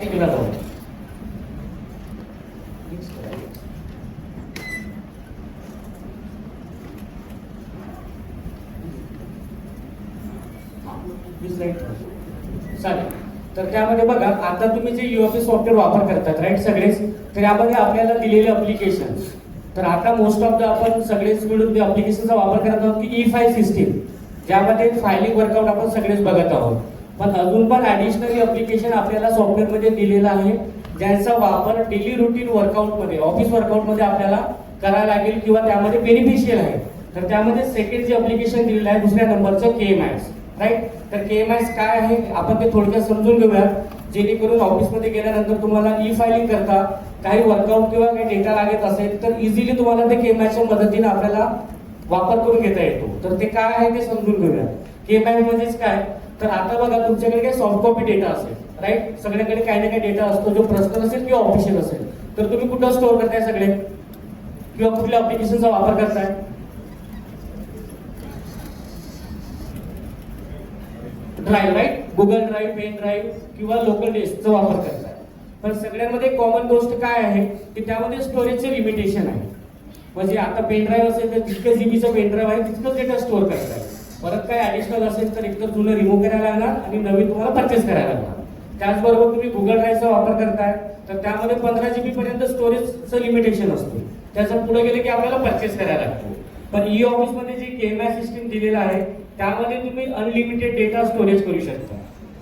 केला जाऊ. चालेल. तर त्यामध्ये बघा, आता तुम्ही जे यूएफएस सॉफ्टवेअर वापर करतात राईट सगळेच, तर यामध्ये आपल्याला दिलेले अप्लिकेशन, तर आता मोस्ट ऑफ द आपण सगळेच मिळून त्या अप्लिकेशनचा वापर करत आहोत की ई फाईल सिस्टीम, ज्यामध्ये फायलिंग वर्कआउट आपण सगळेच बघत आहोत. पण अजून पण ॲडिशनली अप्लिकेशन आपल्याला सॉफ्टवेअरमध्ये दिलेलं आहे, ज्यांचा वापर डेली रुटीन वर्कआउटमध्ये, ऑफिस वर्कआउटमध्ये आपल्याला करायला लागेल किंवा त्यामध्ये बेनिफिशियल आहे. तर त्यामध्ये सेकंड जे अप्लिकेशन दिलेलं आहे दुसऱ्या नंबरचं KMS राईट. तर KMS काय आहे आपण ते थोडक्यात समजून घेऊयात, जेणेकरून ऑफिसमध्ये गेल्यानंतर तुम्हाला ई फायलिंग करता काही वर्कआउट किंवा काही डेटा लागत असेल तर इझिली तुम्हाला ते KMSच्या मदतीने आपल्याला वापर करून घेता येतो. तर ते काय आहे ते समजून घेऊयात. KMS म्हणजेच काय, तर आता बघा तुमच्याकडे काही सॉफ्ट कॉपी डेटा असेल राईट, सगळ्याकडे काही ना काही डेटा असतो जो पर्सनल असेल किंवा ऑफिशियल असेल. तर तुम्ही कुठं स्टोअर करताय सगळे किंवा कुठल्या अप्लिकेशनचा वापर करताय? Drive right, Google drive, pen drive किंवा लोकल डिस्कचा वापर करताय. पण सगळ्यामध्ये कॉमन गोष्ट काय आहे की त्यामध्ये स्टोरेजचे लिमिटेशन आहे. म्हणजे आता पेन ड्राईव्ह असेल तर जितकं जीबीचं पेन ड्राईव्ह आहे तितकंच डेटा स्टोअर करताय. परत काय ऍडिशनल असेल तर एकतर जुनं रिमूव्ह करायला लागणार आणि नवीन तुम्हाला परचेस करायला लागणार. त्याचबरोबर तुम्ही गुगल ड्राईव्हचा वापर करताय तर त्यामध्ये 15 GB पर्यंत स्टोरेजचं लिमिटेशन असतं, त्याचं पुढे गेले की आपल्याला परचेस करायला लागतो. पण ई ऑफिसमध्ये जे KMS सिस्टीम दिलेलं आहे त्यामध्ये तुम्ही अनलिमिटेड डेटा स्टोरेज करू शकता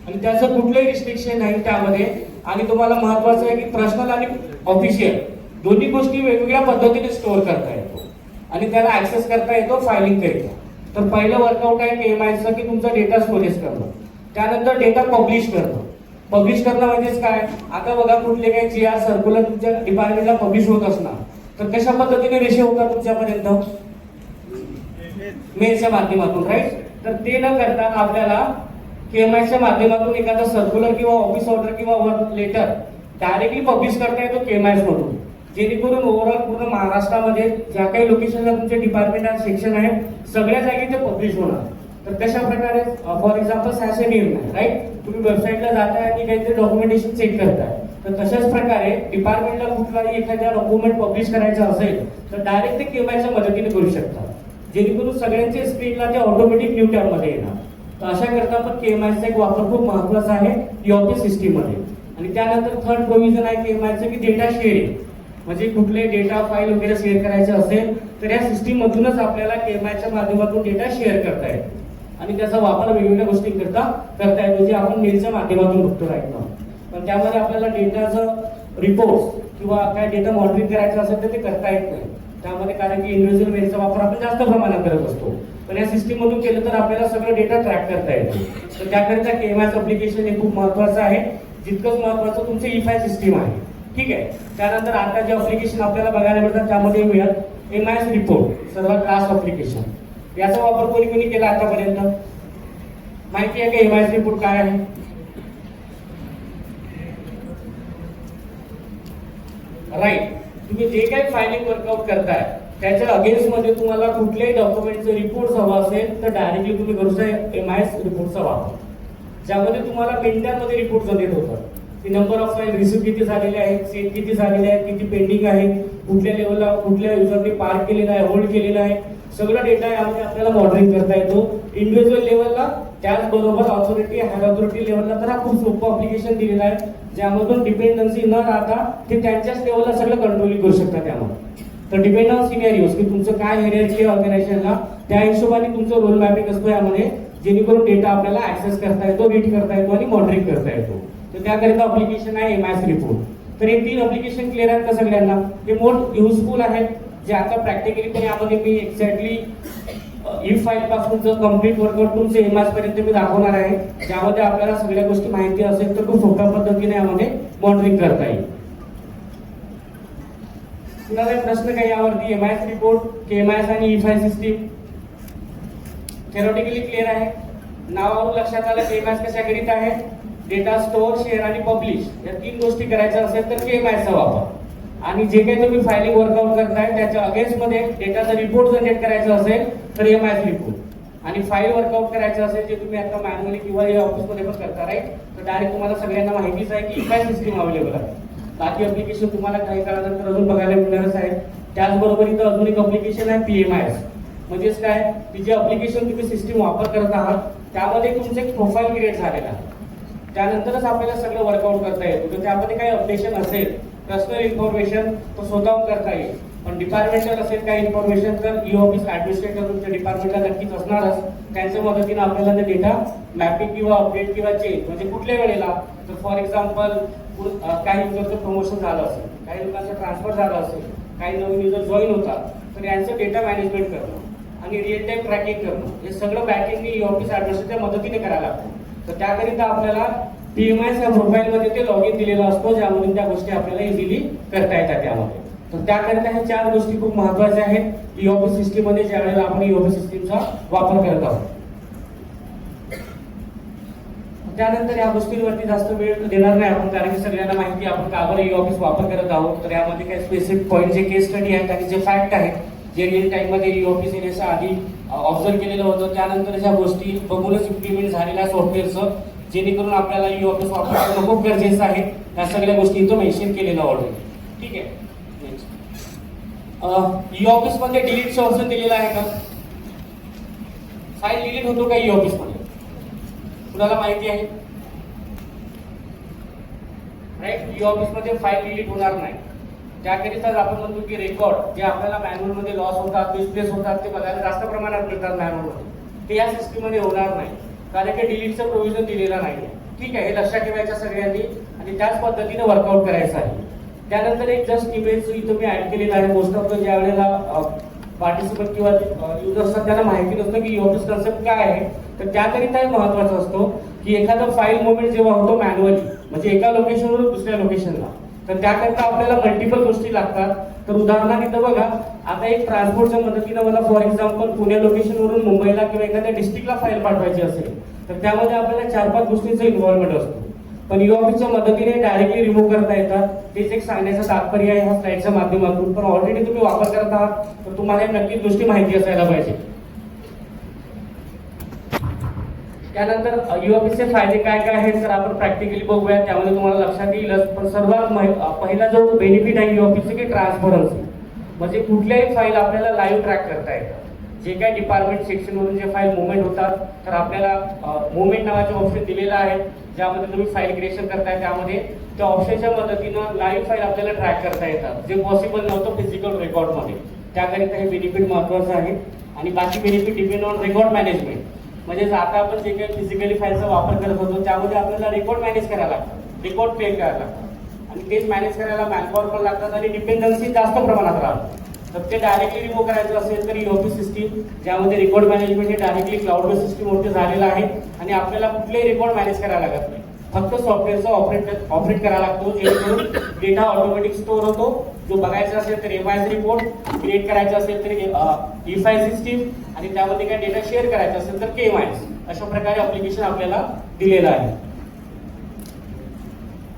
आणि त्याचं कुठलंही रिस्ट्रिक्शन नाही त्यामध्ये. आणि तुम्हाला महत्वाचं आहे की पर्सनल आणि ऑफिशियल दोन्ही गोष्टी वेगवेगळ्या पद्धतीने स्टोअर करता येतो आणि त्याला ऍक्सेस करता येतो फायलिंग करिता. तर पहिलं वर्कआउट आहे KMSचं की तुमचा डेटा स्टोरेज करणं. त्यानंतर डेटा पब्लिश करणं. पब्लिश करणं म्हणजेच काय, आता बघा कुठले काही GR सर्क्युलर तुमच्या डिपार्टमेंटला पब्लिश होत असणार तर कशा पद्धतीने रेशो होतात तुमच्यापर्यंत? मेलच्या माध्यमातून राईट. तर ते न करता आपल्याला KMSच्या माध्यमातून एखादा सर्क्युलर किंवा ऑफिस ऑर्डर किंवा वर्क लेटर डायरेक्टली पब्लिश करता येतो KMS मधून, जेणेकरून ओव्हरऑल पूर्ण महाराष्ट्रामध्ये ज्या काही लोकेशनला तुमचे डिपार्टमेंट आणि सेक्शन आहे सगळ्या जागी ते पब्लिश होणार. तर कशा प्रकारे, फॉर एक्झाम्पल सॅसे निर्णय राईट, तुम्ही वेबसाईटला जाताय आणि काहीतरी डॉक्युमेंटेशन चेक करताय तर तशाच प्रकारे डिपार्टमेंटला कुठलाही एखाद्या डॉक्युमेंट पब्लिश करायचं असेल तर डायरेक्ट ते KMSच्या मदतीने करू शकता, जेणेकरून सगळ्यांच्या स्क्रीनला ते ऑटोमॅटिक न्यू टॅबमध्ये येणार. तर अशा करता पण KMSचा एक वापर खूप महत्वाचा आहे ई ऑफिस सिस्टीम मध्ये. आणि त्यानंतर थर्ड प्रोव्हिजन आहे KMSचं की डेटा शेअरिंग, म्हणजे कुठले डेटा फाईल वगैरे शेअर करायचे असेल तर या सिस्टीम मधूनच आपल्याला KMSच्या माध्यमातून डेटा शेअर करता येतो आणि त्याचा वापर वेगवेगळ्या गोष्टींकरता करता येतो, जे आपण मेलच्या माध्यमातून बघतो राईट नाव. पण त्यामध्ये आपल्याला डेटाचं रिपोर्ट किंवा काय डेटा मॉनिटरिंग करायचं असेल तर ते करता येत नाही त्यामध्ये, कारण की इंडिव्हिज्युअल मेलचा वापर आपण जास्त प्रमाणात करत असतो. पण या सिस्टीम मधून केलं तर आपल्याला सगळं डेटा ट्रॅक करता येतो. तर त्याकरिता KMS अप्लिकेशन हे खूप महत्वाचं आहे, जितकंच महत्वाचं तुमचं ई फाईल सिस्टीम आहे. ठीक आहे. त्यानंतर आता जे अप्लिकेशन आपल्याला बघायला मिळतात त्यामध्ये मिळत MIS रिपोर्ट, सर्वात लास्ट अप्लिकेशन. याचा वापर कोणी कोणी केला आतापर्यंत? माहिती आहे का MIS रिपोर्ट काय आहे? राईट. तुम्ही जे काही फायलिंग वर्कआउट करताय त्याच्या अगेन्स्ट मध्ये तुम्हाला कुठल्याही डॉक्युमेंटचे रिपोर्ट हवा असेल तर डायरेक्टली तुम्ही करू शकता MIS रिपोर्टचा वापर, ज्यामध्ये तुम्हाला मिनिटांमध्ये रिपोर्ट जनरेट होतात की नंबर ऑफ फाईल रिसिव्ह किती झालेले आहेत, सेट किती झालेले आहेत, किती पेंडिंग आहे, कुठल्या लेवलला कुठल्या युजरने पार्क केलेला आहे, होल्ड केलेला आहे, सगळं डेटा यामध्ये आपल्याला मॉनिटरिंग करता येतो इंडिव्हिज्युअल लेवलला. त्याचबरोबर ऑथॉरिटी हायर ऑथॉरिटी लेवलला तर हा खूप सोपं अप्लिकेशन दिलेला आहे, ज्यामधून डिपेंडन्सी न राहता ते त्यांच्याच लेवलला सगळं कंट्रोलिंग करू शकतात त्यामध्ये. तर डिपेंड ऑन सिनेरियोज की तुमचं काय हेरियरची ऑर्गनायझेशनला त्या हिशोबाने तुमचं रोल मॅपिंग असतो यामध्ये, जेणेकरून डेटा आपल्याला ऍक्सेस करता येतो, रीड करता येतो आणि मॉनिटरिंग करता येतो. तर त्याकरिता अप्लिकेशन आहे MIS रिपोर्ट. तर हे 3 अप्लिकेशन क्लिअर आहेत का सगळ्यांना? हे मोस्ट युजफुल आहेत, जे आता प्रॅक्टिकली पण यामध्ये मी एक्झॅक्टली ई फाईल पासूनचं कम्प्लीट वर्कआउट तुमचं MIS पर्यंत मी दाखवणार आहे, ज्यामध्ये आपल्याला सगळ्या गोष्टी माहिती असेल तर खूप सोप्या पद्धतीने यामध्ये मॉनिटरिंग करता येईल. कुणाला प्रश्न काही यावरती? MIS रिपोर्ट, KMS आणि E file system theoretically clear आहे. नावावरून लक्षात आलं KMS कशाकरिता आहे? डेटा स्टोअर, शेअर आणि पब्लिश या 3 गोष्टी करायच्या असेल तर KMSचा वापर. आणि जे काही तुम्ही फायलिंग वर्कआउट करताय त्याच्या अगेन्स्ट मध्ये डेटाचा रिपोर्ट जनरेट करायचा असेल तर MIS रिपोर्ट. आणि फाईल वर्कआउट करायचं असेल जे तुम्ही आता मॅन्युअली किंवा या ऑफिसमध्ये पण करता राईट, तर डायरेक्ट तुम्हाला सगळ्यांना माहितीच आहे की काय सिस्टीम अवेलेबल आहे. बाकी अप्लिकेशन तुम्हाला काही काळानंतर अजून बघायला मिळणारच आहे. त्याचबरोबर इथं अजून एक अप्लिकेशन आहे PMIS. म्हणजेच काय की जे अप्लिकेशन तुम्ही सिस्टीम वापर करत आहात त्यामध्ये तुमचं एक प्रोफाईल क्रिएट झालेला आहे. त्यानंतरच आपल्याला सगळं वर्कआउट करता येतं. तर त्यामध्ये काही अपडेशन असेल, पर्सनल इन्फॉर्मेशन तो स्वतःहून करता येईल. पण डिपार्टमेंटल असेल काही इन्फॉर्मेशन तर ऑफिस ऍडमिनिस्ट्रेटर तुमच्या डिपार्टमेंटला नक्कीच असणारच. त्यांच्या मदतीने आपल्याला ते डेटा मॅपिंग किंवा अपडेट किंवा चेंज म्हणजे कुठल्या वेळेला, तर फॉर एक्झाम्पल काही युजरचं प्रमोशन झालं असेल, काही लोकांचं ट्रान्सफर झालं असेल, काही नवीन युजर जॉईन होतात, तर यांचं डेटा मॅनेजमेंट करणं आणि रिअल टाइम ट्रॅकिंग करणं हे सगळं बॅकिंग ऑफिस ऍडमिनिस्ट्रेटरच्या मदतीने करायला लागतं. तर त्याकरिता आपल्याला PMIS या प्रोफाईलमध्ये ते लॉग इन दिलेला असतो, ज्यामधून त्या गोष्टी आपल्याला इझिली करता येतात त्यामध्ये. तर त्याकरिता ह्या 4 गोष्टी खूप महत्वाच्या आहेत ऑफिस सिस्टीम मध्ये, ज्यावेळेला आपण ऑफिस सिस्टीमचा वापर करत आहोत. त्यानंतर या गोष्टींवरती जास्त वेळ देणार नाही आपण, कारण की सगळ्यांना माहिती आपण का बरं ऑफिस वापर करत आहोत. तर यामध्ये काही स्पेसिफिक पॉईंट जे केस स्टडी आहेत आणि जे फॅक्ट आहेत जे रिअल टाइम मध्ये ऑफिस येण्याच्या आधी ऑब्झर्व केलेलं होतं, त्यानंतर ज्या गोष्टी बघूनच इम्प्लिमेंट झालेल्या सॉफ्टवेअरचं, जेणेकरून आपल्याला ऑफिस वापरणं खूप गरजेचं आहे. या सगळ्या गोष्टी इथं मेन्शन केलेलं ऑलरेडी. ठीक आहे. ऑफिस मध्ये डिलीटचं ऑप्शन दिलेलं आहे का? फाईल डिलीट होतो का ऑफिस मध्ये? कुणाला माहिती आहे? राईट, ऑफिस मध्ये फाईल डिलीट होणार नाही. त्याकरिताच आपण म्हणतो की रेकॉर्ड जे आपल्याला मॅन्युअल मध्ये लॉस होतात, मिसप्लेस होतात, ते बघायला जास्त प्रमाणात मिळतात मॅन्युअल मध्ये, ते या सिस्टीम मध्ये होणार नाही, कारण की डिलीटचं प्रोव्हिजन दिलेलं नाही. ठीक आहे, हे लक्षात ठेवायचं सगळ्यांनी आणि त्याच पद्धतीने वर्कआउट करायचं आहे. त्यानंतर एक जस्ट इमेज इथं मी ऍड केलेला आहे. मोस्ट ऑफ ज्या वेळेला पार्टिसिपंट किंवा युजर्स त्यांना माहिती नसतं की ऑफिस कन्सेप्ट काय आहे, तर त्याकरिता हे महत्वाचं असतो की एखादं फाईल मुवमेंट जेव्हा होतो मॅन्युअली, म्हणजे एका लोकेशनवरून दुसऱ्या लोकेशनला, तर त्याकरिता आपल्याला मल्टिपल गोष्टी लागतात. तर उदाहरणार्थ इथं बघा, आता एक ट्रान्सपोर्टच्या मदतीनं मला फॉर एक्झाम्पल पुणे लोकेशनवरून मुंबईला किंवा एखाद्या डिस्ट्रिक्टला फाईल पाठवायची असेल, तर त्यामध्ये आपल्याला 4-5 गोष्टींचा इन्व्हॉल्वमेंट असतो. पण ऑफिसच्या मदतीने डायरेक्टली रिमूव्ह करता येतात. तेच एक सांगण्याचं तात्पर्य आहे ह्या स्लाइडच्या माध्यमातून. पण ऑलरेडी तुम्ही वापर करत आहात तर तुम्हाला नक्कीच गोष्टी माहिती असायला पाहिजे. त्यानंतर ऑफिसचे फायदे काय काय आहेत तर आपण प्रॅक्टिकली बघूया, त्यामध्ये तुम्हाला लक्षात येईलच. पण सर्वात पहिला जो बेनिफिट आहे ऑफिसचे की ट्रान्सपरन्सी, म्हणजे कुठल्याही फाईल आपल्याला लाईव्ह ट्रॅक करता येतात. जे काही डिपार्टमेंट सेक्शनवरून जे फाईल मुवमेंट होतात, तर आपल्याला मुवमेंट नावाचे ऑप्शन दिलेला आहे, ज्यामध्ये तुम्ही फाईल क्रिएशन करताय. त्यामध्ये त्या ऑप्शनच्या मदतीनं लाईव्ह फाईल आपल्याला ट्रॅक करता येतात, जे पॉसिबल नव्हतं फिजिकल रेकॉर्डमध्ये. त्याकरिता हे बेनिफिट महत्वाचं आहे. आणि बाकी benefit depend on record management, म्हणजे आता आपण जे काही फिजिकली फाईलचा वापर करत होतो त्यामध्ये आपल्याला रेकॉर्ड मॅनेज करायला लागतं, रेकॉर्ड क्रिएट करायला लागतं, आणि तेच मॅनेज करायला मॅनपॉवर पण लागतात आणि डिपेंडन्सी जास्त प्रमाणात राहतं. तर ते डायरेक्टली रिमूव्ह करायचं असेल तर ऑफिस सिस्टीम, ज्यामध्ये रेकॉर्ड मॅनेजमेंट हे डायरेक्टली क्लाउड बेस्ड सिस्टीमवरती झालेलं आहे आणि आपल्याला कुठलेही रेकॉर्ड मॅनेज करायला लागत नाही. फक्त सॉफ्टवेअरचा ऑपरेट करायला लागतो, जेणेकरून डेटा ऑटोमॅटिक स्टोअर होतो. जो बघायचा असेल तर MIS रिपोर्ट, क्रिएट करायचा असेल तर E-फाईल सिस्टीम, आणि त्यामध्ये काय डेटा शेअर करायचा असेल तर KMIS. अशा प्रकारे अप्लिकेशन आपल्याला दिलेलं आहे.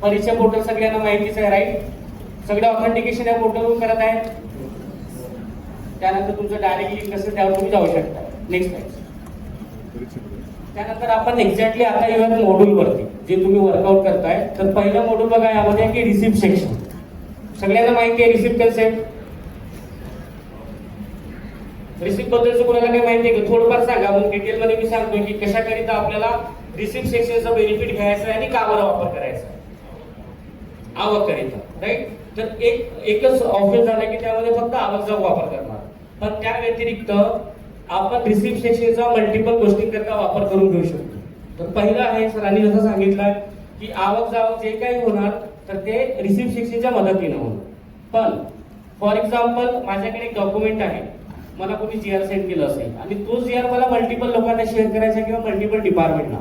परीक्षा पोर्टल सगळ्यांना माहितीच आहे राईट, सगळं ऑथेंटिकेशन या पोर्टलवरून करत आहे. त्यानंतर तुमचं डायरेक्ट लिंक असेल त्यावर तुम्ही जाऊ शकता. Next slide. त्यानंतर आपण एक्झॅक्टली आता येऊया मॉड्यूलवरती जे तुम्ही वर्कआउट करताय. तर पहिलं मॉड्यूल बघा, यामध्ये आहे की रिसिप्ट सेक्शन. सगळ्यांना माहिती आहे रिसिप्ट कन्सेप्ट. रिसिप्ट बद्दलचं कोणाला काही माहिती आहे का? थोडंफार सांगा, मग डिटेलमध्ये मी सांगतो की कशाकरिता आपल्याला रिसिप्ट सेक्शनचा बेनिफिट घ्यायचा आहे आणि का बरं वापर करायचा आहे. आवक करिता राईट. तर एकच ऑप्शन झालं की त्यामध्ये फक्त आवक जाऊ वापर करणार, पण त्या व्यतिरिक्त आपण रिसिप्ट सेक्शनचा मल्टिपल गोष्टींकरता वापर करून घेऊ शकतो. तर पहिलं आहे, सरांनी जसं सांगितलं की आवक जावक जे काही होणार तर ते रिसिप्ट सेक्शनच्या मदतीनं होणार. पण फॉर एक्झाम्पल माझ्याकडे एक डॉक्युमेंट आहे, मला कोणी GR सेंड केलं असेल आणि तो GR मला मल्टिपल लोकांना शेअर करायचा किंवा मल्टिपल डिपार्टमेंटला,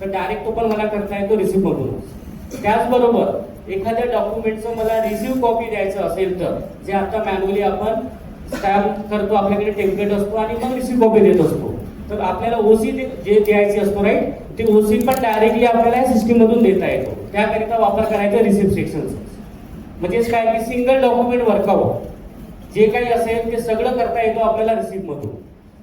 तर डायरेक्ट तो पण मला करता येतो रिसिप्ट मधूनच. त्याचबरोबर एखाद्या डॉक्युमेंटचं मला रिसिव्ह कॉपी द्यायचं असेल तर जे आता मॅन्युअली आपण स्टॅम्प करतो, आपल्याकडे टेम्पलेट असतो आणि मग रिसिव्ह कॉपी देत असतो, तर आपल्याला OC जे द्यायची असतो राईट, ते OC पण डायरेक्टली आपल्याला या सिस्टीम मधून देता येतो. त्याकरिता वापर करायचा रिसिप्ट सेक्शनचा. म्हणजेच काय की सिंगल डॉक्युमेंट वर्कआउट जे काही असेल ते सगळं करता येतो आपल्याला रिसिप्ट मधून.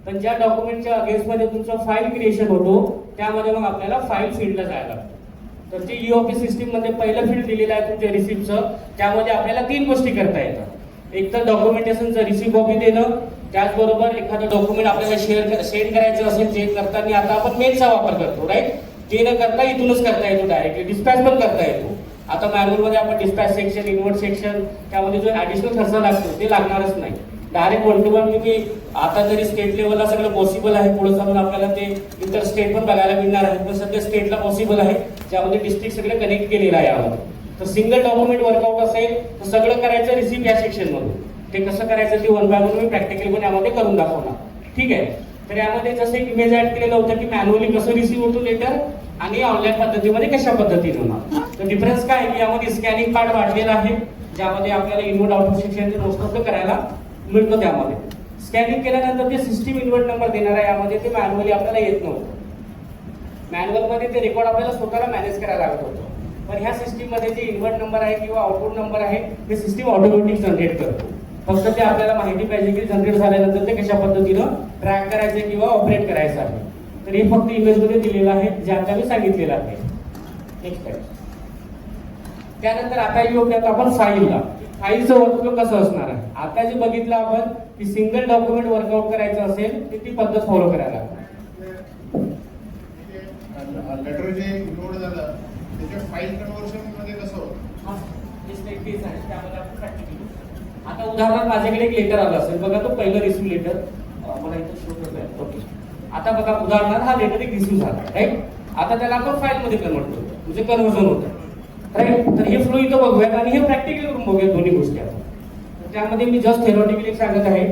पण ज्या डॉक्युमेंटच्या अगेन्स्टमध्ये तुमचं फाईल क्रिएशन होतो त्यामध्ये मग आपल्याला फाईल फील्डला जायला लागतं. तर ते ई-ऑफिस सिस्टीम मध्ये पहिलं फील्ड दिलेलं आहे तुमच्या रिसिप्टचं, त्यामध्ये आपल्याला 3 गोष्टी करता येतात. एक तर डॉक्युमेंटेशनचं रिसिप्ट कॉपी देणं, त्याचबरोबर एखादं डॉक्युमेंट आपल्याला सेंड करायचं असेल चेक करताना आता आपण मेलचा वापर करतो, राईट. ते न करता इथूनच करता येतो, डायरेक्टली डिस्पॅच पण करता येतो. आता मॅन्युअल मध्ये आपण डिस्पॅच सेक्शन, इन्व्हर्ट सेक्शन, त्यामध्ये जो ऍडिशनल खर्च लागतो ते लागणारच नाही. डायरेक्ट 1 to 1 तुम्ही आता जरी स्टेट लेवलला सगळं पॉसिबल आहे, पुढे चालून आपल्याला ते इतर स्टेट पण बघायला मिळणार आहे, पण सध्या स्टेटला पॉसिबल आहे, ज्यामध्ये डिस्ट्रिक्ट सगळे कनेक्ट केलेलं आहे यामध्ये. तर सिंगल डॉक्युमेंट वर्कआउट असेल तर सगळं करायचं रिसिप्ट या सेक्शन मधून. ते कसं करायचं ते 1 by 1 मी प्रॅक्टिकली पण यामध्ये करून दाखवणार, ठीक आहे. तर यामध्ये जसं एक इमेज ऍड केलेलं होतं की मॅन्युअली कसं रिसिव्ह होतो लेटर आणि ऑनलाईन पद्धतीमध्ये कशा पद्धतीने होणार. तर डिफरन्स काय आहे की यामध्ये स्कॅनिंग पार्ट वाढलेला आहे, ज्यामध्ये आपल्याला इनवर्ट आउटपुट सेक्शनचे मोस्ट ऑफ करायला मिळतो. त्यामध्ये स्कॅनिंग केल्यानंतर ते सिस्टीम इन्व्हर्ट नंबर देणार आहे, यामध्ये ते मॅन्युअली आपल्याला येत नव्हतं. मॅन्युअल मध्ये ते रेकॉर्ड आपल्याला स्वतःला मॅनेज करायला लागत होतं, पण ह्या सिस्टीम मध्ये जे इन्व्हर्ट नंबर आहे किंवा आउटपुट नंबर आहे ते सिस्टीम ऑटोमॅटिक जनरेट करतो. फक्त ते आपल्याला माहिती पाहिजे की जनरेट झाल्यानंतर ते कशा पद्धतीनं ट्रॅक करायचे किंवा ऑपरेट करायचं आहे. तर हे फक्त इमेज मध्ये दिलेलं आहे, जे आता मी सांगितलेलं आहे. नेक्स्ट आहे. त्यानंतर आता येऊन आपण फाईलला. फाईलचं वर्कफ्लो कसं असणार आहे. आता जे बघितलं आपण की सिंगल डॉक्युमेंट वर्कआउट करायचं असेल तर ती पद्धत फॉलो करायला लागते. लेटर जे इनलोड झालं त्याच्या फाईल कन्व्हर्शन मध्ये कसं होतं. आता उदाहरणार्थ माझ्याकडे एक लेटर आलं असेल बघा, तो पहिलं रिसिव्ह लेटर मला इथं शो करतोय. ओके, आता बघा उदाहरणार्थ हा लेटर एक रिसिव्ह झाला, राईट. आता त्याला आपण फाईल मध्ये कन्वर्ट करतो, म्हणजे कन्व्हर्जन होतं, राईट. तर हे फ्लो इथं बघूयात आणि हे प्रॅक्टिकली करून बघूया दोन्ही गोष्टी. आता त्यामध्ये मी जस्ट थेरॉटिकली सांगत आहे.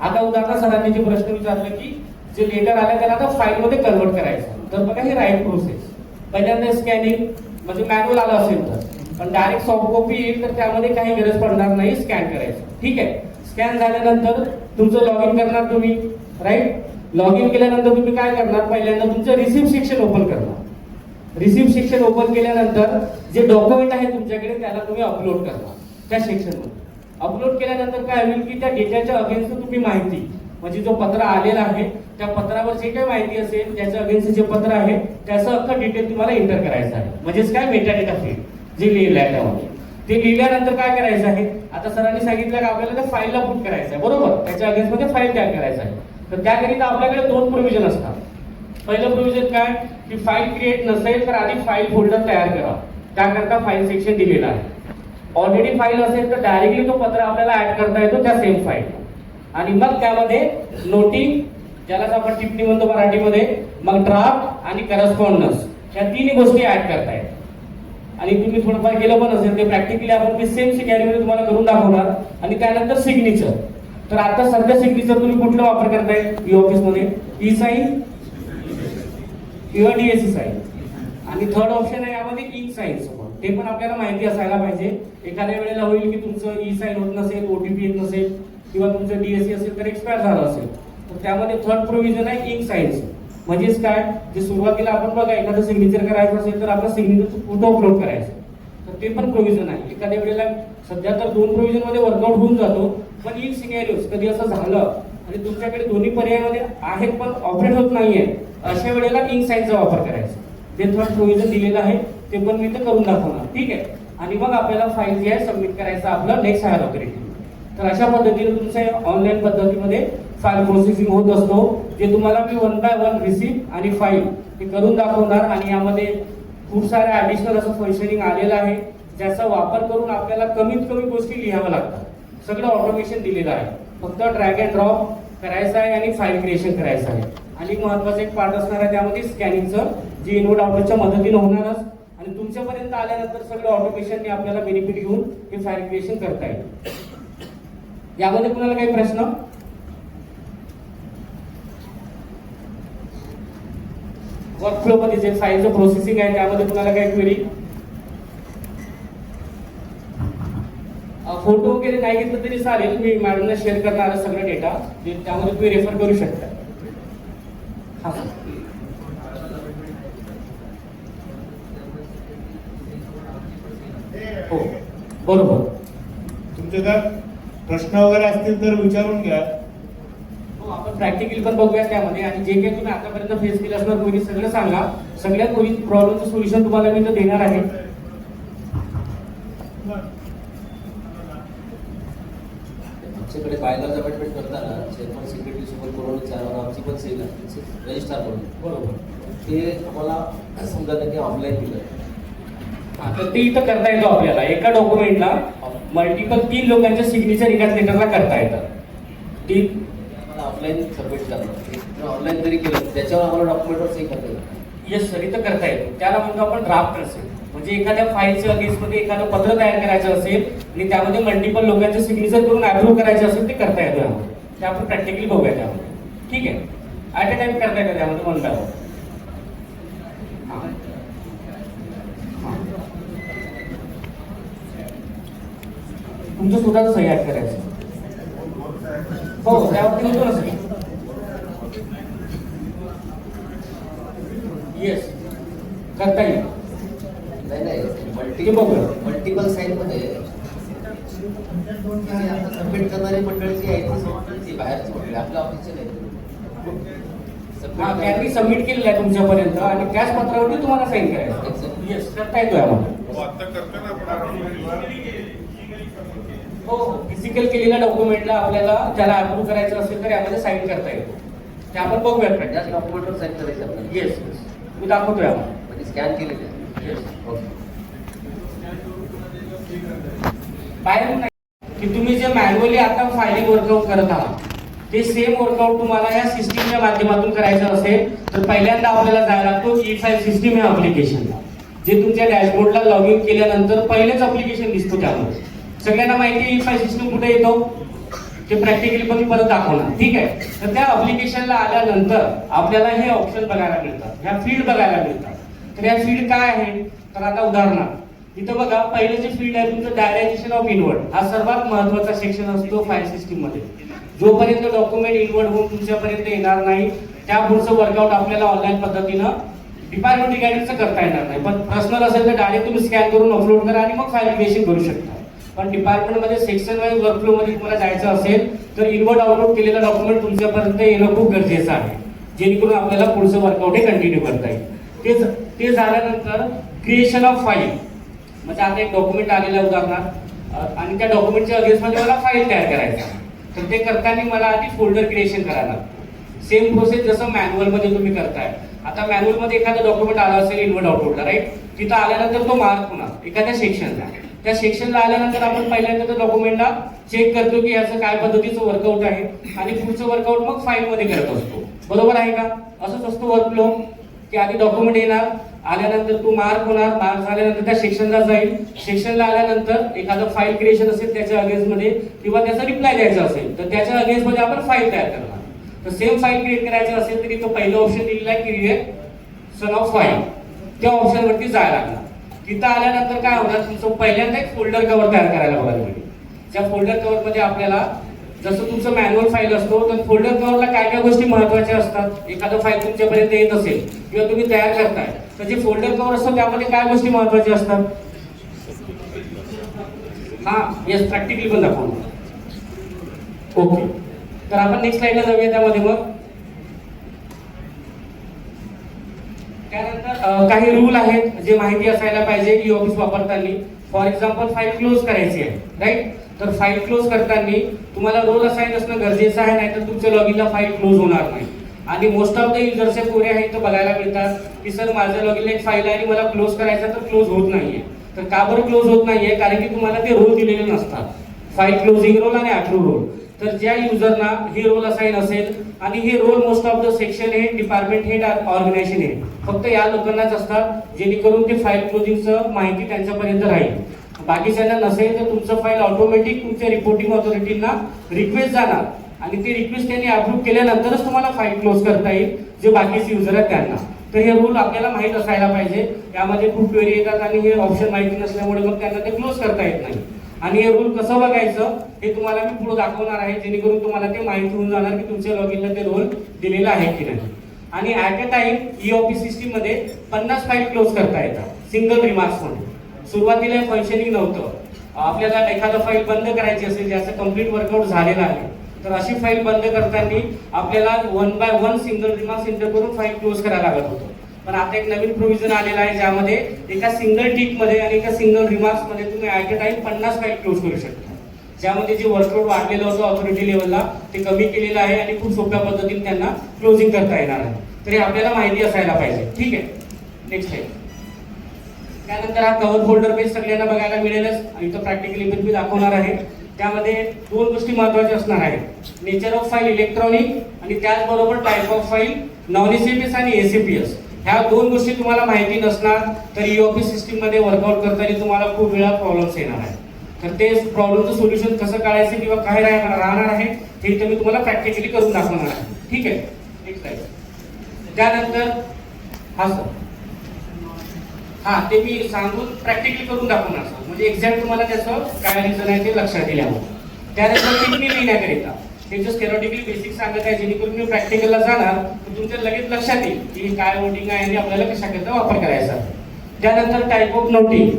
आता उदाहरणार्थ सरांनी जे प्रश्न विचारले की जे लेटर आलं त्याला आता फाईल मध्ये कन्वर्ट करायचं, तर बघा हे राईट प्रोसेस. पहिल्यांदा स्कॅनिंग म्हणजे मॅन्युअल आलं असेल तर, पण डायरेक्ट सॉफ्ट कॉपी येईल तर त्यामध्ये काही गरज पडणार नाही स्कॅन करायचं, ठीक आहे. स्कॅन झाल्यानंतर तुमचं लॉग इन करणार तुम्ही, राईट. लॉग इन केल्यानंतर तुम्ही काय करणार, पहिल्यांदा तुमचं रिसिप्ट सेक्शन ओपन करणार. रिसिप्ट सेक्शन ओपन केल्यानंतर जे डॉक्युमेंट आहे तुमच्याकडे त्याला तुम्ही अपलोड करणार त्या सेक्शनमध्ये. अपलोड केल्यानंतर काय होईल की त्या डेटाच्या अगेन्स्ट तुम्ही माहिती म्हणजे जो पत्र आलेला आहे त्या पत्रावर जे काही माहिती असेल त्याच्या अगेन्स्ट जे पत्र आहे त्याचं अख्खं डिटेल तुम्हाला एंटर करायचं आहे. म्हणजेच काय मेटा डेटा फील्ड जे लिहिलं आहे त्यामध्ये. ते लिहिल्यानंतर काय करायचं आहे, आता सरांनी सांगितलं की आपल्याला त्या फाईलला पुट करायचं आहे, बरोबर. त्याच्या अगेन्स्ट मध्ये फाईल तयार करायचं आहे. तर त्याकरिता आपल्याकडे 2 प्रोव्हिजन असतात. पहिलं प्रोव्हिजन काय की फाईल क्रिएट नसेल तर आधी फाईल फोल्डर तयार करा, त्याकरता फाईल सेक्शन दिलेलं आहे. ऑलरेडी फाईल असेल तर डायरेक्टली तो पत्र आपल्याला ऍड करता येतो त्या सेम फाईल. आणि मग त्यामध्ये नोटिंग ज्याला आपण टिप्पणी म्हणतो मराठीमध्ये, मग ड्राफ्ट आणि करस्पॉन्डन्स या 3 गोष्टी ऍड करतायत. आणि तुम्ही थोडंफार केलं पण असेल ते प्रॅक्टिकली आपण सेम सिक्युरिटीमध्ये तुम्हाला करून दाखवणार. आणि त्यानंतर सिग्नेचर. तर आता सध्या सिग्नेचर तुम्ही कुठलं वापर करताय ई-ऑफिस मध्ये, ई साईन किंवा डीएससी साईन. आणि थर्ड ऑप्शन आहे यामध्ये इंक साईन सोबत. ते पण आपल्याला माहिती असायला पाहिजे. एखाद्या वेळेला होईल की तुमचं ई साईन होत नसेल, ओटीपी येत नसेल किंवा तुमचं डीएससी असेल तर एक्सपायर झालं असेल, तर त्यामध्ये थर्ड प्रोव्हिजन आहे इंक साईन्स. म्हणजेच काय, जे सुरुवातीला आपण बघा एखादं सिग्नेचर करायचं असेल तर आपला सिग्नेचर फोटो अपलोड करायचा, तर ते पण प्रोव्हिजन आहे. एखाद्या वेळेला सध्या तर 2 प्रोव्हिजन मध्ये वर्कआउट होऊन जातो, पण इन सिनेरियोज कधी असं झालं आणि तुमच्याकडे दोन्ही पर्यायामध्ये आहेत पण ऑपरेट होत नाहीये, अशा वेळेला इंक साईनचा वापर करायचा. ते थर्ड प्रोव्हिजन दिलेलं आहे, ते पण मी तर करून दाखवणार, ठीक आहे. आणि मग आपल्याला फाईल जी आहे सबमिट करायचं आपलं नेक्स्ट हायर ऑथॉरिटी. तर अशा पद्धतीने तुमच्या ऑनलाईन पद्धतीमध्ये फाईल प्रोसेसिंग होत असतो, जे तुम्हाला मी 1 by 1 रिसिप्ट आणि फाईल हे करून दाखवणार. आणि यामध्ये खूप साऱ्या ऍडिशनल असं फंक्शनिंग आलेलं आहे, ज्याचा वापर करून आपल्याला कमीत कमी गोष्टी लिहाव्या लागतात. सगळं ऑटोमेशन दिलेलं आहे, फक्त ड्रॅग अँड ड्रॉप करायचं आहे आणि फाईल क्रिएशन करायचं आहे. आणि महत्वाचं एक पार्ट असणार आहे त्यामध्ये स्कॅनिंगचं, जे इनवर्ट आउटपुटच्या मदतीने होणारच. आणि तुमच्यापर्यंत आल्यानंतर सगळं ऑटोमेशनने आपल्याला बेनिफिट घेऊन हे फाईल क्रिएशन करता येईल. यामध्ये कुणाला काही प्रश्न? वर्कफ्लो मध्ये जे फाईलचं प्रोसेसिंग आहे त्यामध्ये कुणाला काही क्वेरी? फोटो वगैरे नाही घेतलं तरी चालेल, मी मॅडमला शेअर करणार सगळं डेटा, त्यामध्ये तुम्ही रेफर करू शकता. हा हो बरोबर. तुमचे जर प्रश्न वगैरे असतील तर विचारून घ्या. हो आपण प्रॅक्टिकली पण बघूया त्यामध्ये, आणि जे काही तुम्ही आतापर्यंत फेस केलं असणार कोणी सगळं सांगा. सगळ्या प्रॉब्लेमचं सोल्युशन तुम्हाला मी इथं देणार आहे. आमच्याकडे बायलॉज अमेंडमेंट करताना चेअरमन सेक्रेटरी सोबत करून चालवणार आमची पण सेल आहे रजिस्ट्रार करून बरोबर. ते आम्हाला समजा त्यांनी ऑफलाईन दिलं हा, तर ते इथं करता येतो आपल्याला. एका डॉक्युमेंटला मल्टिपल 3 लोकांच्या सिग्नेचर एकाच लेटरला करता येतात. ती आम्हाला ऑफलाईन सबमिट करणार ऑनलाईन जरी केलं त्याच्यावर आम्हाला डॉक्युमेंटवर सही करता येईल. येस सर, इथं करता येतो. त्याला म्हणतो आपण ड्राफ्ट असेल, म्हणजे एखाद्या फाईलच्या अगेन्स्टमध्ये एखादं पत्र तयार करायचं असेल आणि त्यामध्ये मल्टिपल लोकांचे सिग्नेचर करून अप्रूव्ह करायचे असेल ते करता येतो यामध्ये. ते आपण प्रॅक्टिकली बघूया त्यामध्ये. ठीक आहे, ॲट अ टाइम करता येतं त्यामध्ये वन बाय वन. तुमचं स्वतःच सही ऍड करायचं. हो, त्यावरती होतो ना सही. येस, करता येईल. नाही ते बघूया. मल्टिपल साईनमध्ये आता सबमिट करणारी मंडळी आहे ती बाहेरची मंडळी आपल्या ऑफिसची नाही. हा, त्यांनी सबमिट केलेलं आहे तुमच्यापर्यंत आणि त्याच पत्रावरती तुम्हाला साईन करायचं. येस, करता येतो यामध्ये. आता करतो ना आपण. हो, फिजिकल केलेल्या डॉक्युमेंटला आपल्याला त्याला अप्रूव्ह करायचं असेल तर यामध्ये साईन करता येतो. ते आपण बघूया त्याच प्रॅक्टिस. डॉक्युमेंटवर साईन करायचं आपल्याला. येस, मी दाखवतोय आपण. म्हणजे स्कॅन केलेले आहे. येस. ओके. बाहेर नाही की तुम्ही जे मॅन्युअली आता फायलिंग वर्कआउट करत आहात ते सेम वर्कआउट तुम्हाला या सिस्टीमच्या माध्यमातून करायचं असेल तर पहिल्यांदा आपल्याला जायला लागतो ई फाईल सिस्टीम या अप्लिकेशनला, जे तुमच्या डॅशबोर्डला लॉग इन केल्यानंतर पहिलेच अप्लिकेशन दिसतो त्यामध्ये. सगळ्यांना माहिती आहे ई फाईल सिस्टीम कुठे येतो, ते प्रॅक्टिकली पण मी परत दाखवणार. ठीक आहे, तर त्या अप्लिकेशनला आल्यानंतर आपल्याला हे ऑप्शन बघायला मिळतात, ह्या फील्ड बघायला मिळतात. तर या फील्ड काय आहे, तर आता उदाहरणार्थ इथं बघा, पहिले जे फील्ड आहे तुमचं डायरेक्शन ऑफ इनवर्ड, हा सर्वात महत्वाचा सेक्शन असतो फाईल सिस्टीम मध्ये. जोपर्यंत डॉक्युमेंट इनवर्ड होऊन तुमच्यापर्यंत येणार नाही त्या पुढचं वर्कआउट आपल्याला ऑनलाईन पद्धतीनं डिपार्टमेंट रिगार्डिंगचं करता येणार नाही. पण पर्सनल असेल तर डायरेक्ट तुम्ही स्कॅन करून अपलोड करा आणि मग फाईल क्रिएशन करू शकता. पण डिपार्टमेंटमध्ये सेक्शन वाईज वर्कफ्लो मध्ये तुम्हाला जायचं असेल तर इनवर्ड अपलोड केलेलं डॉक्युमेंट तुमच्यापर्यंत येणं खूप गरजेचं आहे, जेणेकरून आपल्याला पुढचं वर्कआउट हे कंटिन्यू करता येईल. ते झाल्यानंतर क्रिएशन ऑफ फाईल, म्हणजे आता एक डॉक्युमेंट आलेलं आहे उदाहरणार्थ आणि त्या डॉक्युमेंटच्या अगेन्स्टमध्ये मला फाईल तयार करायचं, तर ते करताना मला आधी फोल्डर क्रिएशन करायला लागतं. सेम प्रोसेस जसं मॅन्युअल मध्ये तुम्ही करताय. आता मॅन्युअल मध्ये एखादं डॉक्युमेंट आलं असेल इनवर्ड आउटवर्डला, राईट, तिथं आल्यानंतर तो मार्क होणार एखाद्या सेक्शनला. त्या सेक्शनला आल्यानंतर आपण पहिल्यांदा त्या डॉक्युमेंटला चेक करतो की याचं काय पद्धतीचं वर्कआउट आहे आणि पुढचं वर्कआउट मग फाईल मध्ये करत असतो. बरोबर आहे का? असंच असतो वर्कफ्लो की आधी डॉक्युमेंट येणार, आल्यानंतर तो मार्क होणार, मार्क झाल्यानंतर त्या सेक्शनला जाईल, सेक्शनला आल्यानंतर एखादं फाईल क्रिएशन असेल त्याच्या अगेन्स्ट मध्ये किंवा त्याचा रिप्लाय द्यायचा असेल तर त्याच्या अगेन्स्ट मध्ये आपण फाईल तयार करणार. तर सेम फाईल क्रिएट करायचं असेल तरी तो पहिलं ऑप्शन दिलेला आहे क्रिएशन ऑफ फाईल, त्या ऑप्शन वरती जायला लागणार. तिथं आल्यानंतर काय होणार, तुमचं पहिल्यांदा एक फोल्डर कव्हर तयार करायला बघायला मिळेल. त्या फोल्डर कव्हर मध्ये आपल्याला जसं तुमचं मॅन्युअल फाईल असतो तर फोल्डर कव्हरला काय काय गोष्टी महत्वाच्या असतात. एखादं फाईल तुमच्यापर्यंत येत असेल किंवा तुम्ही तयार करताय तर जे फोल्डर कव्हर असतं त्यामध्ये काय गोष्टी महत्वाच्या असतात. हा, येस, प्रॅक्टिकली पण दाखवणार. ओके, तर आपण नेक्स्ट स्लाइडला जाऊया. त्यामध्ये मग त्यानंतर काही रूल आहेत जे माहिती असायला पाहिजे ई ऑफिस वापरताना. फॉर एक्झाम्पल फाईल क्लोज करायची आहे, राईट, तर फाईल क्लोज करताना तुम्हाला रोल असाइन असणं गरजेचं आहे, नाहीतर तुमच्या लॉगिनला फाईल क्लोज होणार नाही. आणि मोस्ट ऑफ द युजर्सच्या कोऱ्या आहेत तर बघायला मिळतात की सर माझ्या लॉगिनला एक फाईल आहे आणि मला क्लोज करायचा तर क्लोज होत नाहीये. तर का बरं क्लोज होत नाहीये? कारण की तुम्हाला ते रोल दिलेले नसतात, फाईल क्लोजिंग रोल आणि अप्रूव्ह रोल. तर ज्या युजरना हे रोल असाइन असेल आणि हे role most of the section head, department head, organisation head, फक्त या लोकांनाच असतात, जेणेकरून ते फाईल क्लोजिंगचं माहिती त्यांच्यापर्यंत राहील. बाकीच्यांना नसेल तर तुमचं फाईल ऑटोमॅटिक तुमच्या रिपोर्टिंग ऑथॉरिटींना रिक्वेस्ट जाणार आणि ते रिक्वेस्ट त्यांनी अप्रूव्ह केल्यानंतरच तुम्हाला फाईल क्लोज करता येईल, जे बाकीचे युजर आहेत त्यांना. तर हे रूल आपल्याला माहित असायला पाहिजे. यामध्ये खूप क्वेरी येतात आणि हे ऑप्शन माहिती नसल्यामुळे मग त्यांना ते क्लोज करता येत नाही. आणि हे रूल कसं बघायचं हे तुम्हाला मी पुढे दाखवणार आहे, जेणेकरून तुम्हाला ते माहिती होऊन जाणार की तुमच्या लॉगिनला ते रोल दिलेला आहे की नाही. आणि at a time e office system मध्ये 50 फाईल क्लोज करता येतात सिंगल रिमार्क्स मध्ये. सुरुवातीला हे फंक्शनिंग नव्हतं. आपल्याला एखादं फाईल बंद करायची असेल ज्याचं कम्प्लीट वर्कआउट झालेलं आहे तर अशी फाईल बंद करताना आपल्याला 1 by 1 सिंगल रिमार्क्स एंटर करून फाईल क्लोज करायला लागत होतं. पण आता एक नवीन प्रोव्हिजन आलेला आहे, ज्यामध्ये एका सिंगल टिक मध्ये आणि एका सिंगल रिमार्क्स मध्ये तुम्ही at a time 50 file close करू शकता. ज्यामध्ये जे वर्कलोड वाढलेलं होतं ऑथॉरिटी लेवलला ते कमी केलेलं आहे आणि खूप सोप्या पद्धतीने त्यांना क्लोजिंग करता येणार आहे. तर हे आपल्याला माहिती असायला पाहिजे. ठीक आहे, नेक्स्ट आहे. त्यानंतर हा कव्हर फोल्डर पेज सगळ्यांना बघायला मिळेलच. इथं प्रॅक्टिकली पण मी दाखवणार आहे. त्यामध्ये 2 गोष्टी महत्त्वाच्या असणार आहेत, नेचर ऑफ फाईल इलेक्ट्रॉनिक आणि त्याचबरोबर टाईप ऑफ फाईल नॉन एसीपीएस आणि एसीपीएस. ह्या 2 गोष्टी तुम्हाला माहिती नसणार तर ई ऑफिस सिस्टीम मध्ये वर्कआउट करताना तुम्हाला खूप वेळा प्रॉब्लेम्स येणार आहे. तर ते प्रॉब्लेमचं सोल्युशन कसं काढायचं किंवा काय राहणार आहे हे इथं मी तुम्हाला प्रॅक्टिकली करून दाखवणार आहे. ठीक आहे, नेक्स्ट आहे. त्यानंतर हा सर हा ते मी सांगून प्रॅक्टिकली करून दाखवणार सर, म्हणजे एक्झॅक्ट तुम्हाला त्याचं काय रिझन आहे ते लक्षात दिल्यावर. त्यानंतर टिप्पणी लिहिण्याकरिता त्याचं स्टेरिओटिकली बेसिक सांगत आहे, जेणेकरून मी प्रॅक्टिकलला जाणार तर तुमच्या लगेच लक्षात येईल की काय नोटिंग आहे आणि आपल्याला कशाकरता वापर करायचा. त्यानंतर टाईप ऑफ नोटिंग,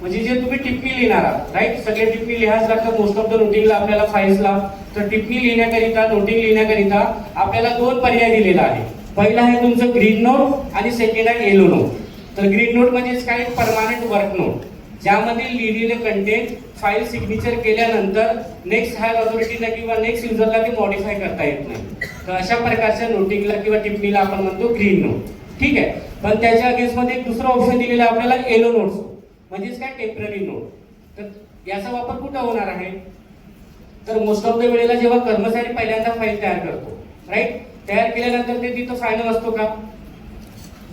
म्हणजे जे तुम्ही टिप्पणी लिहिणार आहात, राईट. सगळे टिप्पणी लिहायच लागतात मोस्ट ऑफ द नोटिंगला आपल्याला फाईल्सला. तर टिप्पणी लिहिण्याकरिता नोटिंग लिहिण्याकरिता आपल्याला 2 पर्याय दिलेला आहे. पहिला आहे तुमचं ग्रीन नोट आणि सेकंड आहे येलो नोट. तर ग्रीन नोट म्हणजेच काय, परमानंट वर्क नोट, ज्यामध्ये लिहिलेले कंटेंट फाईल सिग्नेचर केल्यानंतर नेक्स्ट हायर ऑथॉरिटीला किंवा नेक्स्ट युजरला ते मॉडिफाय करता येत नाही. तर अशा प्रकारच्या नोटिंगला किंवा टिप्पणीला आपण म्हणतो ग्रीन नोट. ठीक आहे. पण त्याच्या अगेन्स्टमध्ये एक दुसरा ऑप्शन दिलेला आहे आपल्याला येलो नोट्स, म्हणजेच काय टेम्पररी नोट. तर याचा वापर कुठं होणार आहे, तर मोस्ट ऑफ द वेळेला जेव्हा कर्मचारी पहिल्यांदा फाईल तयार करतो, राईट, तयार केल्यानंतर ते तिथं फायनल असतो का,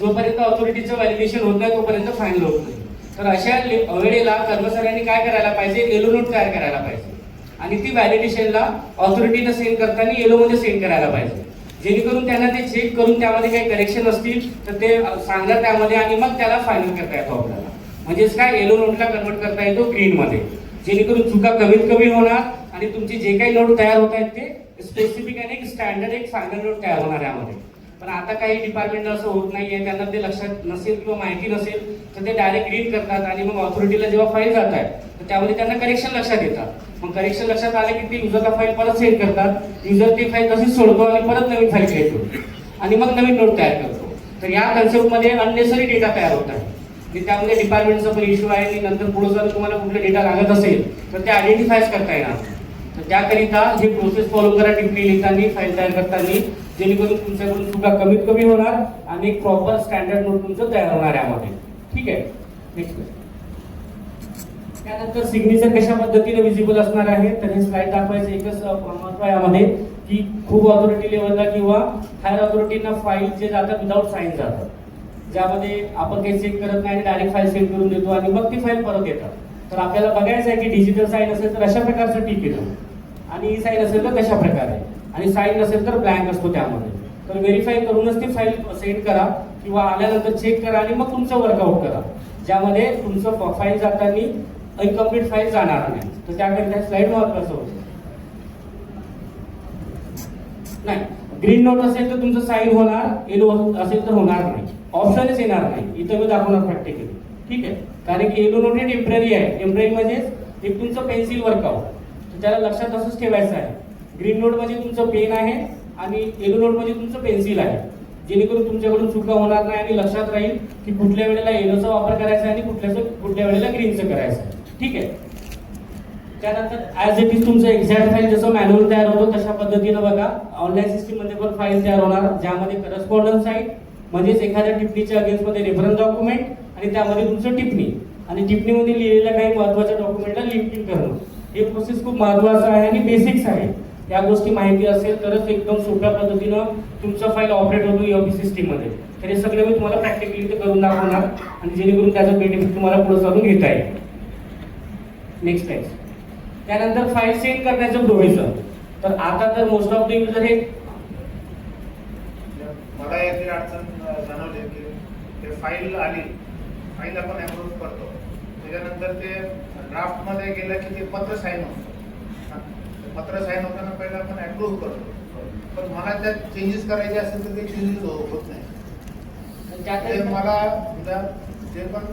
जोपर्यंत ऑथॉरिटीचं व्हॅलिडेशन होत नाही तोपर्यंत फायनल होत नाही. तर अशा वेळेला कर्मचाऱ्यांनी काय करायला पाहिजे, येलो नोट तयार करायला पाहिजे आणि ती व्हॅलिडेशनला ऑथॉरिटीला सेंड करताना येलो मध्ये सेंड करायला पाहिजे, जेणेकरून त्यांना ते चेक करून त्यामध्ये काही करेक्शन असतील तर ते सांगणार त्यामध्ये आणि मग त्याला फायनल करता येतो आपल्याला. म्हणजेच काय, येलो नोटला कन्वर्ट करता येतो ग्रीन मध्ये, जेणेकरून चुका कमीत कमी होणार आणि तुमचे जे काही नोट तयार होत आहेत ते स्पेसिफिक आणि एक स्टँडर्ड एक फायनल नोट तयार होणार यामध्ये. पण आता काही डिपार्टमेंट असं होत नाहीये, त्यांना ते लक्षात नसेल किंवा माहिती नसेल तर ते डायरेक्ट ग्रीन करतात आणि मग ऑथॉरिटीला जेव्हा फाईल जात आहे तर त्यामध्ये त्यांना करेक्शन लक्षात येतात. मग करेक्शन लक्षात आले की ते युजरला फाईल परत सेंड करतात, युजर ती फाईल तशीच सोडतो आणि परत नवीन फाईल क्रिएट करतो आणि मग नवीन नोट तयार करतो. तर या कन्सेप्टमध्ये अननेसरी डेटा तयार होत आहे, की त्यामध्ये डिपार्टमेंटचा पण इश्यू आहे आणि नंतर पुढे जर तुम्हाला कुठला डेटा लागत असेल तर ते आयडेंटिफायच करता येणार. तर त्याकरिता ही प्रोसेस फॉलो करा टिप्पणी लिहिताना, फाईल तयार करताना, जेणेकरून तुमच्याकडून चुका कमीत कमी होणार आणि एक प्रॉपर स्टँडर्ड नोट तुमचं तयार होणार यामध्ये. ठीक आहे, नेक्स्ट. त्यानंतर सिग्नेचर कशा पद्धतीने विजिबल असणार आहे, तर हे स्लाइड दाखवायचं एकच महत्व आहे यामध्ये, की खूप ऑथॉरिटी लेवलला किंवा हायर ऑथॉरिटीना फाईल जे जातात विदाउट साईन जातात, ज्यामध्ये आपण काही चेक करत नाही आणि डायरेक्ट फाईल सेंड करून देतो आणि मग ती फाईल परत येतात. तर आपल्याला बघायचं आहे की डिजिटल साईन असेल तर अशा प्रकारचं टिक येतं आणि ई साईन असेल तर कशा प्रकारे, आणि साईन नसेल तर ब्लँक असतो त्यामध्ये. तर व्हेरीफाय करूनच ती फाईल सेंड करा किंवा आल्यानंतर चेक करा आणि मग तुमचं वर्कआउट करा, ज्यामध्ये तुमचं फाईल जाताना इनकम्प्लीट फाईल जाणार नाही. तर त्याकरिता स्लाइड महत्वाचं होतं. नाही, ग्रीन नोट असेल तर तुमचं साईन होणार, येलो असेल तर होणार नाही, ऑप्शनच येणार नाही. इथं मी दाखवणार प्रॅक्टिकली. ठीक आहे, कारण की येलो नोट हे टेम्पररी आहे. टेम्पररी म्हणजेच एक तुमचं पेन्सिल वर्कआउट, तर त्याला लक्षात असंच ठेवायचं आहे. ग्रीन नोट म्हणजे तुमचं पेन आहे आणि येलो नोट म्हणजे तुमचं पेन्सिल आहे, जेणेकरून तुमच्याकडून चुका होणार नाही आणि लक्षात राहील की कुठल्या वेळेला येलोचा वापर करायचा आहे आणि कुठल्या वेळेला ग्रीनचं करायचं आहे. ठीक आहे. त्यानंतर ऍज इट इज तुमचं एक्झॅक्ट फाईल जसं मॅन्युअल तयार होतो तशा पद्धतीनं बघा ऑनलाईन सिस्टीम मध्ये पण फाईल तयार होणार, ज्यामध्ये करस्पॉन्डन्स साईट म्हणजेच एखाद्या टिप्पणीच्या अगेन्स्ट मध्ये रेफरन्स डॉक्युमेंट आणि त्यामध्ये तुमचं टिप्पणी आणि टिप्पणीमध्ये लिहिलेल्या काही महत्त्वाच्या डॉक्युमेंटला लिंकिंग करणं. हे प्रोसेस खूप महत्त्वाचं आहे आणि बेसिक्स आहे. या गोष्टी माहिती असेल तरच एकदम सोप्या पद्धतीनं तुमचं फाईल ऑपरेट होतो ई ऑफिस सिस्टीम मध्ये. तर हे सगळं मी तुम्हाला प्रॅक्टिकली करून दाखवणार आणि जेणेकरून त्याचं बेनिफिट तुम्हाला पुढे चालून घेता येईल. Next slide. त्यानंतर फाईल सेंड करण्याचं प्रोव्हिजन. तर आता तर मोस्ट ऑफ द युजर हे मला याची अडचण जाणवली की ते फाईल आली, फाईल आपण अप्रूव्ह करतो, त्याच्यानंतर ते ड्राफ्ट मध्ये गेलं की ते पत्र साईन होतं. पत्र साईन होताना पहिला आपण अप्रूव्ह करतो, पण मला त्यात चेंजेस करायचे असेल तर ते चेंजेस होत नाही. ते मला जे पण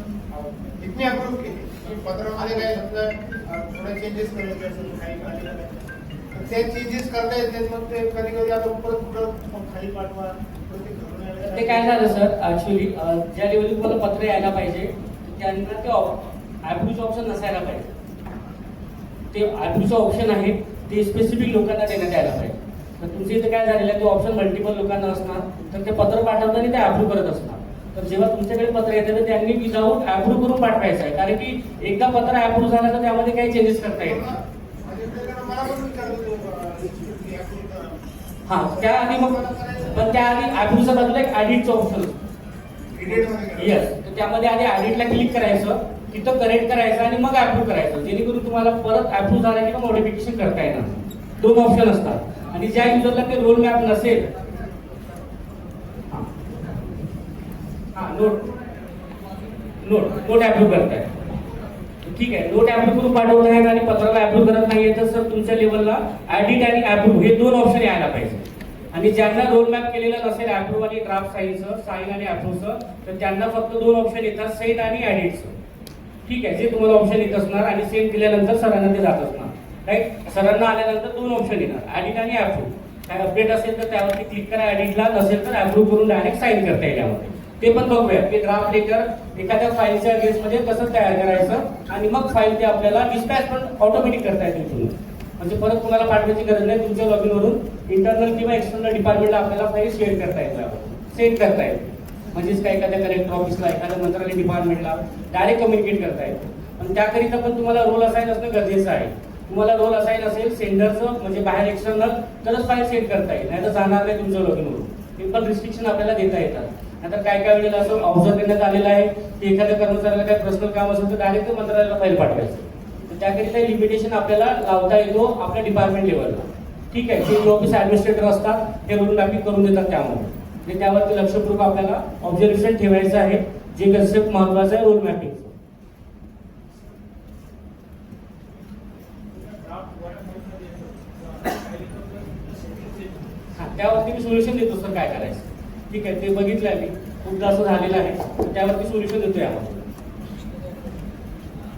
टिप्पणी अप्रूव्ह केली पत्रामध्ये काय समजा थोडे चेंजेस करायचे असेल काही ते चेंजेस करता येते, मग ते कधी कधी आता परत कुठं मग खाली पाठवा परत ते घरून यायला- ते काय झालं सर, ऍक्च्युली ज्या लेवलला तुम्हाला पत्र यायला पाहिजे त्यांना ते ॲप्रूव्हचं ऑप्शन नसायला पाहिजे. ते ॲप्रूव्हचं ऑप्शन आहे ते स्पेसिफिक लोकांना देण्यात यायला पाहिजे. तर तुमच्या इथे काय झालेलं आहे, तो ऑप्शन मल्टिपल लोकांना असणार, तर ते पत्र पाठवताना ते ॲप्रूव्ह करत असणार. तर जेव्हा तुमच्याकडे पत्र येतं तर त्यांनी विजाऊन ॲप्रूव्ह करून पाठवायचं आहे, कारण की एकदा पत्र ॲप्रूव्ह झालं तर त्यामध्ये काही चेंजेस करता येईल. मला पण विचारलं हा, त्याआधी मग पण त्याआधी ॲप्रूव्हच्या बाजूला एक ॲडिटचं ऑप्शन असतं. येस, तर त्यामध्ये आधी ॲडिटला क्लिक करायचं, तिथं करेक्ट करायचं आणि मग ॲप्रूव्ह करायचं, जेणेकरून तुम्हाला परत ॲप्रूव्ह झाला किंवा मॉडिफिकेशन करता येणार. दोन ऑप्शन असतात. आणि ज्या युजरला ते रोल मॅप नसेल, नोट ॲप्रूव्ह करताय, ठीक आहे, नोट ॲप्रूव्ह करून पाठवत आहेत आणि पत्राला ॲप्रूव्ह करत नाहीये, तर सर तुमच्या लेवलला ॲडिट आणि ॲप्रूव्ह हे दोन ऑप्शन यायला पाहिजे. आणि ज्यांना रोल मॅप केलेला नसेल ॲप्रूव्ह आणि ड्राफ्ट साईन आणि ॲप्रूव्हचं, तर त्यांना फक्त दोन ऑप्शन येतात, सेंड आणि ॲडिटचं. ठीक आहे, जे तुम्हाला ऑप्शन येत असणार आणि सेंड केल्यानंतर सरांना ते जात असणार, राईट. सरांना आल्यानंतर दोन ऑप्शन येणार, ॲडिट आणि ॲप्रूव्ह. काय अपडेट असेल तर त्यावरती क्लिक करा ॲडिटला, नसेल तर ॲप्रूव्ह करून डायरेक्ट साईन करता येईल यामध्ये. ते पण बघूया की ड्राफ्ट लेटर एखाद्या फाईलच्या अगेन्स्टमध्ये कसं तयार करायचं आणि मग फाईल ते आपल्याला डिस्पॅच पण ऑटोमॅटिक करता येते तुम्ही. म्हणजे परत तुम्हाला पाठवायची गरज नाही, तुमच्या लॉगिन वरून इंटरनल किंवा एक्सटर्नल डिपार्टमेंटला आपल्याला फाईल शेअर करता येतं, सेंड करता येते. म्हणजेच काय एखाद्या कलेक्टर ऑफिसला, एखाद्या मंत्रालय डिपार्टमेंटला डायरेक्ट कम्युनिकेट करता येतं. पण त्याकरिता पण तुम्हाला रोल असाइन असणं गरजेचं आहे. तुम्हाला रोल असाइन असेल सेंडरचं, म्हणजे बाहेर एक्सटर्नल, तरच फाईल सेंड करता येईल, नाही तर जाणार नाही तुमच्या लॉगिनवरून. हे पण रिस्ट्रिक्शन आपल्याला देता येतात. आता काय काय वेळेला असं ऑब्झर्व करण्यात आलेलं आहे की एखाद्या कर्मचाऱ्याला काही पर्सनल काम असेल तर डायरेक्ट मंत्रालयाला फाईल पाठवायचं. तर त्याकरिता लिमिटेशन आपल्याला लावता येतो आपल्या डिपार्टमेंट लेवलला. ठीक आहे, जे ऑफिस ऍडमिनिस्ट्रेटर असतात ते रोल मॅपिंग करून देतात त्यामध्ये. त्यावरती लक्षपूर्वक आपल्याला ऑब्झर्वेशन ठेवायचं आहे, जे कन्सेप्ट महत्वाचं आहे रोल मॅपिंग. त्यावरती मी सोल्युशन देतो सर काय करायचं. ठीक आहे, ते बघितलं आहे मी, खूपदा असं झालेलं आहे, तर त्यावरती सोल्युशन देतोय आपण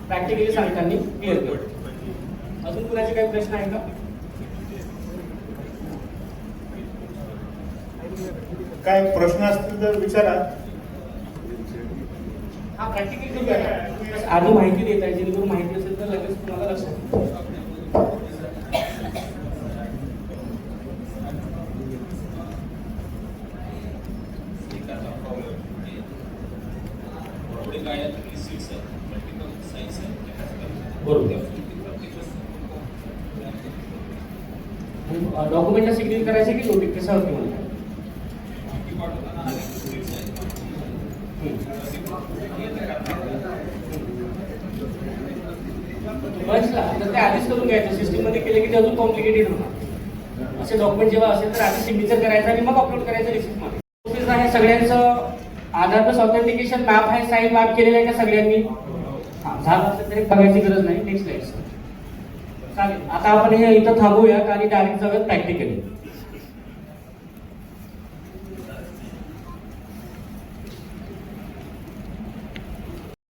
प्रॅक्टिकली सांगताना क्लिअर करतो. अजून कुणाचे काही प्रश्न आहे का? काय प्रश्न असतील तर विचारा. हा, प्रॅक्टिकली करूया. आधी माहिती देत आहे, जेणेकरून माहिती असेल तर लगेच तुम्हाला लक्षात. डॉक्युमेंटला सिग्नेचर करायचे की नोटीस कशावरती म्हणतात? बसला तर ते आधीच करून घ्यायचं, सिस्टीम मध्ये केले की ते अजून कॉम्प्लिकेटेड होणार. असे डॉक्युमेंट जेव्हा असेल तर आधी सिग्नेचर करायचं आणि मग अपलोड करायचं रिसिप्ट मध्ये. प्रोसेस आहे सगळ्यांचं. आधार प्लस ऑथेंटिकेशन मॅप आहे, साईन मॅप केलेलं आहे का सगळ्यांनी? झालं असेल तरी बघायची गरज नाही. Next slide. चालेल, आता आपण हे इथं थांबूया आणि डायरेक्ट जाऊयात प्रॅक्टिकली.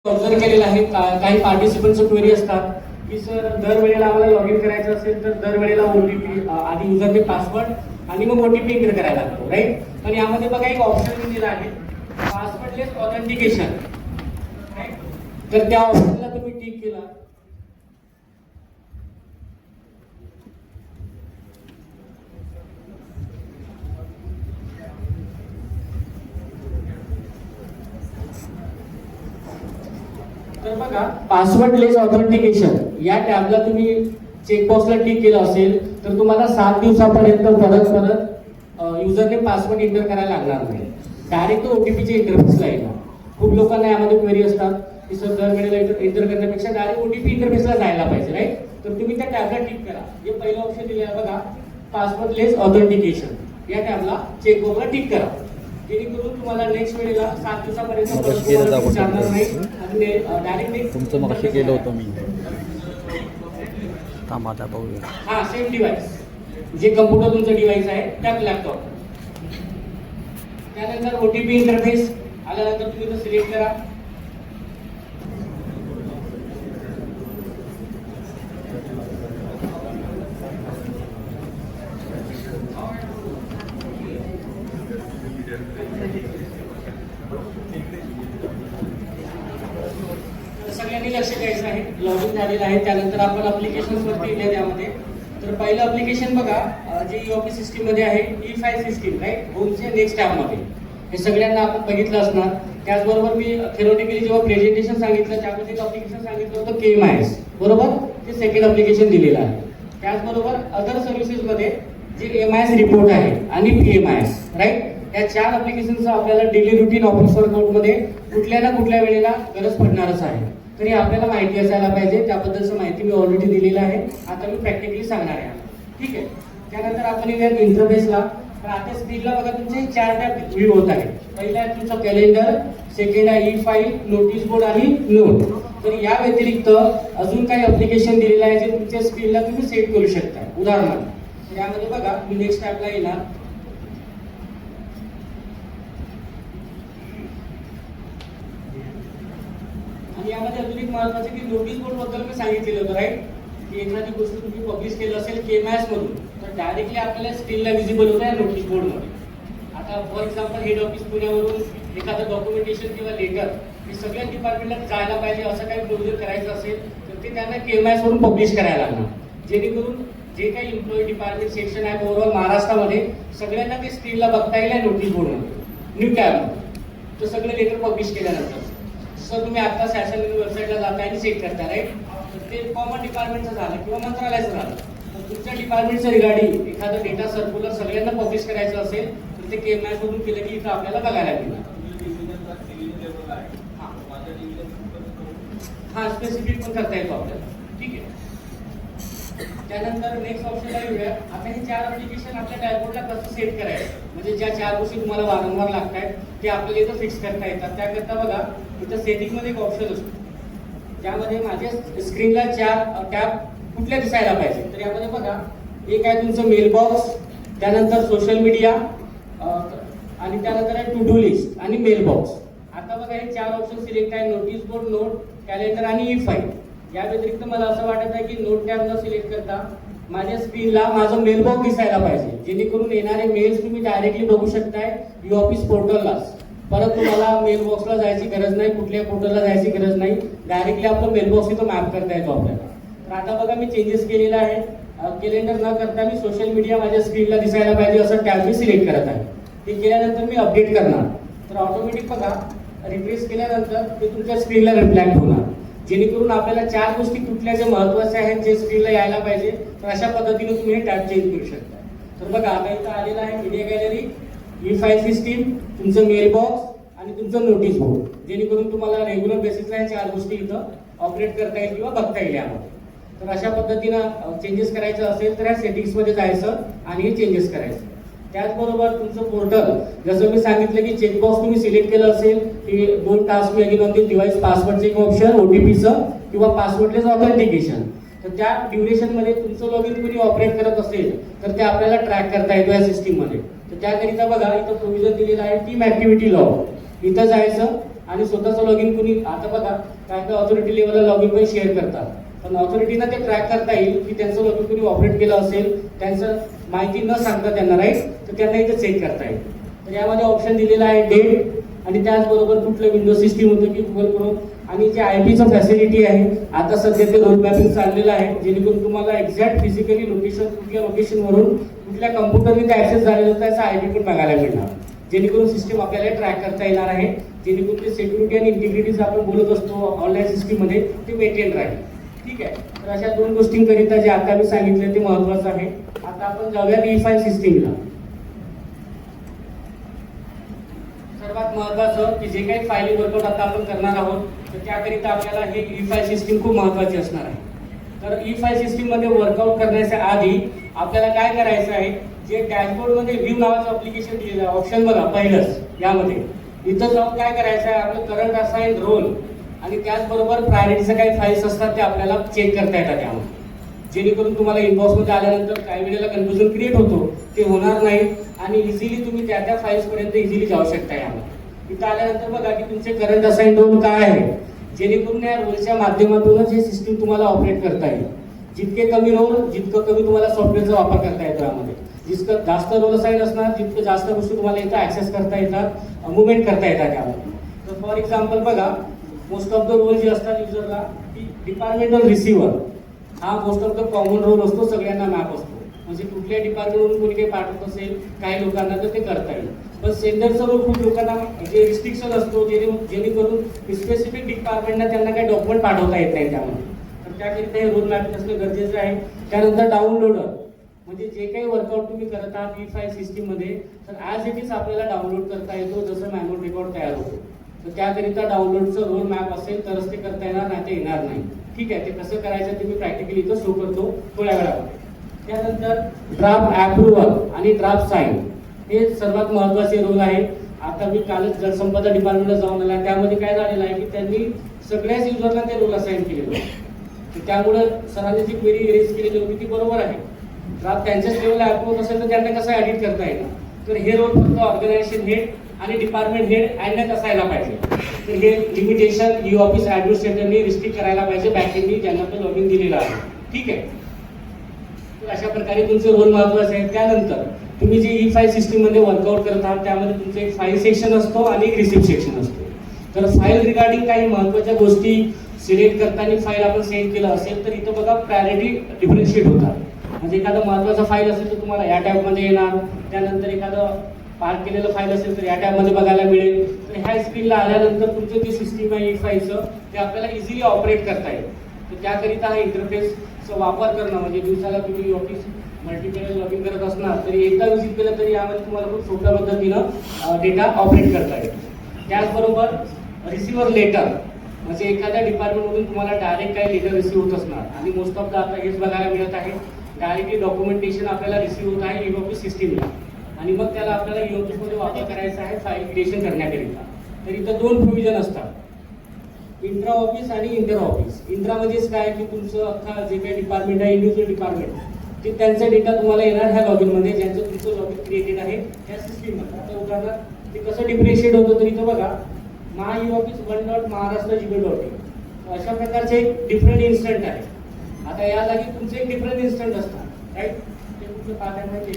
ऑब्झर्व केलेलं आहे काही पार्टिसिपंटचं क्वेरी असतात की सर दरवेळेला आम्हाला लॉग इन करायचं असेल तर दरवेळेला ओटीपी आधी युजरने पासवर्ड आणि मग ओटीपी एंटर करायला लागतो, राईट. पण यामध्ये बघा एक ऑप्शन मी दिला आहे, पासवर्डलेस ऑथेंटिकेशन. तर त्या ऑप्शनला तुम्ही टिक केला तर बघा पासवर्डलेस ऑथेंटिकेशन या टॅबला तुम्ही चेकबॉक्सला टिक केलं असेल तर तुम्हाला 7 दिवसापर्यंत परत युजरने पासवर्ड एंटर करायला लागणार नाही. डायरेक्ट ओटीपीच्या इंटरफेसला येणार. खूप लोकांना यामध्ये क्वेरी असतात की सर दरवेळेला एंटर करण्यापेक्षा डायरेक्ट ओटीपी इंटरफेसला जायला पाहिजे, राईट. तर तुम्ही त्या टॅबला टिक करा. हे पहिलं ऑप्शन दिले आहे बघा, पासवर्डलेस ऑथेंटिकेशन. या टॅबला चेकबॉक्सला टिक करा, जेणेकरून तुम्हाला नेक्स्ट वेळेला 7 दिवसापर्यंत विचारणार नाही आणि डायरेक्ट तुमचं मगाशी केलं होतं मी. आता बघूया. हा, सेम डिव्हाइस, जे कम्प्युटर तुमचं डिव्हाइस आहे त्यात लॅपटॉप. त्यानंतर ओटीपी इंटरफेस आल्यानंतर तुम्ही तो सिलेक्ट करा. लॉग इन झालेलं आहे. त्यानंतर आपण अप्लिकेशन्स वरती येऊया त्यामध्ये. तर पहिलं अप्लिकेशन बघा, जे ई-ऑफिस सिस्टीम मध्ये आहे, ई फाईल सिस्टीम राईट, होमच्या नेक्स्ट टॅबमध्ये. हे सगळ्यांना आपण बघितलं असणार. त्याचबरोबर मी थेरोटिकली जेव्हा प्रेझेंटेशन सांगितलं त्यामध्ये एक अप्लिकेशन सांगितलं होतं KMIS, बरोबर, ते सेकंड अप्लिकेशन दिलेलं आहे. त्याचबरोबर अदर सर्व्हिसेस मध्ये जे MIS रिपोर्ट आहे आणि PMIS राईट, या 4 अप्लिकेशनचा आपल्याला डेली रुटीन ऑफिस वर्कआउटमध्ये कुठल्या ना कुठल्या वेळेला गरज पडणारच आहे. तर हे आपल्याला माहिती असायला पाहिजे. त्याबद्दलचं माहिती मी ऑलरेडी दिलेलं आहे. आता मी प्रॅक्टिकली सांगणार आहे. ठीक आहे. त्यानंतर आपण येऊया इंटरफेसला. तर आता स्क्रीनला बघा तुमचे 4 टॅब व्ह्यू होत आहे. पहिला आहे तुमचं कॅलेंडर, सेकंड आहे ई फाईल, नोटीस बोर्ड आणि नोट. तर या व्यतिरिक्त अजून काही अप्लिकेशन दिलेलं आहे जे तुमच्या स्क्रीनला तुम्ही सेट करू शकता. उदाहरणार्थ यामध्ये बघा, मी नेक्स्ट टॅबला येणार. आणि यामध्ये अजून एक महत्त्वाचं की नोटीस बोर्ड बद्दल मी सांगितलेलं होतं राईट, की एखादी गोष्ट तुम्ही पब्लिश केलं असेल KMIS मधून तर डायरेक्टली आपल्याला स्क्रीनला विजिबल होतं आहे नोटीस बोर्डमध्ये. आता फॉर एक्झाम्पल हेड ऑफिस पुण्यावरून एखादं डॉक्युमेंटेशन किंवा लेटर हे सगळ्या डिपार्टमेंटला जायला पाहिजे असं काही प्रोसिजर करायचं असेल तर ते त्यांना KMIS वरून पब्लिश करायला लागणार. जेणेकरून जे काही एम्प्लॉई डिपार्टमेंट सेक्शन आहे ओव्हरऑल महाराष्ट्रामध्ये सगळ्यांना ते स्क्रीनला बघता येईल नोटीस बोर्डमध्ये न्यू टॅबमध्ये. तर सगळे लेटर पब्लिश केल्यानंतर जसं तुम्ही आता शासन वेबसाईटला जाता आणि चेक करता राईट, तर ते कॉमन डिपार्टमेंटचं झालं किंवा मंत्रालयाचं झालं. तर तुमच्या डिपार्टमेंटचं रिगार्डिंग एखादं डेटा सर्क्युलर सगळ्यांना पब्लिश करायचं असेल तर ते KMIS मधून केलं की इथं आपल्याला बघायला मिळणार. हा स्पेसिफिक पण करता येतो आपल्याला. ठीक आहे. त्यानंतर नेक्स्ट ऑप्शनला येऊया. आता हे 4 ऍप्लिकेशन आपल्या डॅशबोर्डला कसं सेट करायचं, म्हणजे ज्या 4 गोष्टी तुम्हाला वारंवार लागतात ते आपल्याला इथं फिक्स करता येतात. त्याकरता बघा इथं सेटिंग मध्ये एक ऑप्शन असतो ज्यामध्ये माझ्या स्क्रीनला 4 टॅब कुठल्या दिसायला पाहिजे. तर यामध्ये बघा, एक आहे तुमचं मेल बॉक्स, त्यानंतर सोशल मीडिया आणि त्यानंतर आहे टू डू लिस्ट आणि मेल बॉक्स. आता बघा हे 4 ऑप्शन सिलेक्ट आहे, नोटीस बोर्ड, नोट, कॅलेंडर आणि ई फाईल. या व्यतिरिक्त मला असं वाटत आहे की नोट टॅब न सिलेक्ट करता माझ्या स्क्रीनला माझं मेल बॉक्स दिसायला पाहिजे, जेणेकरून येणारे मेल्स तुम्ही डायरेक्टली बघू शकताय ई-ऑफिस पोर्टललाच. परत तुम्हाला मेल बॉक्सला जायची गरज नाही, कुठल्या पोर्टलला जायची गरज नाही, डायरेक्टली आपलं मेल बॉक्स इथं मॅप करता येतो आपल्याला. तर आता बघा मी चेंजेस केलेला आहे. कॅलेंडर न करता मी सोशल मीडिया माझ्या स्क्रीनला दिसायला पाहिजे असं टॅब मी सिलेक्ट करत आहे. ते केल्यानंतर मी अपडेट करणार. तर ऑटोमॅटिक बघा रिफ्रेश केल्यानंतर ते तुमच्या स्क्रीनला रिफ्लेक्ट होणार, जेणेकरून आपल्याला 4 गोष्टी कुठल्या ज्या महत्त्वाच्या आहेत जे स्क्रीनला यायला पाहिजे. तर अशा पद्धतीने तुम्ही हे टॅब चेंज करू शकता. तर बघा आता इथं आलेलं आहे media gallery, E file system, तुमचं मेल बॉक्स आणि तुमचं नोटीस बोर्ड, जेणेकरून तुम्हाला रेग्युलर बेसिसला ह्या 4 गोष्टी इथं ऑपरेट करता येईल किंवा बघता येईल यामध्ये. तर अशा पद्धतीनं चेंजेस करायचं असेल तर ह्या सेटिंग्समध्ये जायचं आणि हे चेंजेस करायचं. त्याचबरोबर तुमचं पोर्टल, जसं मी सांगितलं की चेकबॉक्स तुम्ही सिलेक्ट केलं असेल की 2 टास्क मी अगेन ऑन द डिव्हाइस पासवर्डचे एक ऑप्शन, OTPचं किंवा पासवर्डलेस ऑथेंटिकेशन. तर त्या ड्युरेशनमध्ये तुमचं लॉग इन कोणी ऑपरेट करत असेल तर ते आपल्याला ट्रॅक करता येतो या सिस्टीममध्ये. तर त्याकरिता बघा इथं प्रोव्हिजन दिलेलं आहे टीम ऍक्टिव्हिटी लॉग. इथं जायचं आणि स्वतःचं लॉग इन कोणी, आता बघा काय ऑथॉरिटी लेवलला लॉग इन पण शेअर करतात, पण ऑथॉरिटीना ते ट्रॅक करता येईल की त्यांचं लॉग इन कोणी ऑपरेट केलं असेल, त्यांचं माहिती न सांगता त्यांना राईट, तर त्यांना इथं चेक करता येईल. तर यामध्ये ऑप्शन दिलेला आहे डेट आणि त्याचबरोबर कुठलं विंडो सिस्टीम होतं की गुगल क्रोम, आणि जे IP-चं फॅसिलिटी आहे आता सध्या ते रोड मॅपिंग चाललेलं आहे, जेणेकरून तुम्हाला एक्झॅक्ट फिजिकली लोकेशन कुठल्या लोकेशनवरून कुठल्या कम्प्युटरने ते ऍक्सेस झालेलं होतं त्याचा IP पण बघायला मिळणार, जेणेकरून सिस्टीम आपल्याला ट्रॅक करता येणार आहे, जेणेकरून ते सिक्युरिटी आणि इंटिग्रिटीज आपण बोलत असतो ऑनलाईन सिस्टीममध्ये ते मेंटेन राहील. ठीक आहे. तर अशा 2 गोष्टींकरिता जे आता मी सांगितले ते महत्वाचं आहे. आता आपण जाऊयात ई फाईल सिस्टीमला. सर्वात महत्वाचं की जे काही फायली वर्कआउट आता आपण करणार आहोत तर त्याकरिता आपल्याला हे ई फाईल सिस्टीम खूप महत्वाची असणार आहे. तर ई फाईल सिस्टीम मध्ये वर्कआउट करण्याच्या आधी आपल्याला काय करायचं आहे, जे डॅशबोर्ड मध्ये व्ह्यू नावाचं अप्लिकेशन दिलेलं आहे ऑप्शन बघा पहिलंच यामध्ये, इथं जाऊन काय करायचं आहे आपलं करंट असाइन रोल आणि त्याचबरोबर प्रायोरिटीच्या काही फाईल्स असतात ते आपल्याला चेक करता येतात त्यामध्ये, जेणेकरून तुम्हाला इनबॉक्समध्ये आल्यानंतर काही वेळेला कन्फ्युजन क्रिएट होतो, ते होणार नाही आणि इझिली तुम्ही त्या फाईल्स पर्यंत इझिली जाऊ शकता यामध्ये. इथं आल्यानंतर बघा की तुमचे करंट असाइन रोल काय आहे, जेणेकरून या रोलच्या माध्यमातूनच हे सिस्टीम तुम्हाला ऑपरेट करता येईल. जितके कमी रोल जितकं कमी तुम्हाला सॉफ्टवेअरचा वापर करता येतो यामध्ये, जितकं जास्त रोल असाइन असणार जितकं जास्त गोष्टी तुम्हाला इथं ऍक्सेस करता येतात, मुवमेंट करता येतात यामध्ये. तर फॉर एक्झाम्पल बघा मोस्ट ऑफ द रोल जे असतात युजरला ती डिपार्टमेंटल रिसिव्हर हा most of the common role असतो, सगळ्यांना मॅप असतो. म्हणजे कुठल्या डिपार्टमेंटवरून कोणी काही पाठवत असेल काही लोकांना तर ते करता येईल. पण सेंडरचा रोल खूप लोकांना म्हणजे रिस्ट्रिक्शन असतो, जेणेकरून स्पेसिफिक डिपार्टमेंटला त्यांना काही डॉक्युमेंट पाठवता येत नाही त्यामध्ये. तर त्याकरिता हे रोल मॅपिंग असणं गरजेचं आहे. त्यानंतर डाउनलोडर म्हणजे जे काही वर्कआउट तुम्ही करत आहात E5 सिस्टीममध्ये, तर ॲज इट इज आपल्याला डाउनलोड करता येतो जसं मॅन्युअल रेकॉर्ड तयार होतो. तर त्याकरिता डाउनलोडचं रोल मॅप असेल तरच ते करता येणार, नाही ते येणार नाही. ठीक आहे, ते कसं करायचं ते मी प्रॅक्टिकली इथं शो करतो थोड्या वेळामध्ये. त्यानंतर ड्राफ्ट अप्रुव्हल आणि ड्राफ्ट साईन हे सर्वात महत्त्वाचे रोल आहे. आता मी कालच जलसंपदा डिपार्टमेंटला जाऊन आला, त्यामध्ये काय झालेलं आहे की त्यांनी सगळ्याच युजरला ते रोल असाइन केलेले होते. त्यामुळे सरांनी जी क्वेरी रेज केलेली होती ती बरोबर आहे. ड्राफ्ट त्यांच्याच लेवलला अप्रूव्ह असेल तर त्यांना कसं ऍडिट करता येईल. तर हे रोल फक्त ऑर्गनायझेशन हेड आणि डिपार्टमेंट हेड यांनाच असायला पाहिजे. तर हे लिमिटेशन ई ऑफिस ऍडमिनिस्ट्रेटरनी रिस्ट्रिक्ट करायला पाहिजे बँकेनी ज्यांना तो लॉगिन दिलेला आहे. ठीक आहे, तर अशा प्रकारे तुमचे रोल महत्वाचे आहेत. त्यानंतर तुम्ही जे E5 सिस्टीम मध्ये वर्कआउट करत आहात त्यामध्ये तुमचं एक फाईल सेक्शन असतो आणि एक रिसिप्ट सेक्शन असतो. तर फाईल रिगार्डिंग काही महत्वाच्या गोष्टी सिलेक्ट करताना फाईल आपण सेंड केलं असेल तर इथं बघा प्रायोरिटी डिफरन्शिएट होतात. म्हणजे एखादं महत्वाचा फाईल असेल तर तुम्हाला या टॅबमध्ये येणार, त्यानंतर एखादं पार्क केलेलं फाईल असेल तर या टॅबमध्ये बघायला मिळेल. तर ह्या स्क्रीनला आल्यानंतर तुमचं जे सिस्टीम आहे E5चं ते आपल्याला इझिली ऑपरेट करता येईल. तर त्याकरिता हा इंटरफेसचा वापर करणं म्हणजे दिवसाला तुम्ही ऑफिस मल्टीपेज लॉगिन करत असणार तरी एकदा विजिट केलं तरी यामध्ये तुम्हाला खूप सोप्या पद्धतीनं डेटा ऑपरेट करता येईल. त्याचबरोबर रिसिव्हर लेटर म्हणजे एखाद्या डिपार्टमेंटमधून तुम्हाला डायरेक्ट काही लेटर रिसिव्ह होत असणार आणि मोस्ट ऑफ द आता हेच बघायला मिळत आहे. डायरेक्टली डॉक्युमेंटेशन आपल्याला रिसिव्ह होत आहे ई ऑफिस सिस्टीमला आणि मग त्याला आपल्याला ई ऑफिसमध्ये वापर करायचा आहे फाईल क्रिएशन करण्याकरिता. तर इथं दोन प्रोव्हिजन असतात, इंट्रा ऑफिस आणि इंटर ऑफिस. इंट्रा म्हणजेच काय की तुमचं अख्खा जे काही डिपार्टमेंट आहे इंडिव्हिज्युअल डिपार्टमेंट ते त्यांचा डेटा तुम्हाला येणार ह्या लॉगिनमध्ये ज्यांचं तुमचं लॉगिन क्रिएटेड आहे त्या सिस्टीममध्ये. आता उदाहरणार्थ ते कसं डिफरेशिएट होतं तर इथं बघा महा ई ऑफिस .महाराष्ट्र.gmail.in अशा प्रकारचे एक डिफरंट इन्स्टंट आहे. आता या जागी तुमचे एक डिफरंट इन्स्टंट असतात राईट. ते तुमचं पाहत आहे माहिती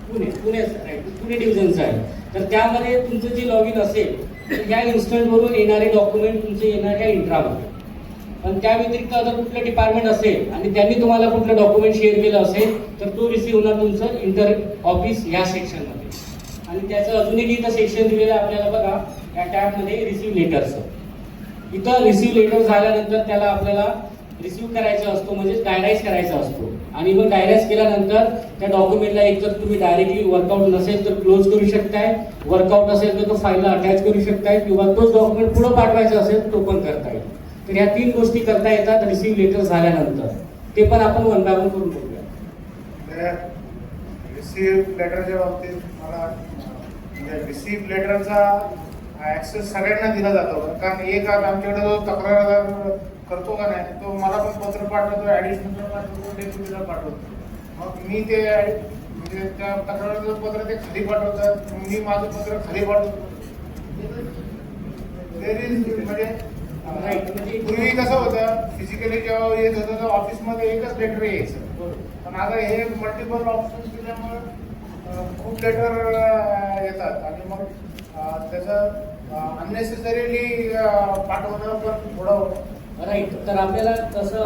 पुणे राईट, पुणे डिव्हिजनचं आहे. तर त्यामध्ये तुमचं जे लॉगिन असेल तर या इन्स्टंटवरून येणारे डॉक्युमेंट तुमचे येणार या इंट्रामध्ये. पण त्या व्यतिरिक्त अगर कुठलं डिपार्टमेंट असेल आणि त्यांनी तुम्हाला कुठलं डॉक्युमेंट शेअर केलं असेल तर तो रिसिव्ह होणार तुमचं इंटर ऑफिस या सेक्शनमध्ये. आणि त्याचं अजून एक इथं सेक्शन दिलेलं आहे आपल्याला बघा या टॅबमध्ये रिसिव्ह लेटरचं. इथं रिसिव्ह लेटर झाल्यानंतर त्याला आपल्याला रिसिव्ह करायचा असतो म्हणजे डायराईज करायचा असतो. आणि मग डायराईज केल्यानंतर त्या डॉक्युमेंटला एक जर तुम्ही डायरेक्टली वर्कआउट नसेल तर क्लोज करू शकताय, वर्कआउट असेल तर तो फाईलला अटॅच करू शकताय किंवा तोच डॉक्युमेंट पुढे पाठवायचा असेल तो पण करता येईल. तर ह्या तीन गोष्टी करता येतात रिसिव्ह लेटर झाल्यानंतर. ते पण आपण वन बाय वन करून बघूया. रिसिव्ह लेटरच्या बाबतीत मला म्हणजे रिसिव्ह लेटरचा ऍक्सेस सगळ्यांना दिला जातो. कारण एक आमच्याकडे जो तक्रार करतो का नाही तो मला पण पत्र पाठवतो, ऍडिशनल पाठवतो, डेप्युटीला पाठवतो. मग मी ते म्हणजे त्या तक्रारीचं पत्र ते खाली पाठवतात, मी माझं पत्र खाली पाठवतो. म्हणजे पूर्वी कसं होतं फिजिकली जेव्हा येत होतं तर ऑफिसमध्ये एकच लेटर यायचं. पण आता हे मल्टिपल ऑप्शन दिल्यामुळे खूप लेटर येतात आणि मग त्याचं अननेसेसरीली पाठवणं पण थोडं राईट. तर आपल्याला तसं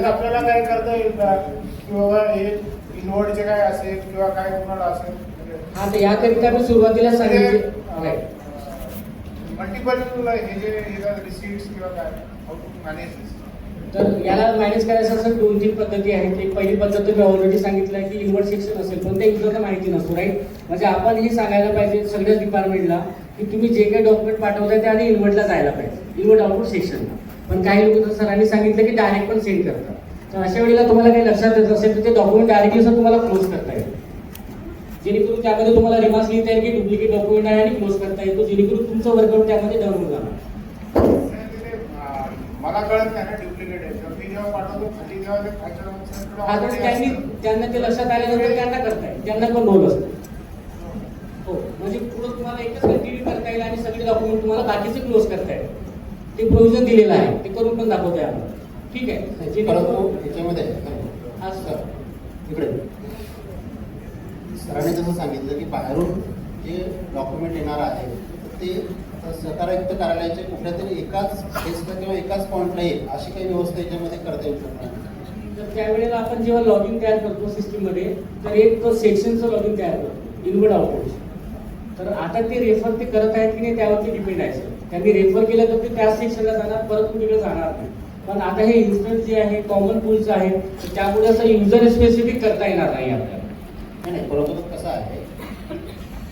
आपल्याला काय करता येईल का की बाबा हे इनवर्डचे काय असेल किंवा काय कोणाला असेल. हा तर याकरिता मी सुरुवातीला सांगितले मल्टिपल हे जे रिसिप्ट्स किंवा काय हाऊ टू मॅनेज. तर याला मॅनेज करायचं असं 2-3 पद्धती आहेत. एक पहिली पद्धत मी ऑलरेडी सांगितलं की इन्व्हर्ट सेक्शन असेल पण ते युजरला माहिती नसतो राईट. म्हणजे आपण हे सांगायला पाहिजे सगळ्याच डिपार्टमेंटला की तुम्ही जे काही डॉक्युमेंट पाठवताय ते आधी इन्व्हर्टला जायला पाहिजे, इन्व्हर्ट आउटपुट सेक्शनला. पण काही लोक तर सरांनी सांगितलं की डायरेक्ट पण सेंड करतात. तर अशा वेळेला तुम्हाला काही लक्षात येत असेल तर ते डॉक्युमेंट डायरेक्टली असं तुम्हाला क्लोज करता येईल, जेणेकरून त्यामध्ये तुम्हाला रिमार्क्स लिहिता येईल की डुप्लिकेट डॉक्युमेंट आहे आणि क्लोज करता येतो, जेणेकरून तुमचं वर्कआउट त्यामध्ये डाऊन होणार. मला कळत नाही ना डुप्लिकेट आहे. मी जेव्हा पाठवतो खाली जेव्हा त्यांना ते लक्षात आल्यानंतर त्यांना करता येईल, त्यांना पण रोल असतो. हो म्हणजे पुढे तुम्हाला एकच कंटिन्यू करता येईल आणि सगळे डॉक्युमेंट तुम्हाला बाकीचे क्लोज करता येईल. ते प्रोव्हिजन दिलेलं आहे ते करून पण दाखवतोय आपण. ठीक आहे. याच्यामध्ये हा सर इकडे सरांनी जसं सांगितलं की बाहेरून जे डॉक्युमेंट येणार आहे ते सहकार्युक्त कार्यालयाच्या कुठल्या तरी एकाच डेस्कला किंवा एकाच पॉईंटला येईल अशी काही व्यवस्था याच्यामध्ये करता येऊ शकणार. तर त्यावेळेला आपण जेव्हा लॉगिन तयार करतो सिस्टीममध्ये, तर एक सेक्शनचं लॉगिन तयार करतो इनवर्ड आउटवर्ड. तर आता ते रेफर ते करत आहेत की नाही त्यावरती डिपेंड आहे. त्यांनी रेफर केलं तर ते त्याच सेक्शनला जाणार, परत तिकडे जाणार नाही. पण आता हे इन्स्टंट जे आहे कॉमन टूल्स आहे, तर त्यामुळे असं युजर स्पेसिफिक करता येणार नाही आपल्याला. नाही बरोबर कसं आहे,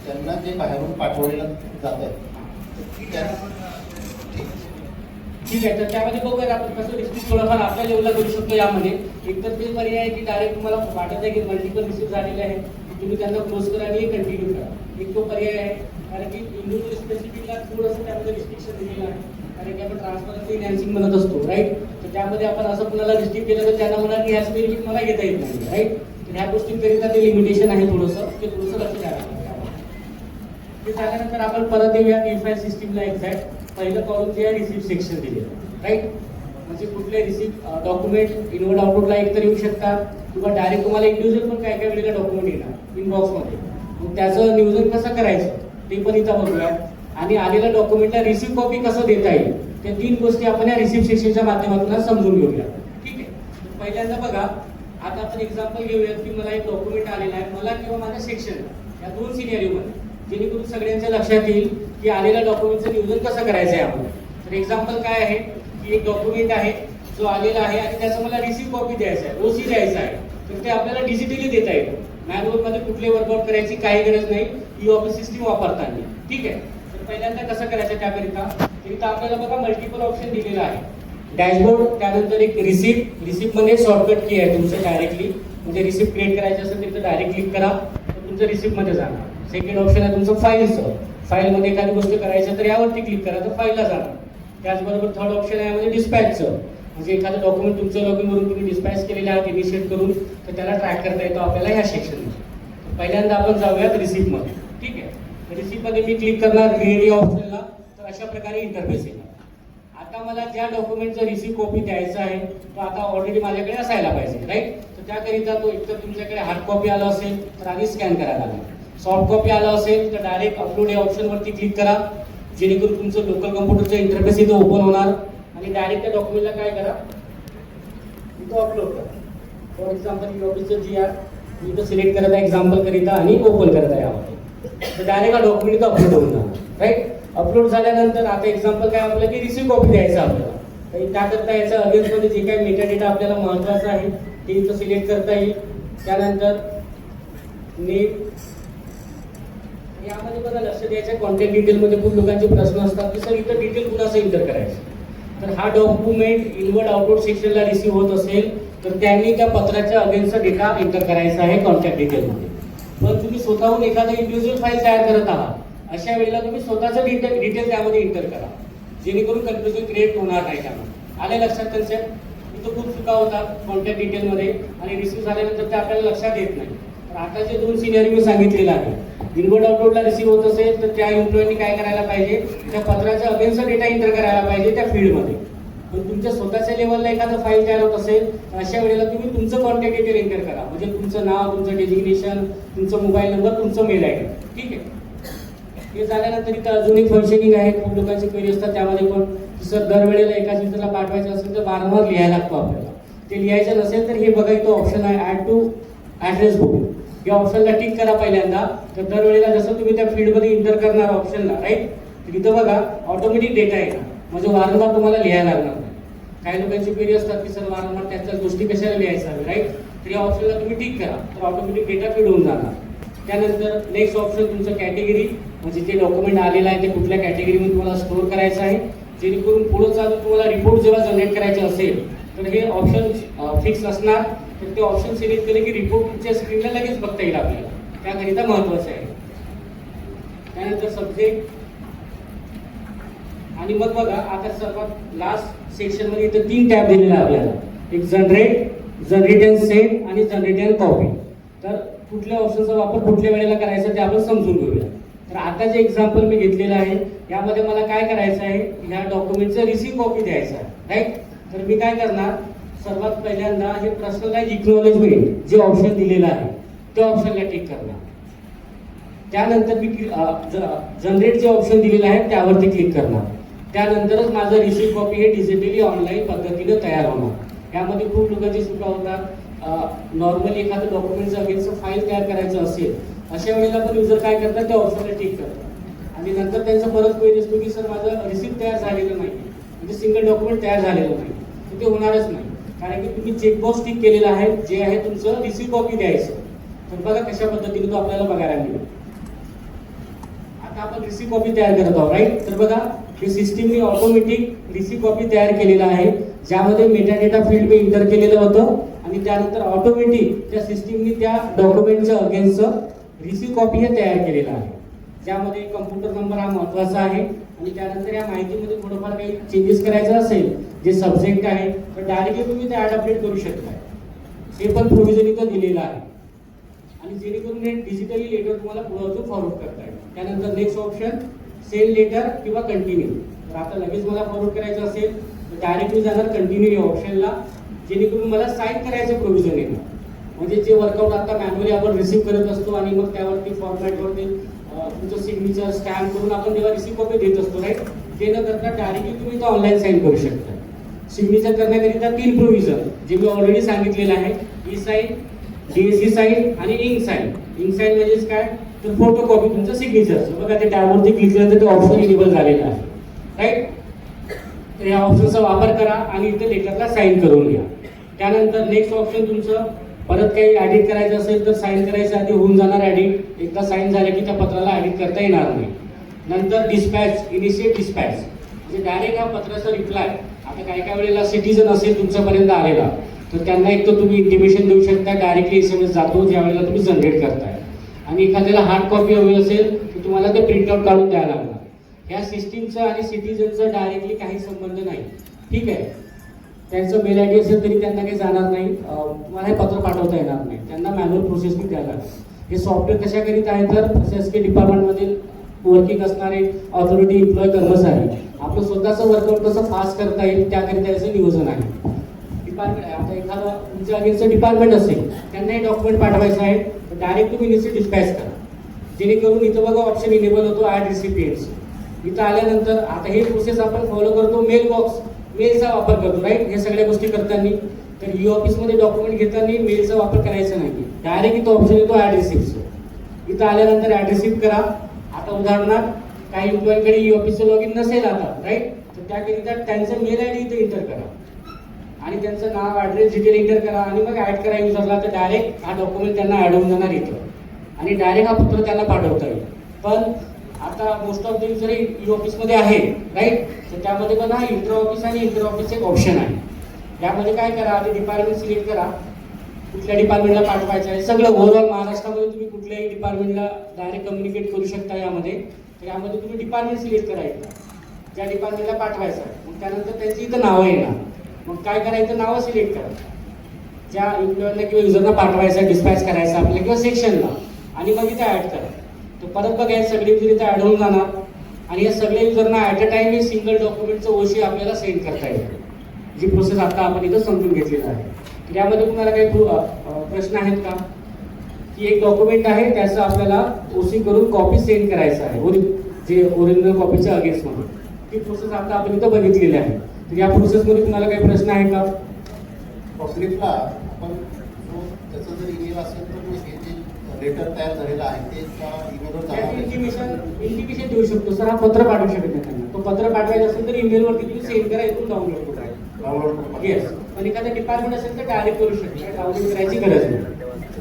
त्यांना जे बाहेरून पाठवलेलं जात आहे ठीक आहे, तर त्यामध्ये बघूया आपण कसं रिस्ट्रिक्ट थोडंफार आपल्या लेवलला करू शकतो. यामध्ये एकतर ते पर्याय आहे की डायरेक्ट तुम्हाला वाटत आहे की मल्टिपल रिसिव्ह झालेले आहे, तुम्ही त्यांना क्लोज करा आणि कंटिन्यू करा. एक तो पर्याय आहे, कारण की इंडिव्हिज्युअल स्पेसिफिकला थोडंसं त्यामध्ये रिस्ट्रिक्शन दिलेलं आहे. कारण की आपण ट्रान्सपरन्सी एनहॅन्सिंग म्हणत असतो, राईट. तर त्यामध्ये आपण असं कुणाला रिस्ट्रिक्ट केलं तर त्यांना म्हणा की ह्या स्पेसिफिक मला घेता येत नाही, राईट. तर ह्या गोष्टींकरिता ते लिमिटेशन आहे थोडंसं, ते थोडंसं लक्ष द्यावं लागतं. ते झाल्यानंतर आपण परत येऊया ई-फाईल सिस्टीमला. एक्झॅक्ट पहिलं कॉलम जे आहे रिसिव्ह सेक्शन दिलेलं, राईट. म्हणजे कुठले रिसिव्ह डॉक्युमेंट इनवर्ड आउटवर्डला एकतर येऊ शकतात किंवा डायरेक्ट तुम्हाला इंडिव्हिज्युअल पण काय वेळेला डॉक्युमेंट येणार इनबॉक्समध्ये. मग त्याचं नियोजन कसं करायचं ते पण इथं बघूया. आणि आलेल्या डॉक्युमेंटला रिसिव्ह कॉपी कसं देता येईल, त्या 3 गोष्टी आपण या रिसिव्ह सेक्शनच्या माध्यमातून समजून घेऊया. ठीक आहे, पहिल्यांदा बघा, आता आपण एक्झाम्पल घेऊयात की मला एक डॉक्युमेंट आलेला आहे, मला किंवा माझ्या सेक्शनला, या 2 सिनेरिओमध्ये, जेणेकरून सगळ्यांच्या लक्षात येईल की आलेल्या डॉक्युमेंटचं नियोजन कसं करायचं आहे आपण. तर एक्झाम्पल काय आहे की एक डॉक्युमेंट आहे जो आलेला आहे आणि त्याचं मला रिसिव्ह कॉपी द्यायचं आहे, ओसी द्यायचं आहे. तर ते आपल्याला डिजिटली देता येतं. मॅन्युअलमध्ये कुठले वर्कआउट करायची काही गरज नाही ई ऑफिस सिस्टीम वापरताना. ठीक आहे, तर पहिल्यांदा कसं करायचं त्याकरिता, तर इथं आपल्याला बघा मल्टिपल ऑप्शन दिलेला आहे. डॅशबोर्ड, त्यानंतर एक रिसिप्टमध्ये शॉर्टकट की आहे तुमचं डायरेक्टली, म्हणजे रिसिप्ट क्रिएट करायचं असेल तिथं डायरेक्ट क्लिक करा तर तुमचं रिसिप्टमध्ये जाणार. सेकंड ऑप्शन आहे तुमचं फाईलचं, फाईलमध्ये एखादी गोष्ट करायचं तर यावरती क्लिक करा तर फाईलला जाणार. त्याचबरोबर थर्ड ऑप्शन आहे म्हणजे डिस्पॅचचं, म्हणजे एखादं डॉक्युमेंट तुमचं लॉगिन वरून तुम्ही डिस्पॅच केलेलं आहे इनिशिएट करून, तर त्याला ट्रॅक करता येतो आपल्याला ह्या सेक्शनमध्ये. पहिल्यांदा आपण जाऊयात रिसिप्टमध्ये. ठीक आहे, रिसिप्टमध्ये मी क्लिक करणार क्रिएट ऑप्शनला, तर अशा प्रकारे इंटरफेस येईल. आता मला ज्या डॉक्युमेंटचं रिसिव्ह कॉपी द्यायचं आहे तो आता ऑलरेडी माझ्याकडे असायला पाहिजे, राईट. तर त्याकरिता तो एकतर तुमच्याकडे हार्ड कॉपी आला असेल तर आधी स्कॅन करायला लागेल. सॉफ्ट कॉपी आला असेल तर डायरेक्ट अपलोड या ऑप्शनवरती क्लिक करा, जेणेकरून तुमचं लोकल कम्प्युटरचं इंटरफेस इथं ओपन होणार आणि डायरेक्ट त्या डॉक्युमेंटला काय करा, इथं अपलोड करा. फॉर एक्झाम्पल ई ऑफिसचं जी आर मी इथं सिलेक्ट करत आहे एक्झाम्पल करिता आणि ओपन करत आहे यामध्ये, तर डायरेक्ट हा डॉक्युमेंट इथं अपलोड होऊन जाणार, राईट. अपलोड झाल्यानंतर आता एक्झाम्पल काय आपल्याला की रिसिव्ह कॉपी द्यायचं आपल्याला, तर त्याकरता याच्या अगेन्स्टमध्ये जे काही मेटा डेटा आपल्याला महत्त्वाचा आहे ते इथं सिलेक्ट करता येईल. त्यानंतर नेम, यामध्ये बघा लक्ष द्यायचं, कॉन्टॅक्ट डिटेलमध्ये खूप लोकांचे प्रश्न असतात की सर इथं डिटेल कुणाचं इंटर करायचं. तर हा डॉक्युमेंट इनवर्ड आउटवर्ड सेक्शनला रिसिव्ह होत असेल तर त्यांनी त्या पत्राच्या अगेन्स्ट डेटा एंटर करायचा आहे कॉन्टॅक्ट डिटेलमध्ये. पण तुम्ही स्वतःहून एखादा इंडिव्हिज्युअल फाईल तयार करत आहात अशा वेळेला तुम्ही स्वतःचं डिटेल त्यामध्ये एंटर करा, जेणेकरून कन्फ्युजन क्रिएट होणार नाही त्यामध्ये. आले लक्षात कन्सेप्ट? इथं खूप चुका होतात कॉन्टॅक्ट डिटेलमध्ये आणि रिसिव्ह झाल्यानंतर ते आपल्याला लक्षात येत नाही. तर आता जे 2 सिनेरिओ मी सांगितलेलं आहे, इनवर्ड आउटवर्डला रिसिव्ह होत असेल तर त्या एम्प्लॉईनी काय करायला पाहिजे, त्या पत्राच्या अगेन्स्ट डेटा एंटर करायला पाहिजे त्या फील्डमध्ये. पण तुमच्या स्वतःच्या लेवलला एखादं फाईल तयार होत असेल तर अशा वेळेला तुम्ही तुमचं कॉन्टॅक्ट डिटेल एंटर करा, म्हणजे तुमचं नाव, तुमचं डेजिग्नेशन, तुमचं मोबाईल नंबर, तुमचं मेल आय डी. ठीक आहे, हे झाल्यानंतर इथं अजून एक फंक्शनिंग आहे. खूप लोकांचे क्वेरी असतात त्यामध्ये पण, सर दरवेळेला एका युजरला पाठवायचं असेल तर वारंवार लिहायला लागतो आपल्याला. ते लिहायचं नसेल तर हे बघा इथं ऑप्शन आहे ॲड टू ॲड्रेस बुक, या ऑप्शनला टिक करा पहिल्यांदा. तर दरवेळेला जसं तुम्ही त्या फील्डमध्ये इंटर करणार ऑप्शनला, राईट, तर इथं बघा ऑटोमॅटिक डेटा येणार, म्हणजे वारंवार तुम्हाला लिहायला लागणार नाही. काही लोकांची क्वेरी असतात की सर वारंवार त्याच्या गोष्टी कशाला लिहायचं आहे, राईट. तर या ऑप्शनला तुम्ही टिक करा तर ऑटोमॅटिक डेटा फीड होऊन जाणार. त्यानंतर नेक्स्ट ऑप्शन तुमचं कॅटेगरी, म्हणजे जे डॉक्युमेंट आलेलं आहे ते कुठल्या कॅटेगरीमध्ये तुम्हाला स्टोअर करायचं आहे, जेणेकरून पुढे चालून तुम्हाला रिपोर्ट जेव्हा जनरेट करायचे असेल तर हे ऑप्शन फिक्स असणार. तर ते ऑप्शन सिलेक्ट केले की रिपोर्ट तुमच्या स्क्रीनला लगेच बघता येईल आपल्याला, त्याकरिता महत्त्वाचं आहे. त्यानंतर सब्जेक्ट आणि मग बघा आता सर्वात लास्ट सेक्शनमध्ये इथं 3 टॅब दिलेले आहे आपल्याला, एक जनरेट अँड सेंड आणि जनरेट अँड कॉपी. तर कुठल्या ऑप्शनचा वापर कुठल्या वेळेला करायचा ते आपण समजून घेऊया. तर आता जे एक्झाम्पल मी घेतलेलं आहे यामध्ये मला काय करायचं आहे, ह्या डॉक्युमेंटचं रिसिव्ह कॉपी द्यायचं आहे, राईट. तर मी काय करणार, सर्वात पहिल्यांदा हे पर्सनलाइज एक्नॉलेजमेंट जे ऑप्शन दिलेलं आहे त्या ऑप्शनला टिक करणार. त्यानंतर मी जनरेट जे ऑप्शन दिलेलं आहे त्यावरती क्लिक करणार. त्यानंतरच माझं रिसिप्ट कॉपी हे डिजिटली ऑनलाईन पद्धतीने तयार होणार. यामध्ये खूप लोकांची चुका होतात. नॉर्मली एखादं डॉक्युमेंटचं अगेन्स्ट फाईल तयार करायचं असेल अशा वेळेला पण युजर काय करतात, त्या ऑप्शनला टिक करतात आणि नंतर त्यांचा परत क्वेरी असतो की सर माझं रिसिप्ट तयार झालेलं नाही, म्हणजे सिंगल डॉक्युमेंट तयार झालेलं नाही. तर ते होणारच नाही, कारण की तुम्ही चेकबॉक्स टिक केलेला आहे जे आहे तुमचं रिसिप्ट कॉपी द्यायचं. तर बघा कशा पद्धतीने तो आपल्याला बघायला मिळेल. आता आपण रिसिप्ट कॉपी तयार करत आहोत, राईट. तर बघा हे सिस्टीमने ऑटोमॅटिक रिसिप्ट कॉपी तयार केलेला आहे, ज्यामध्ये मेटाडेटा फील्ड मी इंटर केलेलं होतं आणि त्यानंतर ऑटोमॅटिक त्या सिस्टीमने त्या डॉक्युमेंटच्या अगेन्स्टचं रिसिप्ट कॉपी हे तयार केलेलं आहे, ज्यामध्ये कम्प्युटर नंबर हा महत्वाचा आहे. आणि त्यानंतर या माहितीमध्ये थोडंफार काही चेंजेस करायचं असेल, जे सब्जेक्ट आहे तर डायरेक्टली तुम्ही ते ॲड अपडेट करू शकता. हे पण प्रोव्हिजन इथं दिलेलं आहे आणि जेणेकरून हे डिजिटली लेटर तुम्हाला पुढे फॉरवर्ड करता येईल. त्यानंतर नेक्स्ट ऑप्शन सेंड लेटर किंवा कंटिन्यू. तर आता लगेच मला फॉरवर्ड करायचं असेल तर डायरेक्टली जाणार कंटिन्यू या ऑप्शनला, जेणेकरून मला साईन करायचं प्रोव्हिजन येणार. म्हणजे जे वर्कआउट आता मॅन्युअली आपण रिसीव्ह करत असतो आणि मग त्यावरती फॉर्मॅटवरती तुमचं सिग्नेचर स्कॅन करून आपण जेव्हा रिसीव्ह कॉपी देत असतो, राईट, ते न करता डायरेक्टली तुम्ही तो ऑनलाईन साईन करू शकता. सिग्नेचर करण्याकरिता 3 प्रोव्हिजन जे मी ऑलरेडी सांगितलेलं आहे, ई साईन, डीएससी साईन आणि इंक साईन. इंक साईन म्हणजेच काय, तर फोटो कॉपी तुमचं सिग्नेचर. बघा ते टॅबवरती क्लिक केलं तर ते ऑप्शन इनेबल झालेलं आहे, राईट. तर या ऑप्शनचा वापर करा आणि इथे लेटरला साईन करून घ्या. त्यानंतर नेक्स्ट ऑप्शन तुमचं परत काही ॲडिट करायचं असेल तर साईन करायच्या आधी होऊन जाणार ॲडिट. एकदा साईन झालं की त्या पत्राला ॲडिट करता येणार नाही. नंतर डिस्पॅच, इनिशिएट डिस्पॅच, म्हणजे डायरेक्ट हा पत्राचा रिप्लाय. आता काही वेळेला सिटीजन असेल तुमच्यापर्यंत आलेला तर त्यांना एक तर तुम्ही इंटिमेशन देऊ शकता, डायरेक्टली SMS जातो ज्या वेळेला तुम्ही जनरेट करताय. आणि एखाद्याला हार्ड कॉपी हवी असेल तर तुम्हाला ते प्रिंटआउट काढून द्यायला लागणार. ह्या सिस्टीमचा आणि सिटीजनचा डायरेक्टली काही संबंध नाही, ठीक आहे. त्यांचं मेल आय डी असेल तरी त्यांना काही जाणार नाही, मला हे पत्र पाठवता येणार नाही, त्यांना मॅन्युअल प्रोसेसनी द्यायला लागेल. हे सॉफ्टवेअर कशाकरिता आहे तर प्रशासकीय डिपार्टमेंटमध्ये वर्किंग असणारे ऑथॉरिटी एम्प्लॉय कर्मचारी आपलं स्वतःचं वर्कआउट कसं फास्ट करता येईल त्याकरिता याचं नियोजन आहे. डिपार्टमेंट आता एखादं तुमच्या अगेन्स्टचं डिपार्टमेंट असेल, त्यांना हे डॉक्युमेंट पाठवायचं आहे तर डायरेक्ट तुम्ही निश्चित डिस्पॅच करा, जेणेकरून इथं बघा ऑप्शन इनेबल होतो ॲड रिसिपिएंट्स. इथं आल्यानंतर आता हे प्रोसेस आपण फॉलो करतो, मेल बॉक्स, मेलचा वापर करतो, राईट. हे सगळ्या गोष्टी करताना तर ई ऑफिसमध्ये डॉक्युमेंट घेताना मेलचा वापर करायचा नाही, डायरेक्ट इथं ऑप्शन येतो ॲड रिसिप्टचं. इथं आल्यानंतर ॲड रिसिप्ट करा. आता उदाहरणार्थ काही एम्प्लॉईकडे ई ऑफिसचं लॉगिन नसेल आता, राईट, तर त्याकरिता त्यांचं मेल आय डी इथं एंटर करा आणि त्यांचं नाव, ॲड्रेस, डिटेल एंटर करा आणि मग ॲड करा युजरला. तर डायरेक्ट हा डॉक्युमेंट त्यांना ॲड होऊन जाणार इथं आणि डायरेक्ट हा पत्र त्यांना पाठवता येईल. पण आता most of the user E ऑफिसमध्ये आहे, राईट, तर त्यामध्ये पण हा इंटर ऑफिस आणि इंटर ऑफिसचे एक ऑप्शन आहे. यामध्ये काय करा, आधी डिपार्टमेंट सिलेक्ट करा, कुठल्या डिपार्टमेंटला पाठवायचं आहे. सगळं ओव्हरऑल महाराष्ट्रामध्ये तुम्ही कुठल्याही डिपार्टमेंटला डायरेक्ट कम्युनिकेट करू शकता यामध्ये. तर यामध्ये तुम्ही डिपार्टमेंट सिलेक्ट करायचं, ज्या डिपार्टमेंटला पाठवायचं आहे. मग त्यानंतर त्यांची इथं नावं येणार, मग काय करायचं, नावं सिलेक्ट करा, ज्या एम्प्लॉयरला किंवा युजरला पाठवायचं, डिस्पॅच करायचं आपल्याला किंवा सेक्शनला, आणि मग इथं ॲड करा. तर परत बघा हे सगळे युजर इथं ॲड होऊन जाणार आणि या सगळ्या युजरना ॲट अ टाइम हे सिंगल डॉक्युमेंटचं ओशी आपल्याला सेंड करता येईल, जी प्रोसेस आता आपण इथं समजून घेतलेलं आहे. यामध्ये तुम्हाला काही प्रश्न आहेत का, की एक डॉक्युमेंट आहे त्याचं आपल्याला ओसी करून कॉपी सेंड करायचं आहे, जे ओरिजिनल कॉपीच्या अगेन्स्टमध्ये, ती प्रोसेस आता आपण इथं बघितलेली आहे. तर या प्रोसेसमध्ये तुम्हाला काही प्रश्न आहे का? पब्लिकला आपण त्याचं जर ईमेल असेल तर हे जे लेटर तयार झालेलं आहे ते ईमेलवर इंटिमेशन देऊ शकतो सर, हा पत्र पाठवू शकत नाही त्यांना. तो पत्र पाठवायचा असेल तर ईमेलवरती तुम्ही सेंड करा, इथून डाउनलोड करा. येस, पण एखादा डिपार्टमेंट असेल तर डायरेक्ट करू शकता, डाउनलोड करायची गरज नाही.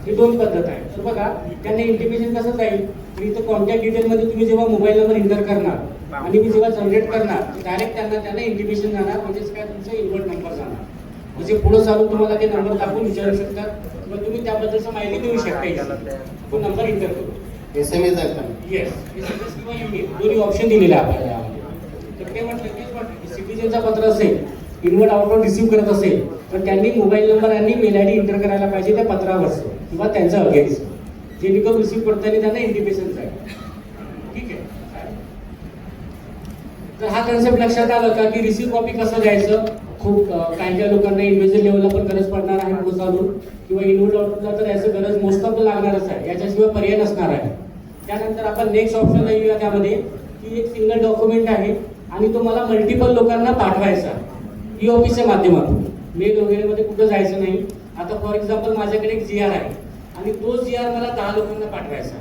ही 2 पद्धत आहे. तर बघा त्यांना इंटिमेशन कसं जाईल, तर इथं कॉन्टॅक्ट डिटेलमध्ये तुम्ही जेव्हा मोबाईल नंबर एंटर करणार आणि मी जेव्हा जनरेट करणार डायरेक्ट त्यांना इंटिमेशन जाणार, म्हणजेच काय तुमचा इन्व्हर्ट नंबर जाणार. म्हणजे पुढे चालून तुम्हाला ते नंबर टाकून विचारू शकतात किंवा तुम्ही त्याबद्दलचं माहिती देऊ शकता. तो नंबर एंटर करू, SMS आहे का? येस, SMS किंवा ईमेल दोन्ही ऑप्शन दिलेले आहे आपल्याला यामध्ये. तर ते म्हटलं तेच म्हटलं की सिटीजनचा पत्र असेल, इन्व्हर्ट आउटवर्ड रिसीव्ह करत असेल तर त्यांनी मोबाईल नंबर आणि मेल आय डी एंटर करायला पाहिजे त्या पत्रावरचं किंवा त्यांचं अगेन्स्ट, जेणेकरून रिसीव्ह करताना त्यांना इंटिमेशन जाईल. ठीक आहे, तर हा कन्सेप्ट लक्षात आला का की रिसीव्ह कॉपी कसं द्यायचं. खूप काही लोकांना इंडिव्हिज्युअल लेवलला पण गरज पडणार आहे पुढे चालून, किंवा इन्व्हर्ट आउटपुटला तर याचं गरज मोस्ट ऑफ लागणारच आहे, याच्याशिवाय पर्याय नसणार आहे. त्यानंतर आपण नेक्स्ट ऑप्शनला येऊया त्यामध्ये की एक सिंगल डॉक्युमेंट आहे आणि तो मला मल्टिपल लोकांना पाठवायचा ई ऑफिसच्या माध्यमातून, मेल वगैरे मध्ये कुठं जायचं नाही. आता फॉर एक्झाम्पल माझ्याकडे एक GR आहे आणि तो GR मला 10 लोकांना पाठवायचा,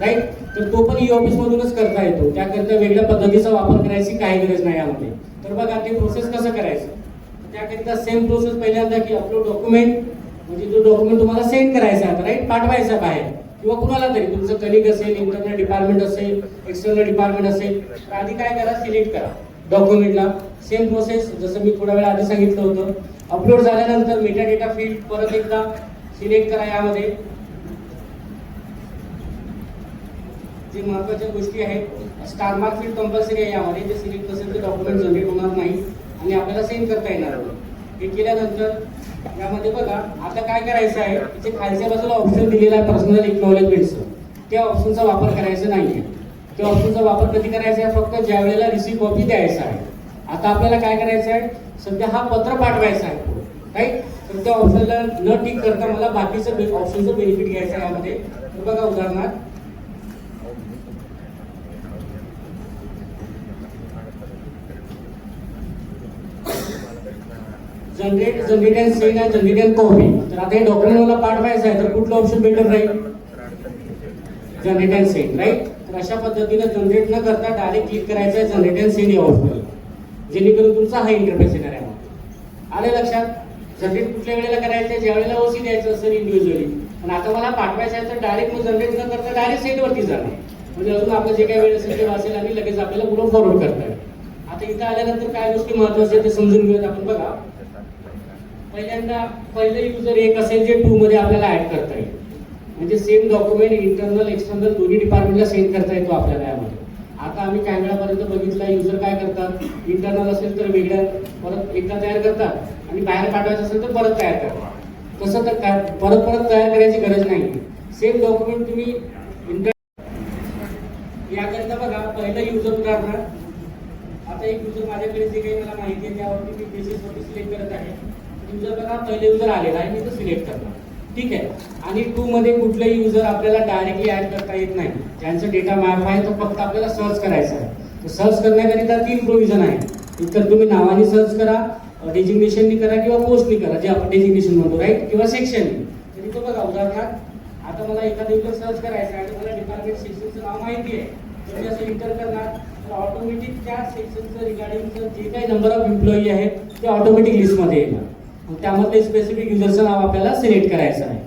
राईट. तर तो पण ई ऑफिस मधूनच करता येतो, त्याकरिता वेगळ्या पद्धतीचा वापर करायची काही गरज नाही यामध्ये. तर बघा ते प्रोसेस कसं करायचं, त्याकरिता सेम प्रोसेस पहिल्यांदा की अपलोड डॉक्युमेंट, म्हणजे जो डॉक्युमेंट तुम्हाला सेंड करायचा आहे, राईट, पाठवायचा बाहेर किंवा कुणाला तरी, तुमचं कलिग असेल, इंटरनल डिपार्टमेंट असेल, एक्सटर्नल डिपार्टमेंट असेल, तर आधी काय करा, सिलेक्ट करा डॉक्युमेंटला. सेम प्रोसेस जसं मी थोड्या वेळ आधी सांगितलं होतं. अपलोड झाल्यानंतर मेटा डेटा फील्ड परत एकदा सिलेक्ट करा. यामध्ये जे महत्त्वाच्या गोष्टी आहेत, स्टार मार्क फील्ड कंपल्सरी आहे यामध्ये, जे सिलेक्ट असेल ते डॉक्युमेंट जनरेट होणार नाही आणि आपल्याला सेंड करता येणार नाही. हे केल्यानंतर यामध्ये बघा आता काय करायचं आहे, जे खालच्या बाजूला ऑप्शन दिलेला आहे पर्सनल एक्नॉलेजमेंटचं, त्या ऑप्शनचा वापर करायचा नाही. त्या ऑप्शनचा वापर कधी करायचा आहे, फक्त ज्या वेळेला रिसीव्ह कॉपी द्यायचा आहे. आता आपल्याला काय करायचं आहे, सध्या हा पत्र पाठवायचा आहे, राईट. तर त्या ऑप्शनला न टिक करता मला बाकीचं ऑप्शनचं बेनिफिट घ्यायचं आहे यामध्ये. तर बघा उदाहरणार्थ generate and send and generate and copy. तर आता हे डॉक्युमेंट मला पाठवायचं आहे, तर कुठलं ऑप्शन बेटर राहील, जनरेट अँड सेंड, राईट. तर अशा पद्धतीने जनरेट न करता डायरेक्ट क्लिक करायचं आहे जनरेट अँड सेंड या ऑप्शनला, जेणेकरून तुमचा हा इंटरफेस येणार आहे. आले लक्षात. जनरेट कुठल्या वेळेला करायचं आहे, ज्या वेळेला OC द्यायचं असेल इंडिव्हिज्युअली, पण आता मला पाठवायचं आहे तर डायरेक्ट मग जनरेट न करता डायरेक्ट सेंडवरती जाणार, म्हणजे अजून आपलं जे काही वेळ असेल ते वाचेल आणि लगेच आपल्याला पुढे फॉरवर्ड करता येईल. आता इथं आल्यानंतर काय गोष्टी महत्वाच्या ते समजून घेऊयात आपण. बघा पहिल्यांदा पहिलं युजर एक असेल जे 2 मध्ये आपल्याला ऍड करता येईल, म्हणजे सेम डॉक्युमेंट इंटरनल एक्सटर्नल दोन्ही डिपार्टमेंटला सेंड करता येतो आपल्याला यामध्ये. आता आम्ही काय वेळापर्यंत बघितलं, युजर काय करतात, इंटरनल असेल तर वेगळ्या परत एकदा तयार करतात आणि बाहेर पाठवायचं असेल तर परत तयार करतात. तसं तर परत तयार करायची गरज नाही. सेम डॉक्युमेंट तुम्ही याकरिता बघा पहिलं युजर उदाहरणार्थ आता एक युजर माझ्याकडे जे काही मला माहिती आहे त्यावरती मी बेसिसवरती सिलेक्ट करत आहे. युजर बघा पहिले युजर आलेला आहे, मी तो सिलेक्ट करणार, ठीक आहे. आणि 2 मध्ये कुठलेही युजर आपल्याला डायरेक्टली ऍड करता येत नाही, ज्यांचं डेटा मॅप आहे तो फक्त आपल्याला सर्च करायचा आहे. तर सर्च करण्याकरिता 3 प्रोव्हिजन आहे. एकतर तुम्ही नावाने सर्च करा, डेजिग्नेशननी करा किंवा पोस्टनी करा, जे आपण डेजिग्नेशन म्हणतो, राईट, किंवा सेक्शननी. तरी तो बघा उदाहरणार्थ आता मला एखादा युजर सर्च करायचा आहे, मला डिपार्टमेंट सेक्शनचं नाव माहिती आहे, तर मी असं एंटर करणार, तर ऑटोमॅटिक त्या सेक्शनचं रिगार्डिंगचं जे काही नंबर ऑफ एम्प्लॉई आहेत ते ऑटोमॅटिक लिस्टमध्ये येणार. त्यामध्ये स्पेसिफिक युजरचं नाव आपल्याला सिलेक्ट करायचं आहे.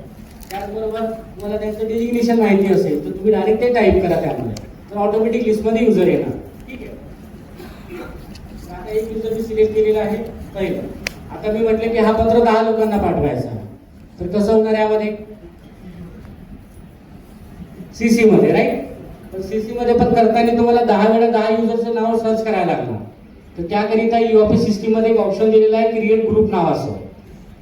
त्याचबरोबर तुम्हाला त्यांचं डेजिग्नेशन माहिती असेल तर तुम्ही डायरेक्ट ते टाईप करा त्यामध्ये, तर ऑटोमॅटिक लिस्टमध्ये युजर येणार, ठीक आहे. आता एक युजर मी सिलेक्ट केलेला आहे पहिलं. आता मी म्हटलं की हा पत्र 10 लोकांना पाठवायचा आहे, तर कसं होणार यामध्ये, CC मध्ये, राईट. तर CC मध्ये पण करताना तुम्हाला 10 वेळा 10 युजरचं नाव सर्च करायला लागणार. तर त्याकरिता ई ऑफिस सिस्टीम मध्ये एक ऑप्शन दिलेला आहे क्रिएट ग्रुप नावाचं.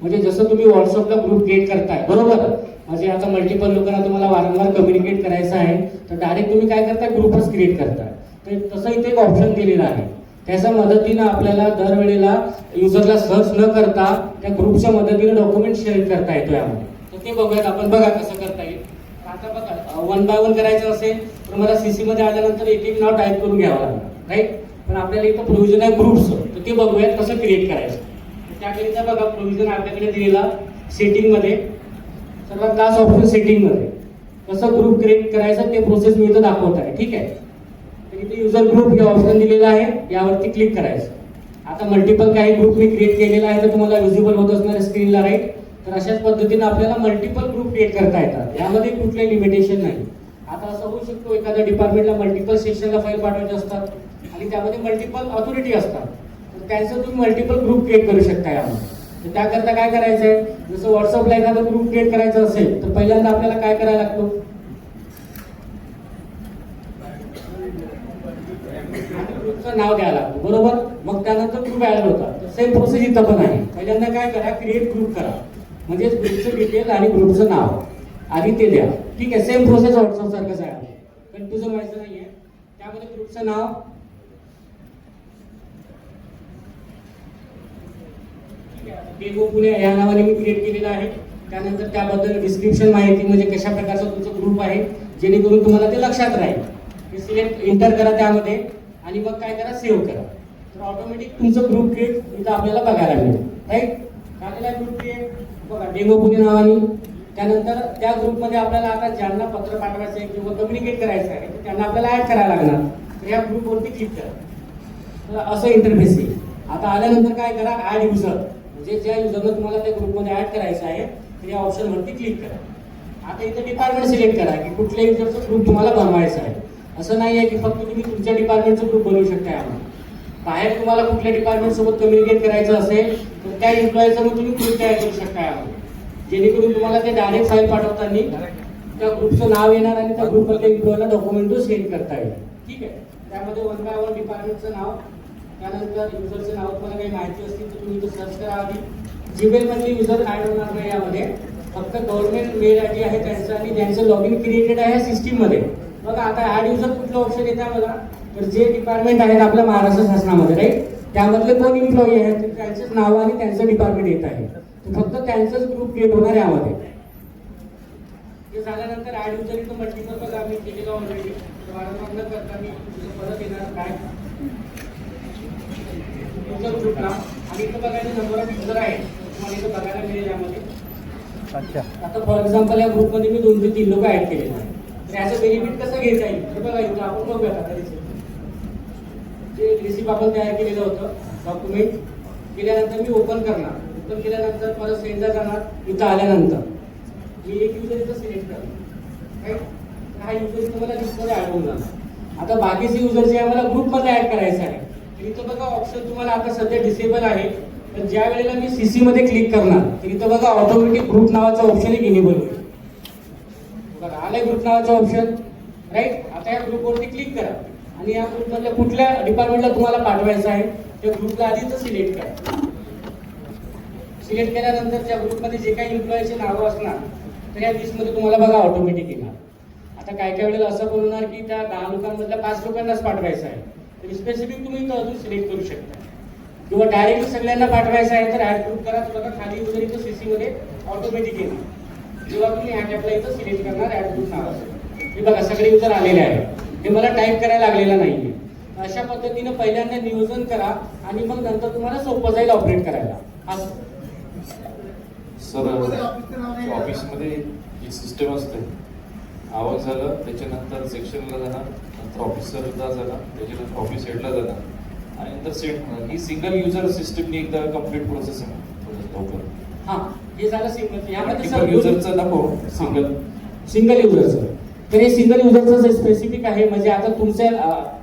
म्हणजे जसं तुम्ही व्हॉट्सअपला ग्रुप क्रिएट करताय, बरोबर, म्हणजे आता मल्टिपल लोकांना तुम्हाला वारंवार कम्युनिकेट करायचं आहे, तर डायरेक्ट तुम्ही काय करताय, ग्रुपच क्रिएट करताय. तर तसं इथे एक ऑप्शन दिलेला आहे. त्याच्या मदतीनं आपल्याला दरवेळेला युजरला सर्च न करता त्या ग्रुपच्या मदतीने डॉक्युमेंट शेअर करता येतो यामध्ये. तर ते बघूयात आपण, बघा कसं करता येईल. आता बघा 1 बाय 1 करायचं असेल तर मला CC मध्ये आल्यानंतर एक नाव टाईप करून घ्यावं लागणार, राईट. पण आपल्याला इथं प्रोव्हिजन आहे ग्रुपचं, तर ते बघूयात कसं क्रिएट करायचं. त्याकरिता बघा प्रोव्हिजन आपल्याकडे दिलेला सेटिंग मध्ये, सर्वात लास्ट ऑप्शन सेटिंग मध्ये कसं ग्रुप क्रिएट करायचं ते प्रोसेस मी इथं दाखवत आहे, ठीक आहे. तर इथे युजर ग्रुप हे ऑप्शन दिलेला आहे, यावरती क्लिक करायचं. आता मल्टिपल काही ग्रुप मी क्रिएट केलेला आहे तर तुम्हाला विजिबल होत असणार स्क्रीनला, राईट. तर अशाच पद्धतीने आपल्याला मल्टिपल ग्रुप क्रिएट करता येतात, यामध्ये कुठलंही लिमिटेशन नाही. आता असं होऊ शकतो एखाद्या डिपार्टमेंटला मल्टिपल सेक्शनला फाईल पाठवायचे असतात आणि त्यामध्ये मल्टिपल ऑथॉरिटी असतात, तर त्यांचं तुम्ही मल्टिपल ग्रुप क्रिएट करू शकता यामध्ये. तर त्याकरता काय करायचं आहे, जसं व्हॉट्सअपला एखादा ग्रुप क्रिएट करायचा असेल तर पहिल्यांदा आपल्याला काय करायला लागतो, ग्रुपचं नाव द्यायला लागतं, बरोबर. मग त्यानंतर ग्रुप ऍड होतात. तर सेम प्रोसेस इथं पण आहे. पहिल्यांदा काय करा, क्रिएट ग्रुप करा, म्हणजे ग्रुपचं डिटेल आणि ग्रुपचं नाव आधी ते द्या, ठीक आहे. सेम प्रोसेस व्हॉट्सअप सारखंच आहे, कन्फ्युजन व्हायचं नाहीये. त्यामध्ये ग्रुपचं नाव, डेमो पुणे या नावाने मी क्रिएट केलेलं आहे. त्यानंतर त्याबद्दल डिस्क्रिप्शन माहिती, म्हणजे कशा प्रकारचा तुमचा ग्रुप आहे जेणेकरून तुम्हाला ते लक्षात राहील. हे सिलेक्ट इंटर करा त्यामध्ये आणि मग काय करा, सेव्ह करा. तर ऑटोमॅटिक तुमचं ग्रुप क्रिएट इथं आपल्याला बघायला मिळेल. राईट, झालेला ग्रुप क्रिएट बघा डेमो पुणे नावाने. त्यानंतर त्या ग्रुपमध्ये आपल्याला आता ज्यांना पत्र पाठवायचं आहे किंवा कम्युनिकेट करायचं आहे तर त्यांना आपल्याला ऍड करायला लागणार. तर या ग्रुपवरती क्लिक करा. तर असं इंटरफेस येईल. आता आल्यानंतर काय करा, ऍड युजर, म्हणजे ज्या युजरला तुम्हाला त्या ग्रुपमध्ये ऍड करायचं आहे तर या ऑप्शनवरती क्लिक करा. आता इथे डिपार्टमेंट सिलेक्ट करा की कुठल्या युजरचं ग्रुप तुम्हाला बनवायचं आहे. असं नाही आहे की फक्त तुम्ही तुमच्या डिपार्टमेंटचं ग्रुप बनवू शकता. यामध्ये बाहेर तुम्हाला कुठल्या डिपार्टमेंट सोबत कम्युनिकेट करायचं असेल तर त्या एम्प्लॉईचं मग तुम्ही ग्रुप तयार करू शकता यामध्ये, जेणेकरून तुम्हाला ते डायरेक्ट फाईल पाठवताना त्या ग्रुपचं नाव येणार आणि त्या ग्रुपमधल्या एम्प्लॉईला डॉक्युमेंट सेंड करता येईल. ठीक आहे, त्यामध्ये 1 बाय 1 डिपार्टमेंटचं नाव, त्यानंतर युजरचं नाव, तुम्हाला काही माहिती असतील तर तुम्ही इथं सर्च करा आधी. जीमेल मधले युजर ऍड होणार नाही यामध्ये, फक्त गव्हर्नमेंट मेल आयडी आहे त्यांचं आणि ज्यांचं लॉग इन क्रिएटेड आहे सिस्टीम मध्ये. बघा आता ऍड युजर कुठलं ऑप्शन येतं बघा, तर जे डिपार्टमेंट आहेत आपल्या महाराष्ट्र शासनामध्ये राईट, त्यामधले कोण एम्प्लॉई आहेत त्यांचंच नाव आणि त्यांचं डिपार्टमेंट येत आहे. फक्त त्यांचंच ग्रुप क्रिएट होणार यामध्ये. हे झाल्यानंतर ऍड युजर इथं मल्टिपल बघा मी केलेलं ऑलरेडी, वारंवार न करता मी परत येणार काय युजर ग्रुपला आणि इथं बघायचं नंबर ऑफ युजर आहे तुम्हाला इथं बघायला मिळेल यामध्ये. आता फॉर एक्झाम्पल या ग्रुपमध्ये मी 2 ते 3 लोक ऍड केलेले आहेत. तर याचं बेनिफिट कसं घेता येईल हे बघा इथं आपण बघूया. आता जे रिसिप्ट आपण तयार केलेलं होतं डॉक्युमेंट केल्यानंतर मी ओपन करणार. ओपन केल्यानंतर परत सेंडर जाणार. इथं आल्यानंतर मी एक युजर इथं सिलेक्ट करणार राईट. हा युजर इथं मला लिस्टमध्ये ऍड होऊन जाणार. आता बाकीचे युजर जे आहे मला ग्रुपमध्ये ऍड करायचं आहे तर इथं बघा ऑप्शन तुम्हाला आता सध्या डिसेबल आहे. तर ज्या वेळेला मी सीसी मध्ये क्लिक करणार तर इथं बघा ऑटोमॅटिक ग्रुप नावाचं ऑप्शन एक इनेबल होईल. बघा आलंय ग्रुप नावाचं ऑप्शन राईट. आता या ग्रुपवरती क्लिक करा आणि या ग्रुपमधल्या कुठल्या डिपार्टमेंटला तुम्हाला पाठवायचं आहे त्या ग्रुपला आधीच सिलेक्ट करा. सिलेक्ट केल्यानंतर त्या ग्रुपमध्ये जे काही एम्प्लॉईचे नावं असणार तर या लिस्टमध्ये तुम्हाला बघा ऑटोमॅटिक येणार. आता काय काय वेळेला असं पण होणार की त्या 10 लोकांमधल्या 5 लोकांनाच पाठवायचं आहे तर स्पेसिफिक तुम्ही इथं अजून सिलेक्ट करू शकता किंवा डायरेक्टली सगळ्यांना पाठवायचं आहे तर ऍड ग्रुप करा. बघा खाली युजर इथं सीसी मध्ये ऑटोमॅटिक येणार. जेव्हा तुम्ही ऍड ॲपला इथं सिलेक्ट करणार ऍड ग्रुप नावाचं, हे बघा सगळे युजर आलेले आहेत. हे मला टाईप करायला लागलेलं नाहीये. अशा पद्धतीनं पहिल्यांदा नियोजन करा आणि मग नंतर तुम्हाला सोपं जाईल ऑपरेट करायला. असं सर ऑफिसमध्ये जी सिस्टम असते, आवाज झालं त्याच्यानंतर सेक्शनला जाणार, नंतर ऑफिसरला जाणार, त्याच्यानंतर ऑफिस हेडला जाणार आणि नंतर सेट होणार. ही सिंगल युजर सिस्टमनी एकदा कम्प्लीट प्रोसेस आहे. हा हे झालं सिंगल. यामध्ये मल्टिपल युजरचं नको, सिंगल युजरचं. तर हे सिंगल युजरचं स्पेसिफिक आहे. म्हणजे आता तुमच्या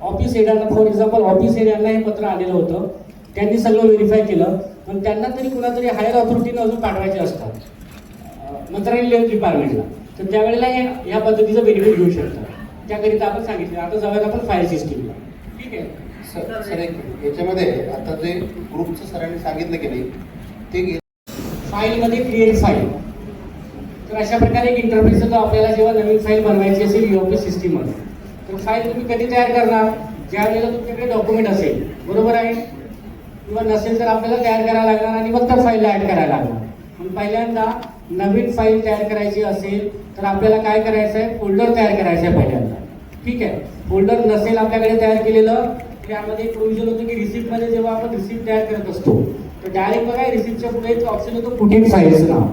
ऑफिस हेडरला फॉर एक्झाम्पल ऑफिस हेडरला हे पत्र आलेलं होतं, त्यांनी सगळं व्हेरीफाय केलं पण त्यांना तरी कुणातरी हायर ऑथॉरिटीनं अजून पाठवायचे असतात मंत्रालय लेव्हल डिपार्टमेंटला. तर त्यावेळेला या पद्धतीचं बेनिफिट घेऊ शकतात. त्याकरिता आपण सांगितलं. आता जाऊयात आपण फाईल सिस्टीमला. ठीक आहे सर एक याच्यामध्ये आता जे ग्रुपचं सरांनी सांगितलं की नाही ते फाईलमध्ये क्रिएट फाईल. तर अशा प्रकारे एक इंटरफेस येतो आपल्याला जेव्हा नवीन फाईल बनवायची असेल यूपी सिस्टीममध्ये. तर फाईल तुम्ही कधी तयार करणार, ज्या वेळेला तुमच्याकडे डॉक्युमेंट असेल, बरोबर आहे, किंवा नसेल तर आपल्याला तयार करायला लागणार आणि मग त्या फाईलला ऍड करायला लागणार. पण पहिल्यांदा नवीन फाईल तयार करायची असेल तर आपल्याला काय करायचं आहे, फोल्डर तयार करायचं आहे पहिल्यांदा. ठीक आहे, फोल्डर नसेल आपल्याकडे तयार केलेलं त्यामध्ये एक प्रोव्हिजन होतं की रिसिप्टमध्ये जेव्हा आपण रिसिप्ट तयार करत असतो तर डायरेक्ट बघा रिसिप्टच्या पुढे एक ऑप्शन येतो पुटिंग फाईलचं नाव.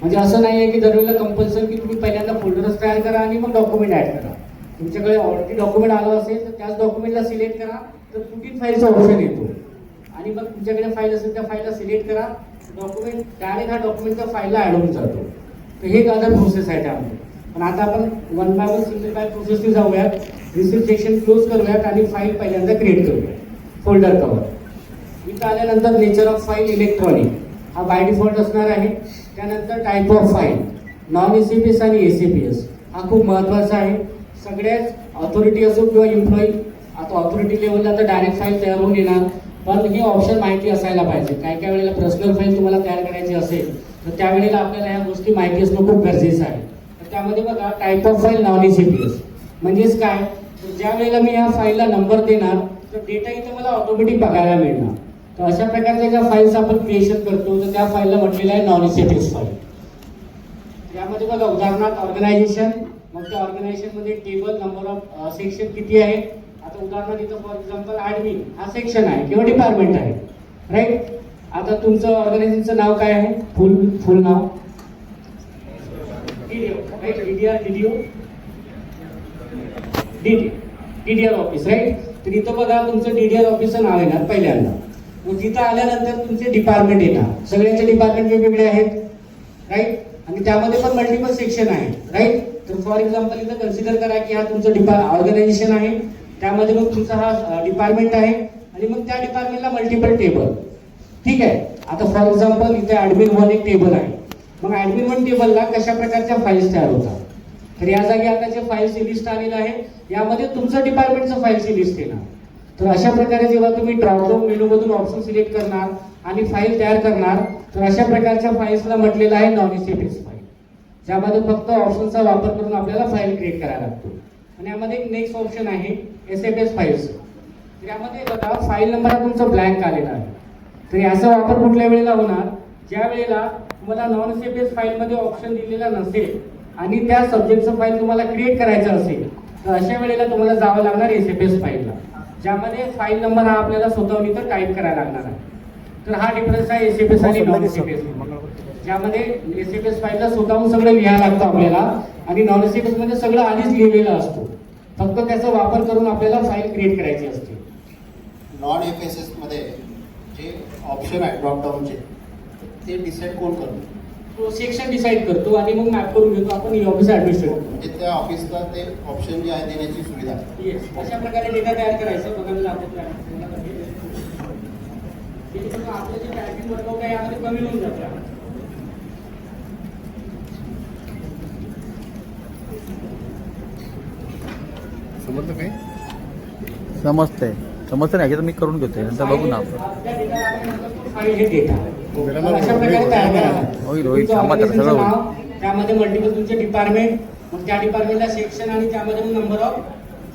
म्हणजे असं नाही आहे की दरवेळेला कंपल्सरी की तुम्ही पहिल्यांदा फोल्डरच तयार करा आणि मग डॉक्युमेंट ऍड करा. तुमच्याकडे ऑलरेडी डॉक्युमेंट आलं असेल तर त्याच डॉक्युमेंटला सिलेक्ट करा तर पुटिंग फाईलचा ऑप्शन येतो आणि मग तुमच्याकडे फाईल असेल त्या फाईलला सिलेक्ट करा, डॉक्युमेंट डायरेक्ट हा डॉक्युमेंटच्या फाईलला ऍड होऊन जातो. तर हे एक अदर प्रोसेस आहे त्यामध्ये. पण आता आपण 1 बाय 1 सिंगल बाय प्रोसेसने जाऊयात. रिसिप्ट सेक्शन क्लोज करूयात आणि फाईल पहिल्यांदा क्रिएट करूयात. फोल्डर कवर इथं आल्यानंतर नेचर ऑफ फाईल इलेक्ट्रॉनिक हा बाय डिफॉल्ट असणार आहे. त्यानंतर टाईप ऑफ फाईल नॉन एसीपीएस आणि एसीपीएस हा खूप महत्त्वाचा आहे. सगळ्याच ऑथॉरिटी असो किंवा एम्प्लॉई, आता ऑथॉरिटी लेवलला तर डायरेक्ट फाईल तयार होऊन येणार, पण हे ऑप्शन माहिती असायला पाहिजे. काय काय वेळेला पर्सनल फाईल तुम्हाला तयार करायची असेल तर त्यावेळेला आपल्याला ह्या गोष्टी माहिती असणं खूप गरजेचं आहे. तर त्यामध्ये बघा टाईप ऑफ फाईल नॉन एसीपीएस म्हणजेच काय, तर ज्या वेळेला मी ह्या फाईलला नंबर देणार तर डेटा इथे मला ऑटोमॅटिक बघायला मिळणार. तर अशा प्रकारच्या ज्या फाईल्स आपण क्रिएशन करतो तर त्या फाईलला म्हटलेलं आहे नॉन एसीपीएस फाईल. यामध्ये बघा उदाहरणार्थ ऑर्गनायझेशन, मग त्या ऑर्गनायझेशन मध्ये टेबल नंबर ऑफ सेक्शन किती आहे. आता उदाहरणार्थ इथं फॉर एक्झाम्पल ऍडमिन हा सेक्शन आहे किंवा डिपार्टमेंट आहे, राईट. आता तुमचं ऑर्गनायझेशनचं नाव काय आहे, फुल नाव डीडीआर ऑफिस, राईट. तर इथं बघा तुमचं डीडीआर ऑफिसचं नाव येणार पहिल्यांदा. मग तिथं आल्यानंतर तुमचे डिपार्टमेंट येणार. सगळ्यांचे डिपार्टमेंट वेगवेगळे आहेत, राईट. आणि त्यामध्ये पण मल्टिपल सेक्शन आहे, राईट. तर फॉर एक्झाम्पल इथं कन्सिडर करा की हा तुमचं ऑर्गनायझेशन आहे, त्यामध्ये मग तुमचा हा डिपार्टमेंट आहे आणि मग त्या डिपार्टमेंटला मल्टिपल टेबल, ठीक आहे. आता फॉर एक्झाम्पल इथे ऍडमिन 1 एक टेबल आहे. मग ऍडमिन 1 टेबलला कशा प्रकारच्या फाईल्स तयार होतात. तर या जागी आता जे फाईलची लिस्ट आलेलं आहे यामध्ये तुमचं डिपार्टमेंटचं फाईलची लिस्ट येणार. तर अशा प्रकारे जेव्हा तुम्ही ड्रॉपडाऊन मेनूमधून ऑप्शन सिलेक्ट करणार आणि फाईल तयार करणार तर अशा प्रकारच्या फाईल्सला म्हटलेलं आहे नॉन एसएफएस फाईल, ज्यामध्ये फक्त ऑप्शनचा वापर करून आपल्याला फाईल क्रिएट करायला लागतो. आणि यामध्ये एक नेक्स्ट ऑप्शन आहे एसएफएस फाईल्स. तर यामध्ये बघा फाईल नंबर तुमचा ब्लँक आलेला आहे. तर याचा वापर कुठल्या वेळेला होणार, ज्या वेळेला तुम्हाला नॉन एसएफएस फाईलमध्ये ऑप्शन दिलेला नसेल आणि त्या सब्जेक्टचं फाईल तुम्हाला क्रिएट करायचं असेल तर अशा वेळेला तुम्हाला जावं लागणार एसएफएस फाईलला, ज्यामध्ये फाईल नंबर हा आपल्याला स्वतःहून इथं टाईप करायला लागणार आहे. तर हा डिफरन्स आहे एसएफएस आणि नॉन एसएफएस, ज्यामध्ये एसएफएस फाईलला स्वतःहून सगळं लिहायला लागतं आपल्याला आणि नॉन एसएफएस मध्ये सगळं आधीच लिहिलेलं असतो, फक्त त्याचा वापर करून आपल्याला फाईल क्रिएट करायची असते. नॉन एफएसएस मध्ये जे ऑप्शन आहे ड्रॉपडाऊनचे ते डिसाईड कोण करतो, तो सेक्शन डिसाईड करतो आणि मग मॅप करून घेतो आपण ई ऑफिस ऍडमिनिस्ट्रेटर. म्हणजे त्या ऑफिसला ते ऑप्शन जे आहे देण्याची सुविधा. येस, अशा प्रकारे डेटा तयार करायचं. बघा मी आपल्या आपलं जे टायपिंग वर्कआउट आहे यामध्ये कमी होऊन जातं. समजतं काय, समजतंय नाही ह्याच्यात मी करून घेतोय नंतर बघू ना आपण. फाईल हे डेटा अशा प्रकारे तयार करायला. होईल थांबा तर सगळं होईल. त्यामध्ये मल्टिपल तुमचे डिपार्टमेंट, मग त्या डिपार्टमेंटला सेक्शन आणि त्यामध्ये नंबर ऑफ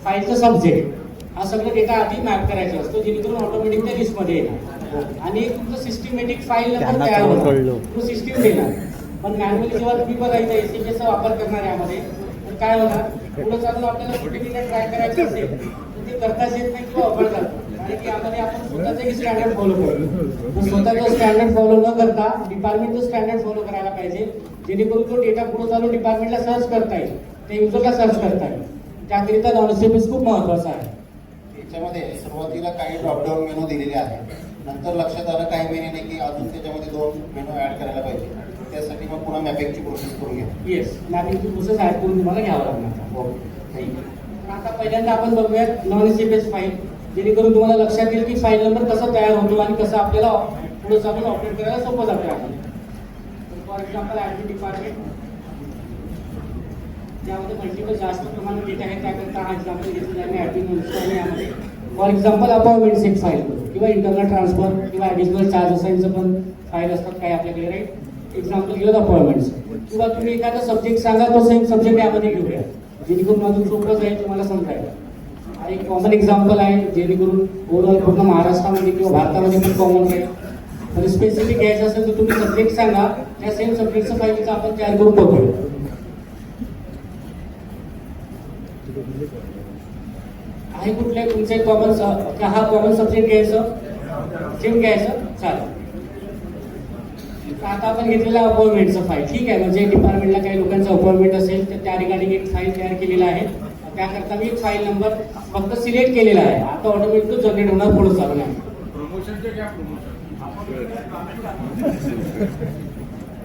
फाईलचं सब्जेक्ट हा सगळं डेटा आधी मॅप करायचा असतो, जेणेकरून ऑटोमॅटिक त्या लिस्टमध्ये येणार आणि एक तुमचं सिस्टमॅटिक फाईल नंबर तयार होणार, तो सिस्टीम देणार. पण मॅन्युअली जेव्हा तुम्ही बघायचा एसएफएसचा वापर करणार यामध्ये तर काय होणार, पुढे चालून आपल्याला कुठे ट्राय करायचं असेल तर ते करताच येत नाही किंवा अवघड जातं. कारण की यामध्ये आपण स्वतःचे स्टँडर्ड फॉलो करतो. स्वतःचं स्टँडर्ड फॉलो न करता डिपार्टमेंटचं स्टँडर्ड फॉलो करायला पाहिजे, जेणेकरून तो डेटा पुढे चालून डिपार्टमेंटला सर्च करता येईल, त्या युजरला सर्च करता येईल. त्याकरिता नॉन एसएफएस खूप महत्वाचा आहे. त्याच्यामध्ये सुरुवातीला काही ड्रॉपडाऊन मेनू दिलेले आहेत, नंतर लक्षात आलं काही महिन्याने की अजून त्याच्यामध्ये 2 मेनू ऍड करायला पाहिजे. त्यासाठी मग पुन्हा मॅपिंगची प्रोसेस करून घ्या. येस, मॅपिंगची प्रोसेस ऍड करून तुम्हाला घ्यावं लागणार. ओके, आता पहिल्यांदा आपण बघूयात नॉन एसएफएस फाईल, जेणेकरून तुम्हाला लक्षात येईल की फाईल नंबर कसा तयार होतो आणि कसं आपल्याला पुढे चालून ऑपरेट करायला सोपं जातं. फॉर एक्झाम्पल ऍडमिन डिपार्टमेंट, ज्यामध्ये मल्टिपल जास्त प्रमाणात डेटा आहे, त्याकरता हा एक्झाम्पल घेतलेला आहे ऍडमिन आणि यामध्ये for example appointment set file किंवा इंटरनल ट्रान्सफर किंवा ॲडिशनल चार्ज असायचं पण फाईल असतात काही आपल्याकडे, राईट. एक्झाम्पल घेऊयात अपॉइंटमेंट्स, किंवा तुम्ही एखादा सब्जेक्ट सांगा तो सेम सब्जेक्ट यामध्ये घेऊया, जेणेकरून अजून सोपं जाईल तुम्हाला समजायला. हा एक कॉमन एक्झाम्पल आहे, जेणेकरून ओव्हरऑल पूर्ण महाराष्ट्रामध्ये किंवा भारतामध्ये पण कॉमन आहे. तर स्पेसिफिक घ्यायचं असेल तर तुम्ही सब्जेक्ट सांगा, त्या सेम सब्जेक्टचं फाईलचं आपण तयार करून बघू. आहे कुठले तुमचे कॉमन, हा कॉमन सब्जेक्ट घ्यायचं, सेम घ्यायचं, चालेल. आता आपण घेतलेला अपॉइंटमेंटचं फाईल, ठीक आहे. म्हणजे डिपार्टमेंटला काही लोकांचं अपॉइंटमेंट असेल तर त्या रिगार्डिंग एक फाईल तयार केलेला आहे. त्याकरता मी फाईल नंबर फक्त सिलेक्ट केलेला आहे. आता ऑटोमॅटिक तो जनरेट होणार पुढे चालू आहे.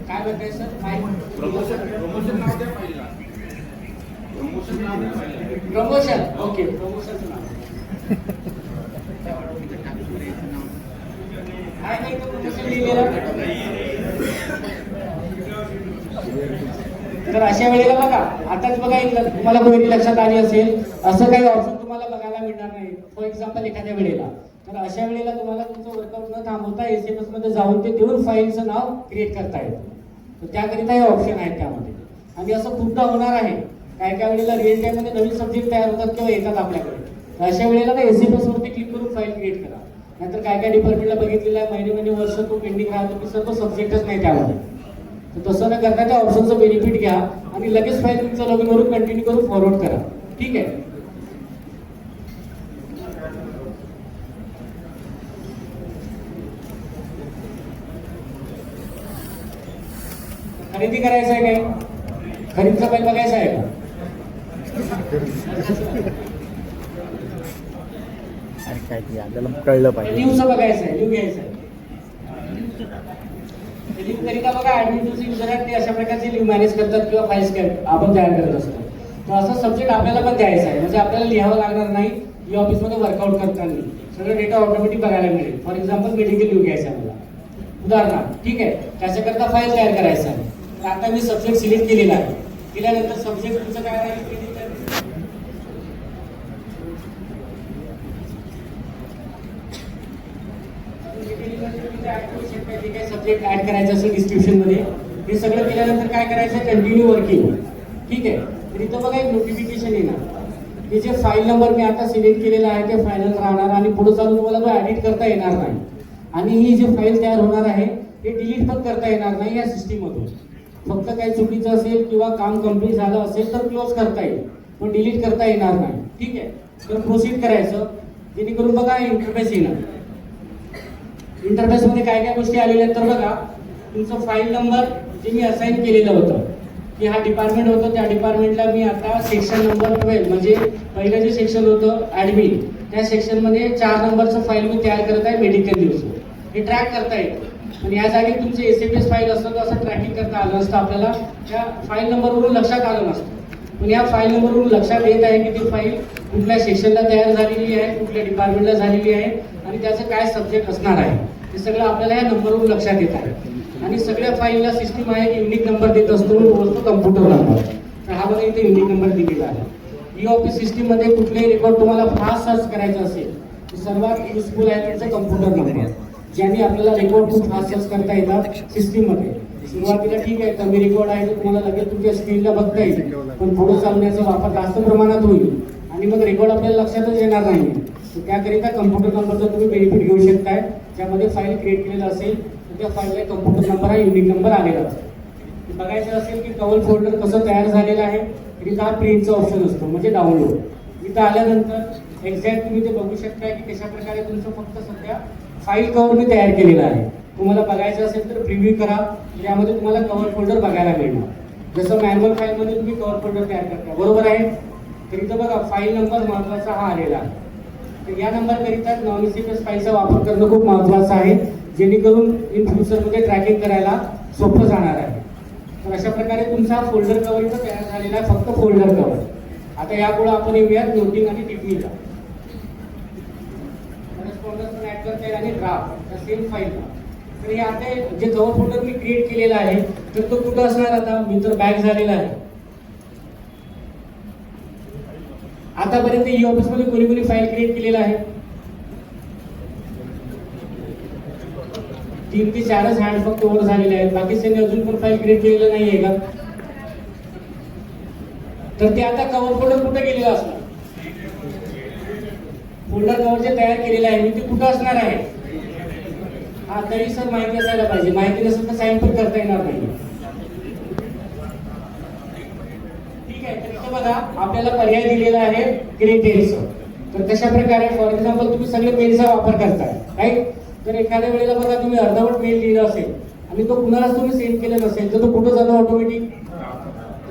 काय बघताय सर, प्रमोशन, ओके, प्रमोशनचं नाव काय नाही, प्रमोशन लिहिलेलं. तर अशा वेळेला बघा, आताच बघा तुम्हाला गोष्टी लक्षात आली असेल, असं काही ऑप्शन तुम्हाला बघायला मिळणार नाही. फॉर एक्झाम्पल एखाद्या वेळेला, तर अशा वेळेला तुम्हाला तुमचं वर्कआउट न थांबवता एसएफएस मध्ये जाऊन ते देऊन फाईलचं नाव क्रिएट करता येतं. तर त्याकरिता हे ऑप्शन आहेत त्यामध्ये. आणि असं खूपदा होणार आहे, काय काय वेळेला रिअल टाइम मध्ये नवीन सब्जेक्ट तयार होतात किंवा येतात आपल्याकडे. तर अशा वेळेला ना एसएफएस वरती क्लिक करून फाईल क्रिएट करा. नाहीतर काय काय डिपार्टमेंटला बघितलेलं आहे, महिने वर्ष तो पेंडिंग राहतो की सर तो सब्जेक्टच नाही त्यामध्ये. तर तसं न करता त्या ऑप्शनचं बेनिफिट घ्या आणि लगेच फाईल तुमचं लॉगिन वरून कंटिन्यू करून फॉरवर्ड करा. ठीक आहे. खरेदी करायचं आहे काय? खरेदीचा फाईल बघायचा आहे का? आणि काय ते आपल्याला कळलं पाहिजे. लिव्हचं बघायचं आहे, लिव्ह घ्यायचं आहे. लिव्ह करिता बघा ऍडमिन युजर आहेत ते अशा प्रकारचे लिव्ह मॅनेज करतात किंवा फाईल्स आपण तयार करत असतो. तर असं सब्जेक्ट आपल्याला पण द्यायचा आहे, म्हणजे आपल्याला लिहावं लागणार नाही. ई ऑफिसमध्ये वर्कआउट करताना सगळं डेटा ऑटोमॅटिक बघायला मिळेल. फॉर एक्झाम्पल मेडिकल लिव्ह घ्यायचा आहे मला, उदाहरणार्थ. ठीक आहे. त्याच्याकरता फाईल तयार करायचा आहे. तर आता मी सब्जेक्ट सिलेक्ट केलेला आहे. केल्यानंतर सब्जेक्ट तुमचं काय राहील? सब्जेक्ट ऍड करायचं असेल डिस्क्रिप्शन मध्ये, हे सगळं केल्यानंतर काय करायचं? Continue working. ठीक आहे. तर इथं बघा एक नोटिफिकेशन येणार. हे जे फाईल नंबर मी आता सिलेक्ट केलेला आहे ते फायनल राहणार आणि पुढे चालून तुम्हाला तो ऍडिट करता येणार नाही. आणि ही जी फाईल तयार होणार आहे ते डिलीट पण करता येणार नाही या सिस्टीम मधून. फक्त काही चुकीचं असेल किंवा काम कम्प्लीट झालं असेल तर क्लोज करता येईल, पण डिलीट करता येणार नाही. ठीक आहे. तर प्रोसीड करायचं, जेणेकरून बघा इंटरफेस येणार. इंटरफेस मध्ये काय काय गोष्टी आलेल्या आहेत तर बघा, तुमचं फाईल नंबर जे मी असाइन केलेलं होतं की हा डिपार्टमेंट होतं, त्या डिपार्टमेंटला मी आता सेक्शन नंबर 12 म्हणजे पहिलं जे सेक्शन होतं ऍडमिन, त्या सेक्शन मध्ये 4 नंबरचं फाईल मी तयार करत आहे मेडिकल न्यूज. हे ट्रॅक करता येतं. पण या जागी तुमचे एसएमएस फाईल असतं तर असं ट्रॅकिंग करता आलं नसतं आपल्याला. त्या फाईल नंबरवरून लक्षात आलं नसतं. पण या फाईल नंबरवरून लक्षात येत आहे की ती फाईल कुठल्या सेक्शनला तयार झालेली आहे, कुठल्या डिपार्टमेंटला झालेली आहे आणि त्याचं काय सब्जेक्ट असणार आहे, हे सगळं आपल्याला या नंबरवरून लक्षात येत आहे. आणि सगळ्या फाईलला सिस्टीम आहे, युनिक नंबर देत असतो, तो कम्प्युटर नंबर. तर हा बघा इथे युनिक नंबर दिलेला आहे. ई ऑफिस सिस्टीम मध्ये कुठलेही रेकॉर्ड तुम्हाला फास्ट सर्च करायचं असेल तर सर्वात युजफुल आहे त्याचा कम्प्युटर नंबर, ज्याने आपल्याला रेकॉर्ड खूप फास्ट सर्च करता येतात सिस्टीम मध्ये. सुरुवातीला ठीक आहे, कमी रेकॉर्ड आहे तर तुम्हाला लगेच तुमच्या स्क्रीनला बघता येईल, पण पुढे चालण्याचा वापर जास्त प्रमाणात होईल आणि मग रेकॉर्ड आपल्याला लक्षातच येणार नाही. त्याकरिता कम्प्युटर नंबरचा तुम्ही बेनिफिट घेऊ शकताय. ज्यामध्ये फाईल क्रिएट केलेलं असेल तर त्या फाईलला कम्प्युटर नंबर हा युनिक नंबर आलेला असेल. बघायचं असेल की कवर फोल्डर कसं तयार झालेलं आहे तर इथं हा प्रिंटचा ऑप्शन असतो म्हणजे डाउनलोड. इथं आल्यानंतर एक्झॅक्ट तुम्ही ते बघू शकता की कशा प्रकारे तुमचं फक्त सध्या फाईल कव्हर मी तयार केलेला आहे. तुम्हाला बघायचं असेल तर प्रिव्ह्यू करा, यामध्ये तुम्हाला कव्हर फोल्डर बघायला मिळणार. जसं मॅन्युअल फाईलमध्ये तुम्ही कव्हर फोल्डर तयार करता, बरोबर आहे. तर इथं बघा फाईल नंबर महत्वाचा हा आलेला आहे. तर या नंबर करिता नॉन एसएमएस फाईलचा वापर करणं खूप महत्वाचं आहे, जेणेकरून इन फ्युचरमध्ये ट्रॅकिंग करायला सोपं जाणार आहे. तर अशा प्रकारे तुमचा फोल्डर कव्हर इथं तयार झालेला आहे, फक्त फोल्डर कव्हर. आता यापुढे आपण येऊयात नोटिंग आणि टिप्पणीला. करस्पॉन्डन्स पण ऍड करता येईल आणि ड्राफ्ट त्या सेम फाईलला. तर हे आता जे कव्हर फोल्डर मी क्रिएट केलेला आहे तर तो कुठं असणार? आता मी तर बॅक झालेला आहे. आतापर्यंत ई ऑफिस मध्ये कोणी कोणी फाईल क्रिएट केलेला आहे? 3 ते 4च हँड फक्त ओव्हर झालेले आहेत, बाकीच्यांनी अजून पण फाईल क्रिएट केलेलं नाहीये का? तर ते आता कव्हर फोल्डर कुठे गेलेलं असणार? फोल्डर कव्हर जे तयार केलेलं आहे मी ते कुठं असणार आहे? हा तरी सर माहिती असायला पाहिजे. माहिती नसेल तर साईन पण करता येणार नाही. ठीक आहे. तर इथं बघा आपल्याला पर्याय दिलेला आहे क्रिएटेडचं. तर कशा प्रकारे फॉर एक्झाम्पल तुम्ही सगळे मेलचा वापर करताय राईट. तर एखाद्या वेळेला बघा तुम्ही अर्धवट मेल लिहिला असेल आणि तो कुणालाच तुम्ही सेंड केला नसेल तर तो कुठं जातो ऑटोमॅटिक?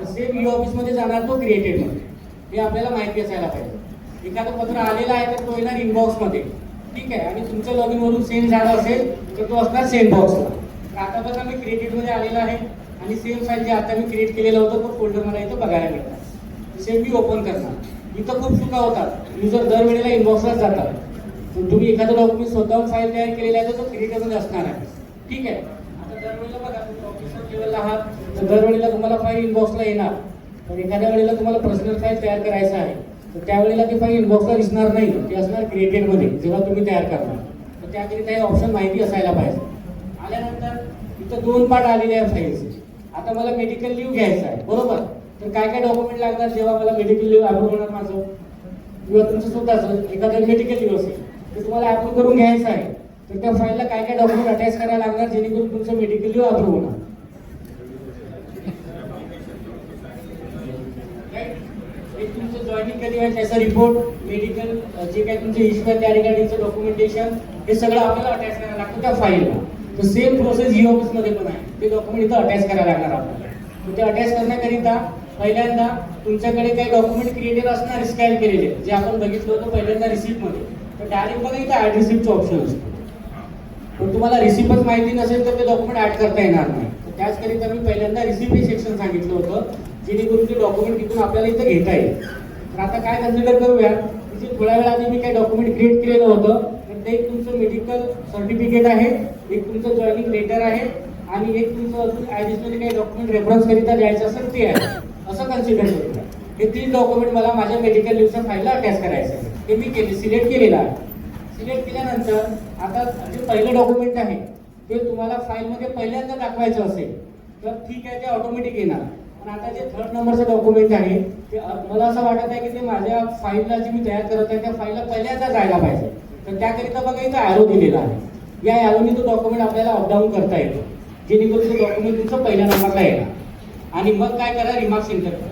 सेम ई ऑफिस मध्ये जाणार तो क्रिएटेड मध्ये. हे आपल्याला माहिती असायला पाहिजे. एखादं पत्र आलेलं आहे तर तो येणार इनबॉक्स मध्ये. ठीक आहे. आणि तुमच्या लॉगिन वरून सेंड झाला असेल तर तो असणार सेंड बॉक्सला. तर आता बघा मी क्रिएटेड मध्ये आलेला आहे आणि सेम फाईल जे आता मी क्रिएट केलेलं होतं तो फोल्डर मला इथं बघायला मिळतात. सेम मी ओपन करणार. इथं खूप चुका होतात. युजर दरवेळेला इनबॉक्सलाच जातात. पण तुम्ही एखादं डॉक्युमेंट स्वतःहून फाईल तयार केलेला आहे तर तो क्रिएटेड मध्ये असणार आहे. ठीक आहे. आता दरवेळेला बघा तुम्ही ऑफिसर लेवलला आहात तर दरवेळेला तुम्हाला फाईल इनबॉक्सला येणार. तर एखाद्या वेळेला तुम्हाला पर्सनल फाईल तयार करायचं आहे तर त्यावेळेला ती फाईल इनबॉक्सला दिसणार नाही, ते असणार क्रिएटेड मध्ये जेव्हा तुम्ही तयार करणार. तर त्याकरिता हे ऑप्शन माहिती असायला पाहिजे. आल्यानंतर इथं 2 पार्ट आलेले आहे फाईलचे. आता मला मेडिकल लिव्ह घ्यायचा आहे, बरोबर. तर काय काय डॉक्युमेंट लागणार जेव्हा मला मेडिकल लिव्ह अप्रूव्ह होणार माझं किंवा तुमचं स्वतःच एखादं मेडिकल लिव्ह असेल तर तुम्हाला अप्रूव्ह करून घ्यायचं आहे. तर त्या फाईलला काय काय डॉक्युमेंट अटॅच करायला लागणार जेणेकरून तुमचं मेडिकल लिव्ह अप्रूव्ह होणार? कधी व्हायचं त्याचा रिपोर्ट, मेडिकल जे काही तुमचे इश्यू आहे त्या रिगार्डिंगचं डॉक्युमेंटेशन हे सगळं आपल्याला अटॅच करायला लागतं त्या फाईलला. तर सेम प्रोसेस ई ऑफिसमध्ये पण आहे. ते डॉक्युमेंट इथं अटॅच करायला लागणार आपल्याला. तर ते अटॅच करण्याकरिता पहिल्यांदा तुमच्याकडे काही डॉक्युमेंट क्रिएटेड असणार स्कॅन केलेले जे आपण बघितलं होतं पहिल्यांदा रिसिप्टमध्ये. तर डायरेक्ट बघा इथं ॲड रिसिप्टचं ऑप्शन असतं. पण तुम्हाला रिसिप्टच माहिती नसेल तर ते डॉक्युमेंट ॲड करता येणार नाही. तर त्याचकरिता मी पहिल्यांदा रिसिप्ट हे सेक्शन सांगितलं होतं जेणेकरून ते डॉक्युमेंट तिथून आपल्याला इथं घेता येईल. तर आता काय कन्सिडर करूया की जे थोड्या वेळा आधी मी काही डॉक्युमेंट क्रिएट केलेलं होतं तर ते एक तुमचं मेडिकल सर्टिफिकेट आहे, एक तुमचं जॉईनिंग लेटर आहे आणि एक तुमचं अजून ॲडिशनली काही डॉक्युमेंट रेफरन्स करिता द्यायचं असेल ते आहे. असं कन्सिडर करूया. हे 3 डॉक्युमेंट मला माझ्या मेडिकल लिव्हच्या फाईलला अटॅच करायचं आहे. हे मी सिलेक्ट केलेलं आहे. सिलेक्ट केल्यानंतर आता जे पहिलं डॉक्युमेंट आहे ते तुम्हाला फाईलमध्ये पहिल्यांदा दाखवायचं असेल तर ठीक आहे, ते ऑटोमॅटिक येणार. पण आता जे 3rd नंबरचं डॉक्युमेंट आहे ते मला असं वाटत आहे की ते माझ्या फाईलला जी मी तयार करत आहे त्या फाईलला पहिल्यांदा जायला पाहिजे. तर त्याकरिता बघा इथं ॲरो दिलेला आहे. या ॲरोनी तो डॉक्युमेंट आपल्याला अपडाऊन करता येतो जेणेकरून तो डॉक्युमेंट तुमचं पहिल्या नंबरला येणार. आणि मग काय करा, रिमार्क्स एंटर करा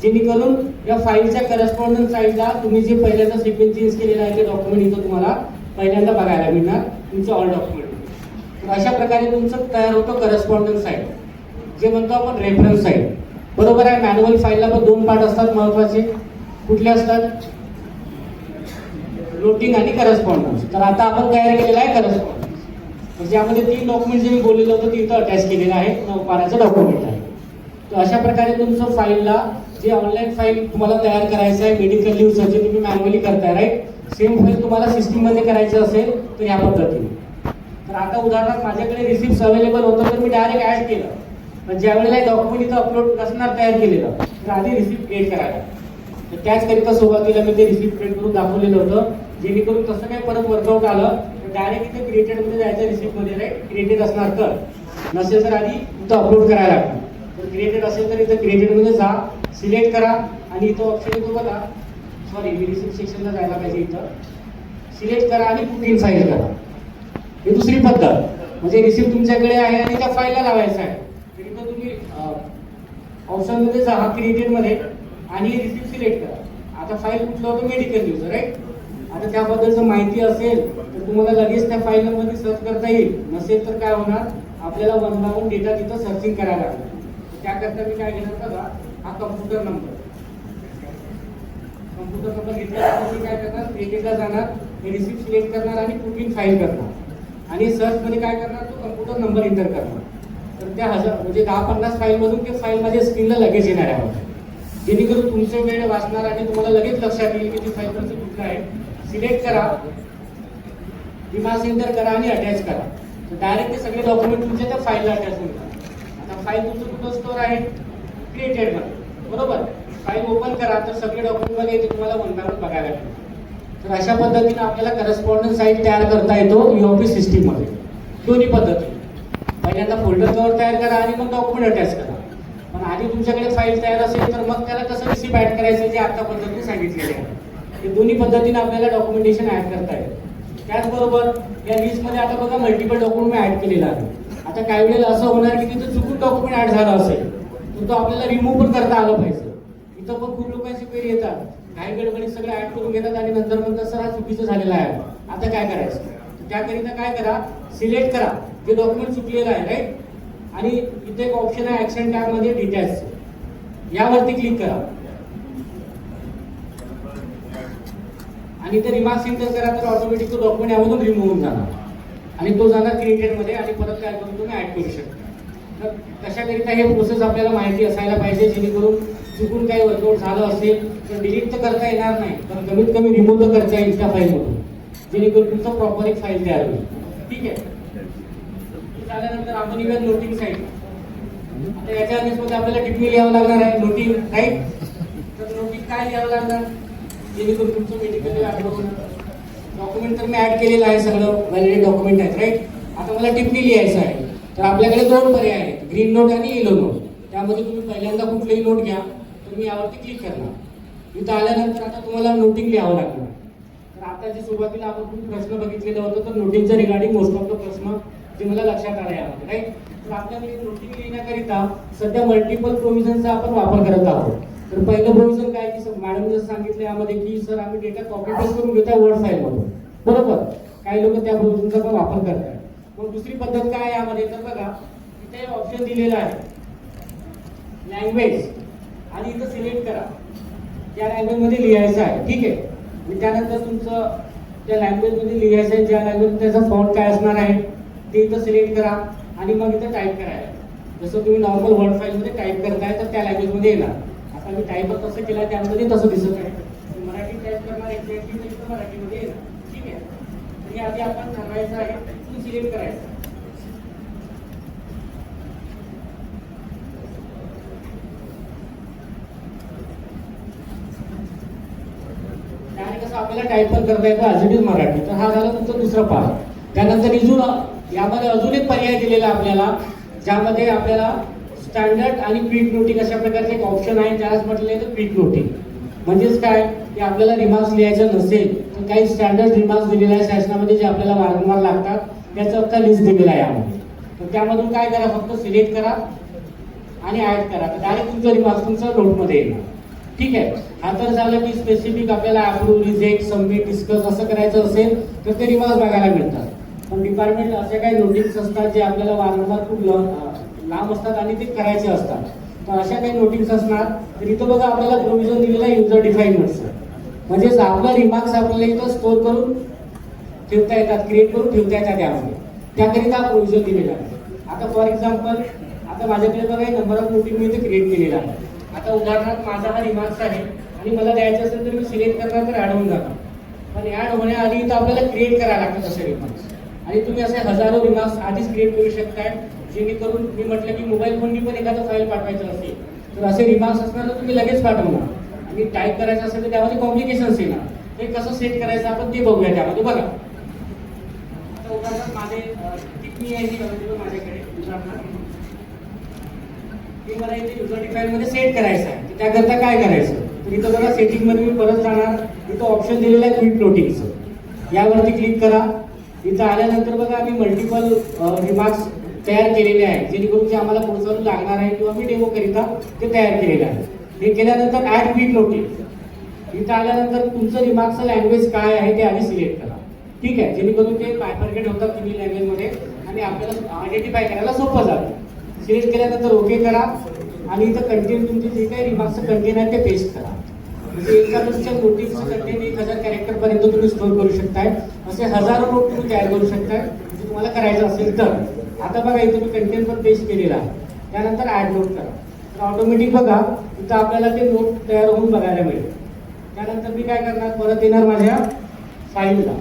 जेणेकरून या फाईलच्या करस्पॉन्डन्स साईडला तुम्ही जे पहिल्यांदा सिक्वेन्स चेंज केलेला आहे ते डॉक्युमेंट इथं तुम्हाला पहिल्यांदा बघायला मिळणार तुमचं ऑल डॉक्युमेंट. तर अशा प्रकारे तुमचं तयार होतं करस्पॉन्डन्स साईड जे म्हणतो आपण रेफरन्स साईड. बरोबर आहे. मॅन्युअल फाईलला पण 2 पार्ट असतात महत्वाचे. कुठले असतात? लोटिंग आणि करस्पॉन्डन्स. तर आता आपण तयार केलेला आहे करस्पॉन्डन्स. ज्यामध्ये 3 डॉक्युमेंट जे मी बोललेलं होतं ते इथं अटॅच केलेलं आहे. 9 पानाचं डॉक्युमेंट आहे. तर अशा प्रकारे तुमचं फाईलला जे ऑनलाईन फाईल तुम्हाला तयार करायचं आहे मेडिकल लिव्हचं जे तुम्ही मॅन्युअली करताय राईट, सेम फाईल तुम्हाला सिस्टीममध्ये करायचं असेल तर या पद्धतीने. तर आता उदाहरणार्थ माझ्याकडे रिसिप्ट अवेलेबल होतं तर मी डायरेक्ट ॲड केलं. पण ज्यावेळेला डॉक्युमेंट इथं अपलोड नसणार तयार केलेलं तर आधी रिसिप्ट क्रिएट करायला. तर त्याचकरिता सुरुवातीला मी ते रिसिप्ट क्रिएट करून दाखवलेलं होतं जेणेकरून तसं काही परत वर्कआउट आलं तर डायरेक्ट इथे क्रिएटेडमध्ये जायचं रिसिप्टमध्ये राईट. क्रिएटेड असणार तर, नसेल तर आधी इथं अपलोड करायला लागतं. तर क्रिएटेड असेल तर इथं क्रिएटेडमध्ये जा, सिलेक्ट करा आणि इथं ऑप्शन येतो बघा, सॉरी मी रिसिप्ट सेक्शनला जायला पाहिजे. इथं सिलेक्ट करा आणि पुट इन फाईल करा. ही दुसरी पद्धत. म्हणजे रिसिप्ट तुमच्याकडे आहे आणि त्या फाईलला लावायचं आहे. तर इथं तुम्ही ऑप्शनमध्ये जा क्रिएटेडमध्ये आणि रिसिप्ट सिलेक्ट करा. आता फाईल कुठलं होतं? Medical news right. आता त्याबद्दलचं माहिती असेल तर तुम्हाला लगेच त्या फाईलमध्ये सर्च करता येईल. नसेल तर काय होणार, आपल्याला 1 by 1 डेटा तिथं सर्चिंग करायला लागणार. त्याकरता मी काय घेणार बघा, हा कम्प्युटर नंबर. कम्प्युटर नंबर घेतल्यानंतर मी काय करणार, क्रिएटेडला जाणार, हे रिसिप्ट सिलेक्ट करणार आणि पुट इन फाईल करणार आणि सर्चमध्ये काय करणार, तो कम्प्युटर नंबर एंटर करणार. तर त्या म्हणजे 10-50 फाईलमधून ते फाईल माझ्या स्क्रीनला लगेच येणार आहे. जेणेकरून तुमचा वेळ वाचणार आणि तुम्हाला लगेच लक्षात येईल की ती फाईल तुमची कुठलं आहे. सिलेक्ट करा, रिमार्क्स एंटर करा आणि अटॅच करा. तर डायरेक्ट ते सगळे डॉक्युमेंट तुमच्या त्या फाईलला अटॅच होतात. आता फाईल तुमचं कुठं स्टोअर आहे? क्रिएटेडमध्ये. बरोबर. फाईल ओपन करा तर सगळे डॉक्युमेंट मध्ये येते तुम्हाला 1 by 1 बघायला मिळेल. तर अशा पद्धतीने आपल्याला करस्पॉन्डन्स साईट तयार करता येतो ई ऑफिस सिस्टीममध्ये. दोन्ही पद्धती. पहिल्यांदा फोल्डर कव्हर तयार करा आणि मग डॉक्युमेंट अटॅच करा. पण आधी तुमच्याकडे फाईल तयार असेल तर मग त्याला कसं रिसिप्ट ॲड करायचं जे आता पद्धतीने सांगितलेले आहे. हे दोन्ही पद्धतीने आपल्याला डॉक्युमेंटेशन ॲड करता येईल. त्याचबरोबर या लिस्टमध्ये आता बघा मल्टिपल डॉक्युमेंट मी ॲड केलेला आहे. आता काही वेळेला असं होणार की तिथं चुकून डॉक्युमेंट ॲड झालं असेल तर तो आपल्याला रिमूव्ह पण करता आलं पाहिजे. इथं पण खूप लोकांची क्वेरी येतात, काही गडबडीत सगळं ॲड करून घेतात आणि नंतर म्हणतात सर हा चुकीचं झालेला आहे, आता काय करायचं. त्याकरिता काय करा, सिलेक्ट करा जे डॉक्युमेंट चुकलेलं आहे राईट. आणि इथे एक ऑप्शन आहे ॲक्शन टॅबमध्ये डिटेल्स, यावरती क्लिक करा आणि ते रिमार्क्स एंटर करा तर ऑटोमॅटिक तो डॉक्युमेंट यामधून रिमूव्ह होऊन जाणार आणि तो जाणार क्रिएटेडमध्ये आणि परत काय करून तुम्ही ॲड करू शकता. तर तशाकरिता हे प्रोसेस आपल्याला माहिती असायला पाहिजे जेणेकरून चुकून काही वर्कआउट झालं असेल तर डिलीट तर करता येणार नाही पण कमीत कमी रिमूव्ह तर करता येईल त्या फाईलमधून जेणेकरून तुमचं प्रॉपर एक फाईल तयार होईल. ठीक आहे. झाल्यानंतर आपण येऊया नोटिंग साईड. आता याच्या अगेन्स्टमध्ये आपल्याला टिप्पणी लिहावं लागणार आहे नोटिंग राईट. तर नोटिंग काय लिहावं लागणार जेणेकरून तुमचं मेडिकल डॉक्युमेंट तर मी ऍड केलेलं आहे, सगळं व्हॅलिडेट डॉक्युमेंट आहेत राईट. आता मला टिप्पणी लिहायचं आहे तर आपल्याकडे 2 पर्याय आहेत, ग्रीन नोट आणि येलो नोट. त्यामध्ये तुम्ही पहिल्यांदा कुठलीही नोट घ्या तर मी यावरती क्लिक करणार. इथं आल्यानंतर आता तुम्हाला नोटिंग लिहावं लागणार. तर आता जे सुरुवातीला आपण खूप प्रश्न बघितलेला होता तर नोटिंगच्या रिगार्डिंग मोस्ट ऑफ द प्रश्न जे मला लक्षात आले यामध्ये राईट. तर आपल्याकडे नोटिंग लिहिण्याकरिता सध्या मल्टिपल प्रोव्हिजनचा आपण वापर करत आहोत. तर पहिलं प्रोव्हिजन काय की मॅडम जसं सांगितलं यामध्ये की सर आम्ही डेटा कॉपी पेस्ट करून घेतो वर्ड फाईल मधून, बरोबर. काही लोक त्या प्रोव्हिजनचा पण वापर करतात. मग दुसरी पद्धत काय आहे यामध्ये, तर बघा इथे ऑप्शन दिलेला आहे लँग्वेज, आणि इथं सिलेक्ट करा त्या लँग्वेज मध्ये लिहायचं आहे, ठीक आहे. आणि त्यानंतर तुमचं त्या लँग्वेज मध्ये लिहायचं आहे, ज्या लँग्वेज त्याचा फॉन्ट काय असणार आहे ते इथं सिलेक्ट करा आणि मग इथं टाईप करायला. जसं तुम्ही नॉर्मल वर्ड फाईल मध्ये टाईप करताय तर त्या लँग्वेज मध्ये येणार. आता मी टाईप कसं केलं त्यामध्ये तसं दिसत आहे. मराठी टाईप करणार एक्झॅक्टली तर मराठीमध्ये येणार, ठीक आहे. आणि आधी आपण ठरवायचं आहे तुम्ही सिलेक्ट करायचं. कसं आपल्याला टाईप पण करता येतं ॲज इट इज मराठी. तर हा झाला तुमचा दुसरा पार्ट. त्यानंतर इजून यामध्ये अजून एक पर्याय दिलेला आपल्याला, ज्यामध्ये आपल्याला स्टँडर्ड आणि क्विक नोटिंग अशा प्रकारचे एक ऑप्शन आहे. त्यालाच म्हटलेलं आहे क्विक नोटिंग. म्हणजेच काय की आपल्याला रिमार्क्स लिहायचं नसेल तर काही स्टँडर्ड रिमार्क्स दिलेले आहे शासनामध्ये जे आपल्याला वारंवार लागतात, त्याचा अख्खा लिस्ट दिलेला आहे यामध्ये. तर त्यामधून काय करा, फक्त सिलेक्ट करा आणि ऍड करा. डायरेक्ट तुमचं रिमार्क्स तुमचं नोटमध्ये येणार, ठीक आहे. हा तर झालं की स्पेसिफिक आपल्याला अप्रूव्ह, रिजेक्ट, सबमिट, डिस्कस असं करायचं असेल तर ते रिमार्क्स बघायला मिळतात. पण डिपार्टमेंट असे काही नोटिंग्स असतात जे आपल्याला वारंवार खूप लांब असतात आणि ते करायचे असतात. तर अशा काही नोटिंग्स असणार. तर इथं बघा आपल्याला प्रोव्हिजन दिलेलं आहे युजर डिफाईन नोट्स. म्हणजेच आपला रिमार्क्स आपल्याला इथं स्टोअर करून ठेवता येतात, क्रिएट करून ठेवता येतात त्यामध्ये. त्याकरिता प्रोव्हिजन दिलेलं आहे. आता फॉर एक्झाम्पल आता माझ्याकडे बघा नंबर ऑफ नोटिंग मी इथे क्रिएट केलेला आहे. आता उदाहरणार्थ माझा हा रिमार्क्स आहे आणि मला द्यायचं असेल तर मी सिलेक्ट करणार तर ऍड होऊन जाणार. पण ऍड होण्याआधी इथं आपल्याला क्रिएट करायला लागतात असे रिमार्क्स. आणि तुम्ही असे हजारो रिमार्क्स आधीच क्रिएट करू शकताय, जेणेकरून मी म्हटलं की मोबाईल फोननी पण एखादं फाईल पाठवायचं असेल तर असे रिमार्क्स असणार तर तुम्ही लगेच पाठवणार. आणि टाईप करायचं असेल तर त्यामध्ये कॉम्प्लिकेशन्स येणार. ते कसं सेट करायचं आपण ते बघूया त्यामध्ये. बघा आता उदाहरणार्थ माझे टिप्पणी आहे जी माझ्याकडे उदाहरणार्थ मला इथे युजर डिफाईन मध्ये सेट करायचं आहे. त्याकरता काय करायचं, तर इथं बघा सेटिंग मध्ये मी परत जाणार. इथं ऑप्शन दिलेलं आहे क्विक नोटिंगचं, यावरती क्लिक करा. इथं आल्यानंतर बघा आम्ही मल्टिपल रिमार्क्स तयार केलेले आहे, जेणेकरून जे आम्हाला पुढचं लागणार आहे किंवा मी डेमो करिता ते तयार केलेलं आहे. हे केल्यानंतर ऍड क्विक नोटिंग. इथं आल्यानंतर तुमचं रिमार्क्सचं लँग्वेज काय आहे ते आधी सिलेक्ट करा, ठीक आहे. जेणेकरून ते बायफर्केट होतात तिन्ही लँग्वेजमध्ये आणि आपल्याला आयडेंटिफाय करायला सोपं जातं. सिलेक्ट केल्यानंतर ओके करा आणि इथं कंटेंट तुमचे जे काही रिमार्क्सचं कंटेंट आहे ते पेस्ट करा. म्हणजे एका नुसत्या नोटिसचं कंटेंट 1000 कॅरेक्टर पर्यंत तुम्ही स्टोअर करू शकताय. असे हजारो नोट तुम्ही तयार करू शकताय जर तुम्हाला करायचं असेल तर. आता बघा इथं मी कंटेंट पण पेस्ट केलेला आहे. त्यानंतर ऍड नोट करा तर ऑटोमॅटिक बघा इथं आपल्याला ते नोट तयार होऊन बघायला मिळेल. त्यानंतर मी काय करणार, परत येणार माझ्या फाईलला,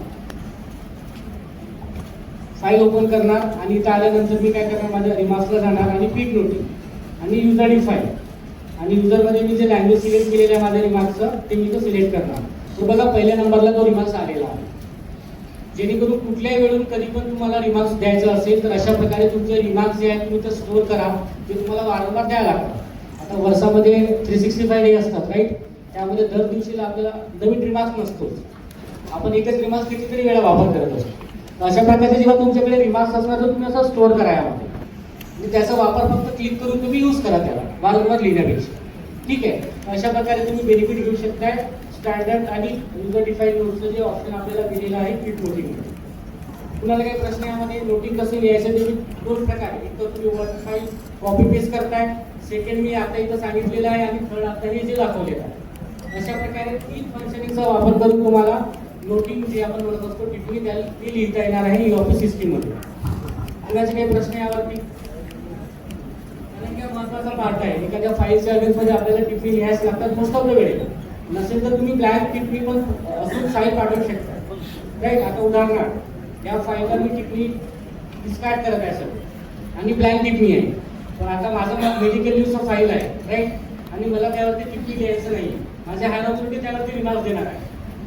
फाईल ओपन करणार आणि इथं आल्यानंतर मी काय करणार, माझ्या रिमार्क्सला जाणार आणि क्विक नोटिंग आणि युजर डिफाईन आणि युजरमध्ये मी जे लँग्वेज सिलेक्ट केलेलं आहे माझ्या रिमार्क्सचं ते मी तो सिलेक्ट करणार. तर बघा पहिल्या नंबरला तो रिमार्क्स आलेला आहे. जेणेकरून कुठल्याही वेळून कधी पण तुम्हाला रिमार्क्स द्यायचं असेल तर अशा प्रकारे तुमचे रिमार्क्स जे आहेत तुम्ही ते स्टोअर करा, ते तुम्हाला वारंवार द्यायला लागतात. आता वर्षामध्ये 365 डे असतात राईट, त्यामध्ये दर दिवशीला आपल्याला नवीन रिमार्क्स नसतोच. आपण एकच रिमार्क्स कितीतरी वेळा वापर करत असतो. अशा प्रकारचे जेव्हा तुमच्याकडे रिमार्क्स असणार तर तुम्ही असं स्टोअर करा यामध्ये. म्हणजे त्याचा वापर फक्त क्लिक करून तुम्ही यूज करा त्याला वारंवार लिहिण्यापेक्षा, ठीक आहे. अशा प्रकारे तुम्ही बेनिफिट घेऊ शकताय स्टँडर्ड आणि युजर डिफाईन नोटचं जे ऑप्शन आपल्याला दिलेलं आहे क्विक नोटिंग. तुम्हाला काही प्रश्न यामध्ये नोटिंग कसं लिहायचं ते दोन प्रकारे, एक तर तुम्ही वर्ड फाईल कॉपी पेस्ट करताय, सेकंड मी आता इथं सांगितलेलं आहे आणि थर्ड आता हे जे दाखवलेलं आहे. अशा प्रकारे 3 फंक्शनिंगचा वापर करून तुम्हाला नोटिंग जे आपण म्हणत असतो टिप्पणी त्याला ती लिहिता येणार आहे ई ऑफिस सिस्टीममध्ये. आणखी काही प्रश्न यावरती? महत्वाचा पार्ट आहे, एखाद्या फाईलच्या अगेन्स्टमध्ये आपल्याला टिप्पणी लिहायला लागतात मोस्ट ऑफ द वेळेला. नसेल तर तुम्ही ब्लँक टिप्पणी पण असून फाईल पाठवू शकता राईट. आता उदाहरणार्थ या फाईलला मी टिप्पणी डिस्कार्ड करत आहे सर आणि ब्लँक टिप्पणी आहे. पण आता माझं मेडिकल यूजचं फाईल आहे राईट आणि मला त्यावरती टिप्पणी लिहायचं नाही. माझ्या हँड ऑथॉरिटी त्यावरती रिमार्क देणार आहे,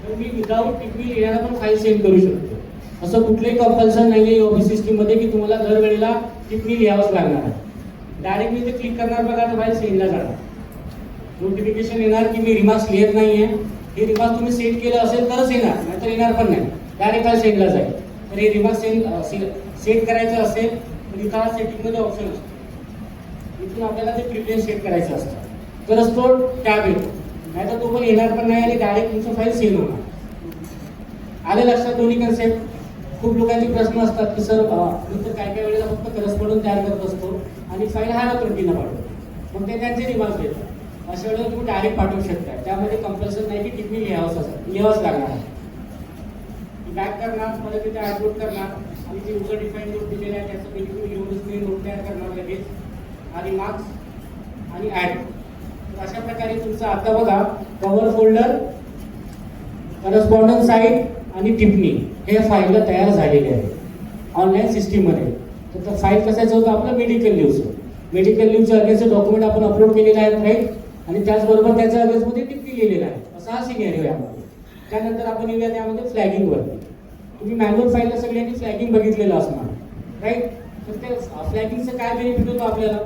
तर मी विदाऊट टिप्पणी लिहायला पण फाईल सेंड करू शकतो. असं कुठलंही कंपल्सन नाही आहे ऑफिस सिस्टीममध्ये की तुम्हाला दरवेळेला टिप्पणी लिहावंच लागणार आहे. डायरेक्ट मी ते क्लिक करणार बघा तर फाईल सेंडला जाणार. नोटिफिकेशन येणार की मी रिमार्क्स लिहित नाही आहे. हे रिमार्क्स तुम्ही सेट केलं असेल तरच येणार, नाहीतर येणार पण नाही. डायरेक्ट फाईल सेंडला जाईल. तर हे रिमार्क्स सेट करायचं असेल तर इथं हा सेटिंगमध्ये ऑप्शन असतो. इथून आपल्याला ते प्रिफरन्स सेट करायचं असतं. तरच तो टॅब येतो, नाही तर तो पण येणार पण नाही आणि डायरेक्ट तुमचं फाईल सेल होणार. आले लक्षात दोन्ही कन्सेप्ट? खूप लोकांचे प्रश्न असतात की सर मी तर काय काय वेळेला फक्त करस्पॉन्डन्स तयार करत असतो आणि फाईल हायर अथॉरिटीला पाठवतो, मग ते त्यांचे रिमार्क्स देतात. अशा वेळेला तुम्ही डायरेक्ट पाठवू शकता, त्यामध्ये कंपल्सन नाही की टिप्पणी लिहावंच लागणार आहे. बॅक करणार, परत तिथे अपलोड करणार आणि जे युजर डिफाईन नोट दिलेले आहे त्याचं बिलकुल घेऊनच तुम्ही नोट तयार करणार लगेच आणि मार्क्स आणि ऍड. अशा प्रकारे तुमचं आता बघा कव्हर फोल्डर, करस्पॉन्डन्स साईट आणि टिप्पणी हे फाईलला तयार झालेले आहे ऑनलाईन सिस्टीममध्ये. तर फाईल कशाचं होतं आपलं मेडिकल न्यूजचं. मेडिकल न्यूजच्या अगेन्स्ट डॉक्युमेंट आपण अपलोड केलेलं आहे राईट, आणि त्याचबरोबर त्याच्या अगेन्स्टमध्ये टिप्पणी लिहिलेला आहे. असा हा सिनेरिओ आहे यामध्ये. त्यानंतर आपण येऊया त्यामध्ये फ्लॅगिंगवरती. तुम्ही मॅन्युअल फाईलला सगळ्यांनी फ्लॅगिंग बघितलेलं असणार राईट. तर ते फ्लॅगिंगचं काय बेनिफिट होतो आपल्याला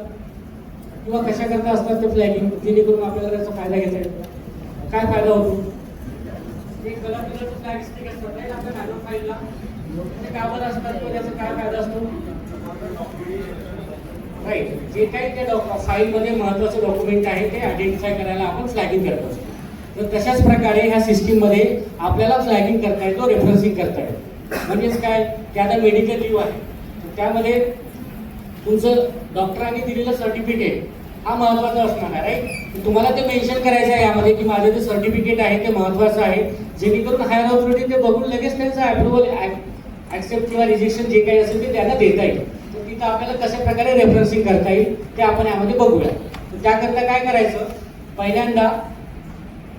किंवा कशा करता असतात ते फ्लॅगिंग, जेणेकरून आपल्याला त्याचा फायदा घेता येतो? काय फायदा होतो? एक कलर कलरचं फ्लॅग स्टिक असतात राईट आपल्या मॅन्युअल फाईलला, ते कावर असतात किंवा त्याचा काय फायदा असतो राईट. जे काही त्या फाईलमध्ये महत्त्वाचं डॉक्युमेंट आहे ते आयडेंटिफाय करायला आपण फ्लॅगिंग करत असतो. तर तशाच प्रकारे ह्या सिस्टीममध्ये आपल्याला फ्लॅगिंग करता येतो, रेफरन्सिंग करता येतो. म्हणजेच काय की आता मेडिकल लीव्ह आहे, त्यामध्ये तुमचं डॉक्टरांनी दिलेलं सर्टिफिकेट हा महत्त्वाचा असणार आहे राईट. तुम्हाला ते मेन्शन करायचं आहे यामध्ये की माझे जे सर्टिफिकेट आहे ते महत्त्वाचं आहे, जेणेकरून हायर ऑथॉरिटी ते बघून लगेच त्यांचं अप्रुव्हल ऍक्सेप्ट किंवा रिजेक्शन जे काही असेल ते त्यांना देता येईल. तर तिथं आपल्याला कशा प्रकारे रेफरन्सिंग करता येईल ते आपण यामध्ये बघूया. तर त्याकरता काय करायचं, पहिल्यांदा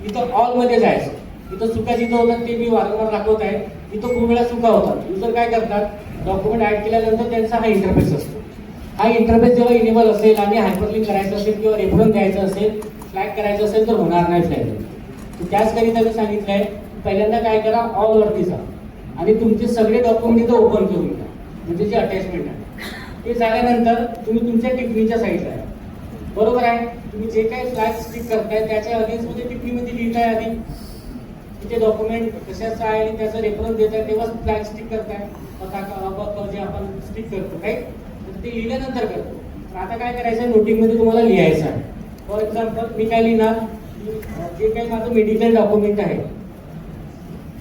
इथं ऑलमध्ये जायचं. इथं चुका जिथं होतात ते मी वारंवार दाखवत आहे. इथं खूप वेळा चुका होतात. युजर काय करतात, डॉक्युमेंट ऍड केल्यानंतर त्यांचा हा इंटरफेस असतो. हा इंटरफेस जेव्हा इनेबल असेल आणि हायपरलिंक करायचं असेल किंवा रेफरन्स द्यायचं असेल, फ्लॅग करायचं असेल तर होणार नाही फ्लॅग. तर त्याचकरिता मी सांगितलं आहे पहिल्यांदा काय करा, ऑलवरती जा आणि तुमचे सगळे डॉक्युमेंट इथं ओपन करून घ्या, म्हणजे जे अटॅचमेंट आहे ते झाल्यानंतर तुम्ही तुमच्या टिप्पणीच्या साईडला आहे. बरोबर आहे, तुम्ही जे काही फ्लॅग स्टिक करताय त्याच्या अगेन्स्टमध्ये टिप्पणीमध्ये लिहिताय आधी ते डॉक्युमेंट कशाचं आहे आणि त्याचं रेफरन्स देत आहे तेव्हाच फ्लॅग स्टिक करताय. जे आपण स्टिक करतो राईट, ते लिहिल्यानंतर करतो. तर आता काय करायचं, नोटिंगमध्ये तुम्हाला लिहायचं आहे. फॉर एक्झाम्पल मी काय लिहिणार, जे काही माझं मेडिकल डॉक्युमेंट आहे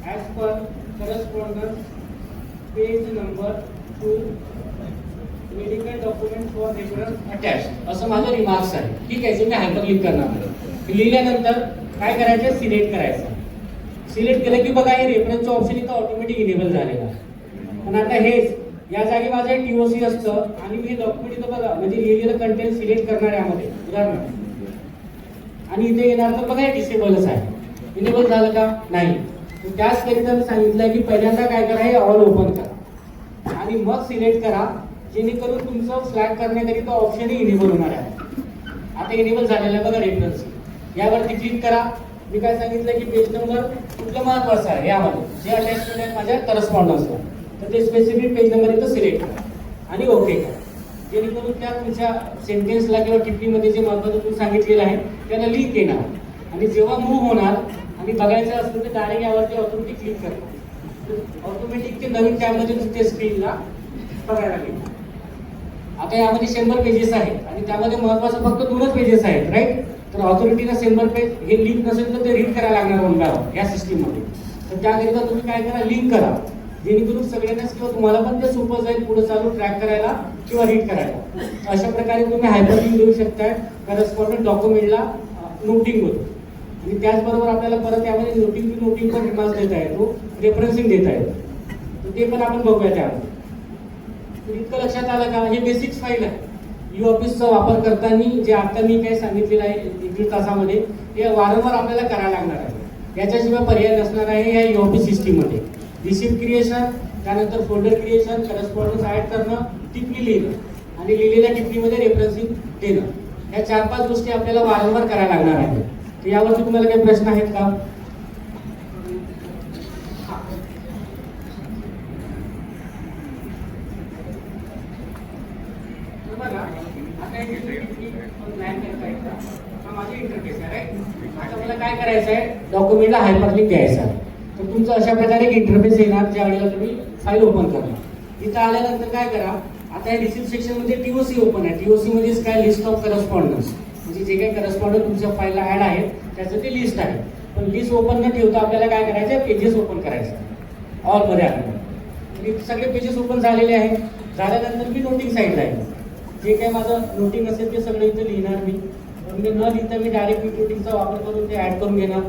as per correspondence page number 2 medical document for reference attach असं माझं रिमार्क्स आहे. ठीक आहे, जे मी हायपरलिंक करणार आहे. लिहिल्यानंतर काय करायचं, सिलेक्ट करायचं. सिलेक्ट केलं की बघा हे रेफरन्सचं ऑप्शन इथं ऑटोमॅटिक इनेबल झालेलं आहे. पण आता हेच या जागी माझं एक TOC असतं आणि मी हे डॉक्युमेंट इथं बघा म्हणजे लिहिलेलं कंटेंट सिलेक्ट करणार यामध्ये उदाहरणार्थ, आणि इथे येणार तर बघा हे डिसेबलच आहे. इनेबल झालं का नाही. त्याच करिता मी सांगितलं की पहिल्यांदा काय करा, हे ऑल ओपन करा आणि मग सिलेक्ट करा, जेणेकरून तुमचं फ्लॅग करण्याकरिता ऑप्शनही इनेबल होणार आहे. आता इनेबल झालेलं आहे बघा रेफरन्स, यावरती क्लिक करा. मी काय सांगितलं की पेज नंबर कुठलं महत्वाचं आहे यामध्ये जे अटॅचमेंट आहे माझ्या करस्पॉन्डन्सला, तर ते स्पेसिफिक पेज नंबर इथं सिलेक्ट करा आणि ओके करा, जेणेकरून त्या तुमच्या सेंटेन्सला किंवा टिप्पणीमध्ये जे महत्त्वाचं तुम्ही सांगितलेलं आहे त्याला लिंक येणार आणि जेव्हा मूव्ह होणार आणि बघायचं असेल तर डायरेक्ट यावरती ऑटोमॅटिक क्लिक करतो, ऑटोमॅटिक ते नवीन टॅबमध्ये तुमच्या स्क्रीनला बघायला मिळणार. आता यामध्ये 100 पेजेस आहेत आणि त्यामध्ये महत्त्वाचं फक्त 2च पेजेस आहेत राईट. तर ऑथॉरिटीला 100 पेज हे लिंक नसेल तर ते रीड करायला लागणार ओनलावर या सिस्टीममध्ये. तर त्याकरिता तुम्ही काय करा, लिंक करा, जेणेकरून सगळ्यांनाच किंवा तुम्हाला पण ते सोपं जाईल पुढे चालू ट्रॅक करायला किंवा रीड करायला. अशा प्रकारे तुम्ही हायपरलिंक देऊ शकताय करस्पॉन्डंट डॉक्युमेंटला नोटिंग होतो. आणि त्याचबरोबर आपल्याला परत यामध्ये नोटिंग पण रिमार्क्स देता येतो, रेफरन्सिंग देता येतो. तर ते पण आपण बघूया त्यामध्ये. इतकं लक्षात आलं का, हे बेसिक्स फाईल आहे. यू ऑफिसचा वापर करताना जे आता मी काही सांगितलेलं आहे 1 तासामध्ये हे वारंवार आपल्याला करायला लागणार आहे. याच्याशिवाय पर्याय नसणार आहे या यू ऑफिस सिस्टीममध्ये. रिसिप्ट क्रिएशन, त्यानंतर फोल्डर क्रिएशन, करस्पॉन्डन्स ऍड करणं, टिप्पणी लिहिणं आणि लिहिलेल्या टिप्पणीमध्ये रेफरन्सिंग देणं, या 4-5 गोष्टी आपल्याला वारंवार करायला लागणार आहेत. तर यावरती तुम्हाला काही प्रश्न आहेत का? माझी इंटरफेस आहे राईट. आता मला काय करायचं आहे, डॉक्युमेंटला हायपरलिंक द्यायचं आहे. तर तुमचं अशा प्रकारे एक इंटरफेस येणार ज्या वेळेला तुम्ही फाईल ओपन करणार. इथं आल्यानंतर काय करा, आता या रिसिप्ट सेक्शनमध्ये TOC ओपन आहे. TOC मध्येच काय, लिस्ट ऑफ करस्पॉन्डन्स. म्हणजे जे काही करस्पॉन्डंट तुमच्या फाईलला ॲड आहेत त्याचं ते लिस्ट आहे. पण लिस्ट ओपन न ठेवता आपल्याला काय करायचं, पेजेस ओपन करायचं ऑलमध्ये आलेलं. सगळे पेजेस ओपन झालेले आहेत. झाल्यानंतर मी नोटिंग साईडला आहे. जे काही माझं नोटिंग असेल ते सगळं इथं लिहिणार मी. मी न लिहिता मी डायरेक्ट नोटिंगचा वापर करून ते ॲड करून घेणार.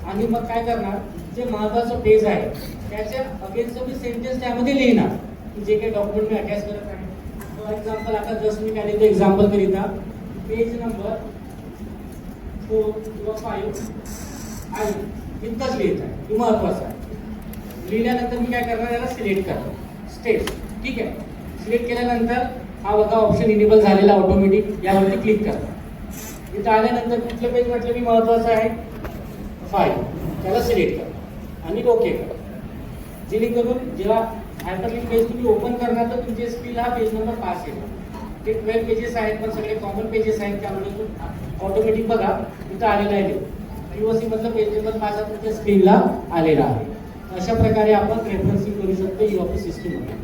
आणि मग काय करणार, जे महत्त्वाचं पेज आहे त्याच्या अगेन्स्ट मी सेंटेन्स त्यामध्ये लिहिणार की जे काही डॉक्युमेंट मी अटॅच करत आहे. फॉर एक्झाम्पल आता जस्ट मी काय लिहितो एक्झाम्पल करिता पेज नंबर 4 किंवा 5 आहे इतकंच लिहित आहे, हे महत्त्वाचं आहे. लिहिल्यानंतर मी काय करणार, याला सिलेक्ट करतो स्टेप. ठीक आहे, सिलेक्ट केल्यानंतर हा बघा ऑप्शन इनेबल झालेला ऑटोमॅटिक, यावरती क्लिक करतो. इथं आल्यानंतर कुठलं पेज म्हटलं मी महत्त्वाचं आहे 5, त्याला सिलेक्ट करा आणि ओके करा. जेणेकरून जेव्हा हायपरलिंक पेज तुम्ही ओपन करणार तर तुमच्या स्क्रीनला हा पेज नंबर 5 येईल. ते 12 पेजेस आहेत पण सगळे कॉमन पेजेस आहेत, त्यामुळे ऑटोमॅटिक बघा इथं आलेलं आहे. POC मधलं पेज नंबर 5 तुमच्या स्क्रीनला आलेला आहे. अशा प्रकारे आपण रेफरन्सिंग करू शकतो ई ऑफिस सिस्टीममध्ये.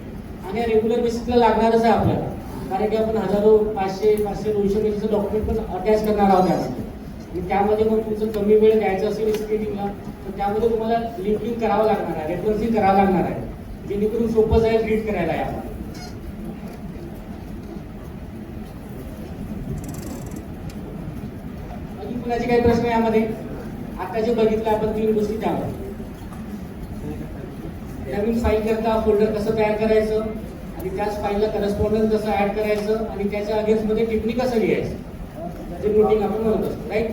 आणि रेग्युलर बेसिसला लागणारच आहे आपल्याला, कारण की आपण हजारो 500, 200 पेजचं डॉक्युमेंट पण अटॅच करणार आहोत त्यामध्ये. आणि त्यामध्ये मग तुमचं कमी वेळ द्यायचा असेल स्क्रीनिंगला तर त्यामध्ये तुम्हाला लिंकिंग करावं लागणार आहे, रेफरन्सिंग करावं लागणार आहे, जेणेकरून सोपं जाईल रीड करायला यामध्ये. अजून कुणाचे काही प्रश्न यामध्ये? आता जे बघितलं आपण 3 गोष्टी त्यामध्ये. नवीन फाईल करता फोल्डर कसं तयार करायचं आणि त्याच फाईलला करस्पॉन्डन्स कसं ऍड करायचं आणि त्याच्या अगेन्स्टमध्ये टिप्पणी कसं लिहायचं, जे नोटिंग आपण म्हणत असतो राईट.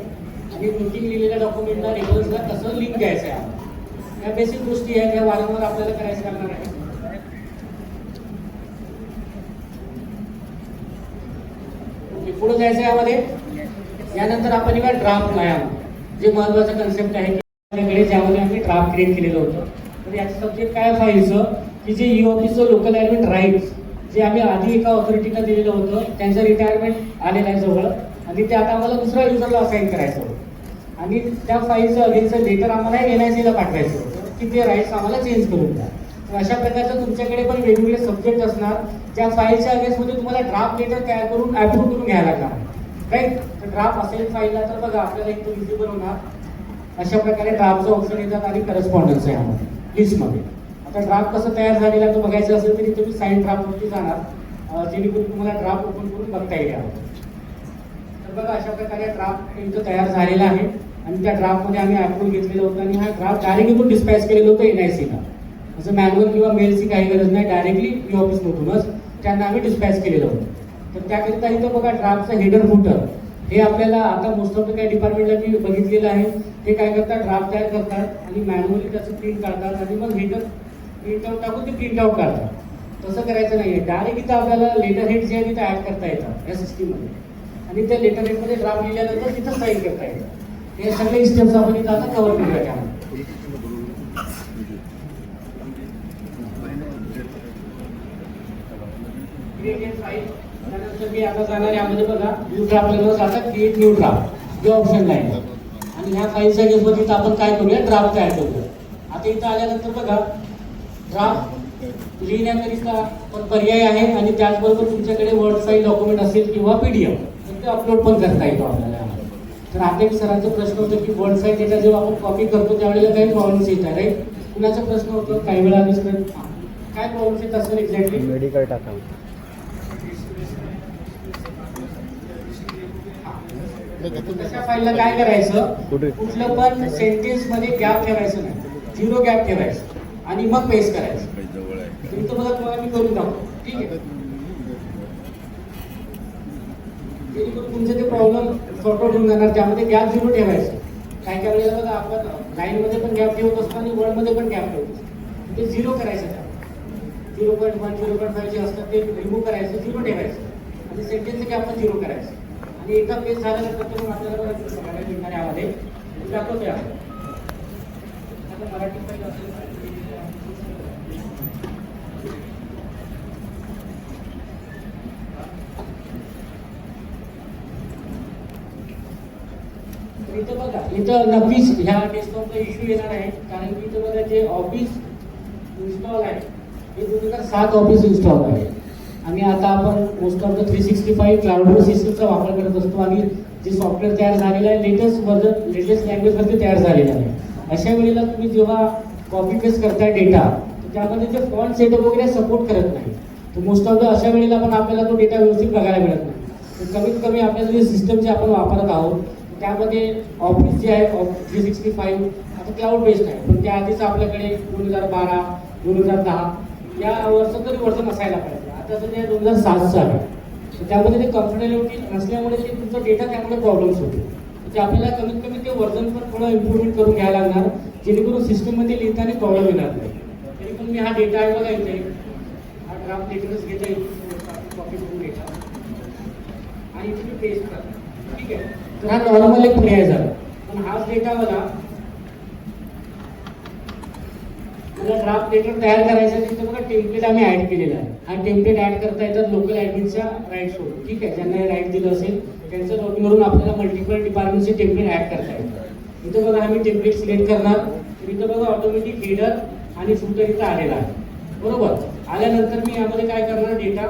आणि नोटिंग लिहिलेल्या डॉक्युमेंटला रेफरन्सला कसं लिंक द्यायचं आहे, या बेसिक गोष्टी आहेत, या वारंवार आपल्याला करायचं लागणार आहे. ओके, पुढे जायचं यामध्ये. यानंतर आपण एका ड्राफ्टला यामध्ये जे महत्त्वाचं कन्सेप्ट आहे की ज्यामध्ये आम्ही ड्राफ्ट क्रिएट केलेलं होतं. तर याचं सब्जेक्ट काय फाईलचं की जे ई ऑफिसचं लोकल ॲडमिन राईट्स जे आम्ही आधी एका ऑथॉरिटीला दिलेलं होतं, त्यांचं रिटायरमेंट आलेलं आहे जवळ आणि ते आता आम्हाला दुसऱ्या युजरला असाईन करायचं होतं. आणि त्या फाईलचं अगेन्स्ट लेटर आम्हाला NICला पाठवायचं होतं की ते राईट्स आम्हाला चेंज करून द्या. तर अशा प्रकारचं तुमच्याकडे पण वेगवेगळे सब्जेक्ट असणार, ज्या फाईलच्या अगेन्स्टमध्ये तुम्हाला ड्राफ्ट लेटर तयार करून अप्रूव्ह करून घ्यायला लागणार राईट. तर ड्राफ्ट असेल फाईलला तर बघा आपल्याला इथं विजिबल होणार. अशा प्रकारे ड्राफ्टचं ऑप्शन येतात आणि करस्पॉन्डन्स आहे यामध्ये लिस्टमध्ये. आता ड्राफ्ट कसं तयार झालेला तो बघायचं असेल तरी तुम्ही साईन ड्राफ्टवरती जाणार, जेणेकरून तुम्हाला ड्राफ्ट ओपन करून बघता येईल. तर बघा अशा प्रकारे ड्राफ्ट इथं तयार झालेला आहे आणि त्या ड्राफ्टमध्ये आम्ही अप्रूव्ह घेतलेलं होतं आणि हा ड्राफ्ट डायरेक्टली इथून डिस्पॅच केलेलं होतं NICला. असं मॅन्युअल किंवा मेलची काही गरज नाही, डायरेक्टली ई ऑफिसमधूनच त्यांना आम्ही डिस्पॅच केलेलं होतं. तर त्याकरिता इथं बघा ड्राफ्टचा हेडर फुटर हे आपल्याला आता मोस्ट ऑफ द काही डिपार्टमेंटला मी बघितलेलं आहे, ते काय करतात ड्राफ्ट तयार करतात आणि मॅन्युअली त्याचं प्रिंट काढतात आणि मग हेडर प्रिंटआउट टाकून ते प्रिंटआउट काढतात. तसं करायचं नाही आहे, डायरेक्ट इथं आपल्याला लेटर हेड जे आहे तिथं ॲड करता येतात या सिस्टीममध्ये आणि त्या लेटर हेडमध्ये ड्राफ्ट लिहिल्यानंतर तिथं साईन करता येतं. हे सगळे स्टेप्स आपण इथं आता कव्हर करूया त्यामध्ये. त्यानंतर मी आता जाणार यामध्ये बघा न्यू ड्राफ्ट आता क्रिएट न्यू ड्राफ्ट हे ऑप्शन आहे आणि ह्या फाईलच्या गेममध्ये आपण काय करूया ड्राफ्ट तयार करूया. आता इथं आल्यानंतर बघा ड्राफ्ट लिहिण्याकरिता पण पर्याय आहे आणि त्याचबरोबर तुमच्याकडे वर्ड फाईल डॉक्युमेंट असेल किंवा PDF तर ते अपलोड पण करता येतो आपल्याला. तर आता एक सरांचा प्रश्न होता की वर्ड फाईल डेटा जेव्हा आपण कॉपी करतो त्यावेळेला काही प्रॉब्लेम्स येत आहे राईट. कुणाचा प्रश्न होतो काही वेळा काय प्रॉब्लेम्स येत असेल एक्झॅक्टली मेडिकल टाका. तशा फाईलला काय करायचं कुठलं पण सेंटेन्स मध्ये गॅप ठेवायचं नाही, 0 गॅप ठेवायचं आणि मग पेस्ट करायचं. तुमचं बघा तुम्हाला मी करून दाखवतो ठीक आहे, जेणेकरून तुमचे ते प्रॉब्लेम सॉर्ट आउट होऊन जाणार. त्यामध्ये गॅप 0 ठेवायचं. काय काय वेळेला बघा आपण लाईनमध्ये पण गॅप ठेवत असतो आणि वर्डमध्ये पण गॅप ठेवत असतो, ते 0 करायचं. त्या 0.1 0.5 जे असतात ते रिमूव्ह करायचं, 0 ठेवायचं आणि सेंटेन्सचं गॅप पण 0 करायचं. आणि एका पेज झाल्यानंतर मग आपल्याला बघायला मिळणार यामध्ये दाखवतो यामध्ये. आता मराठी फाईल असेल इथं बघा, इथं नक्कीच ह्या डेस्कटॉपचा इश्यू येणार आहे कारण की इथं बघा जे ऑफिस इन्स्टॉल आहे हे 2007 ऑफिस इन्स्टॉल आहे आणि आता आपण मोस्ट ऑफ द 365 क्लाउड सिस्टमचा वापर करत असतो आणि जे सॉफ्टवेअर तयार झालेलं आहे लेटेस्ट वर्जन लेटेस्ट लँग्वेजमध्ये तयार झालेलं आहे. अशा वेळेला तुम्ही जेव्हा कॉपी पेस्ट करताय डेटा त्यामध्ये जे फॉन्ट सेटअप वगैरे सपोर्ट करत नाही. तर मोस्ट ऑफ द अशा वेळेला पण आपल्याला तो डेटा व्यवस्थित बघायला मिळत नाही. तर कमीत कमी आपल्याला जे सिस्टम जे आपण वापरत आहोत त्यामध्ये ऑफिस जे आहे 365 आता क्लाउड बेस्ड आहे, पण त्या आधीच आपल्याकडे 2012 2010 या वर्षात तरी वर्जन असायला पाहिजे. आता जे 2007चं आहे तर त्यामध्ये ते कम्फर्टेबिलिटी नसल्यामुळे ते तुमचा डेटा त्यामुळे प्रॉब्लेम्स होते. ते आपल्याला कमीत कमी ते वर्जन पण थोडं इम्प्रूव्हमेंट करून घ्यायला लागणार जेणेकरून सिस्टममध्ये लिहिताना प्रॉब्लेम येणार नाही. तरी पण मी हा डेटा आहे बघा इथे हा ड्राफ्ट लेटरच घेता येईल कॉपी करून डेटा आणि इथे मी पेस्ट करतो. ठीक आहे, तर हा नॉर्मल एक पर्याय झाला. पण हाच डेटा मला ड्राफ्ट लेटर तयार करायचा आहे. तिथे बघा टेम्पलेट आम्ही ऍड केलेला आहे. हा टेम्पलेट ऍड करता येतात लोकल ऍडमिनच्या राईट सोडून. ठीक आहे, ज्यांना राईट दिलं असेल त्यांचं लॉगिन करून आपल्याला मल्टिपल डिपार्टमेंटचे टेम्पलेट ऍड करता येतात. इथं बघा आम्ही टेम्पलेट सिलेक्ट करणार. तर इथं बघा ऑटोमॅटिक हेडर आणि फुटर इथं आलेला आहे. बरोबर, आल्यानंतर मी यामध्ये काय करणार डेटा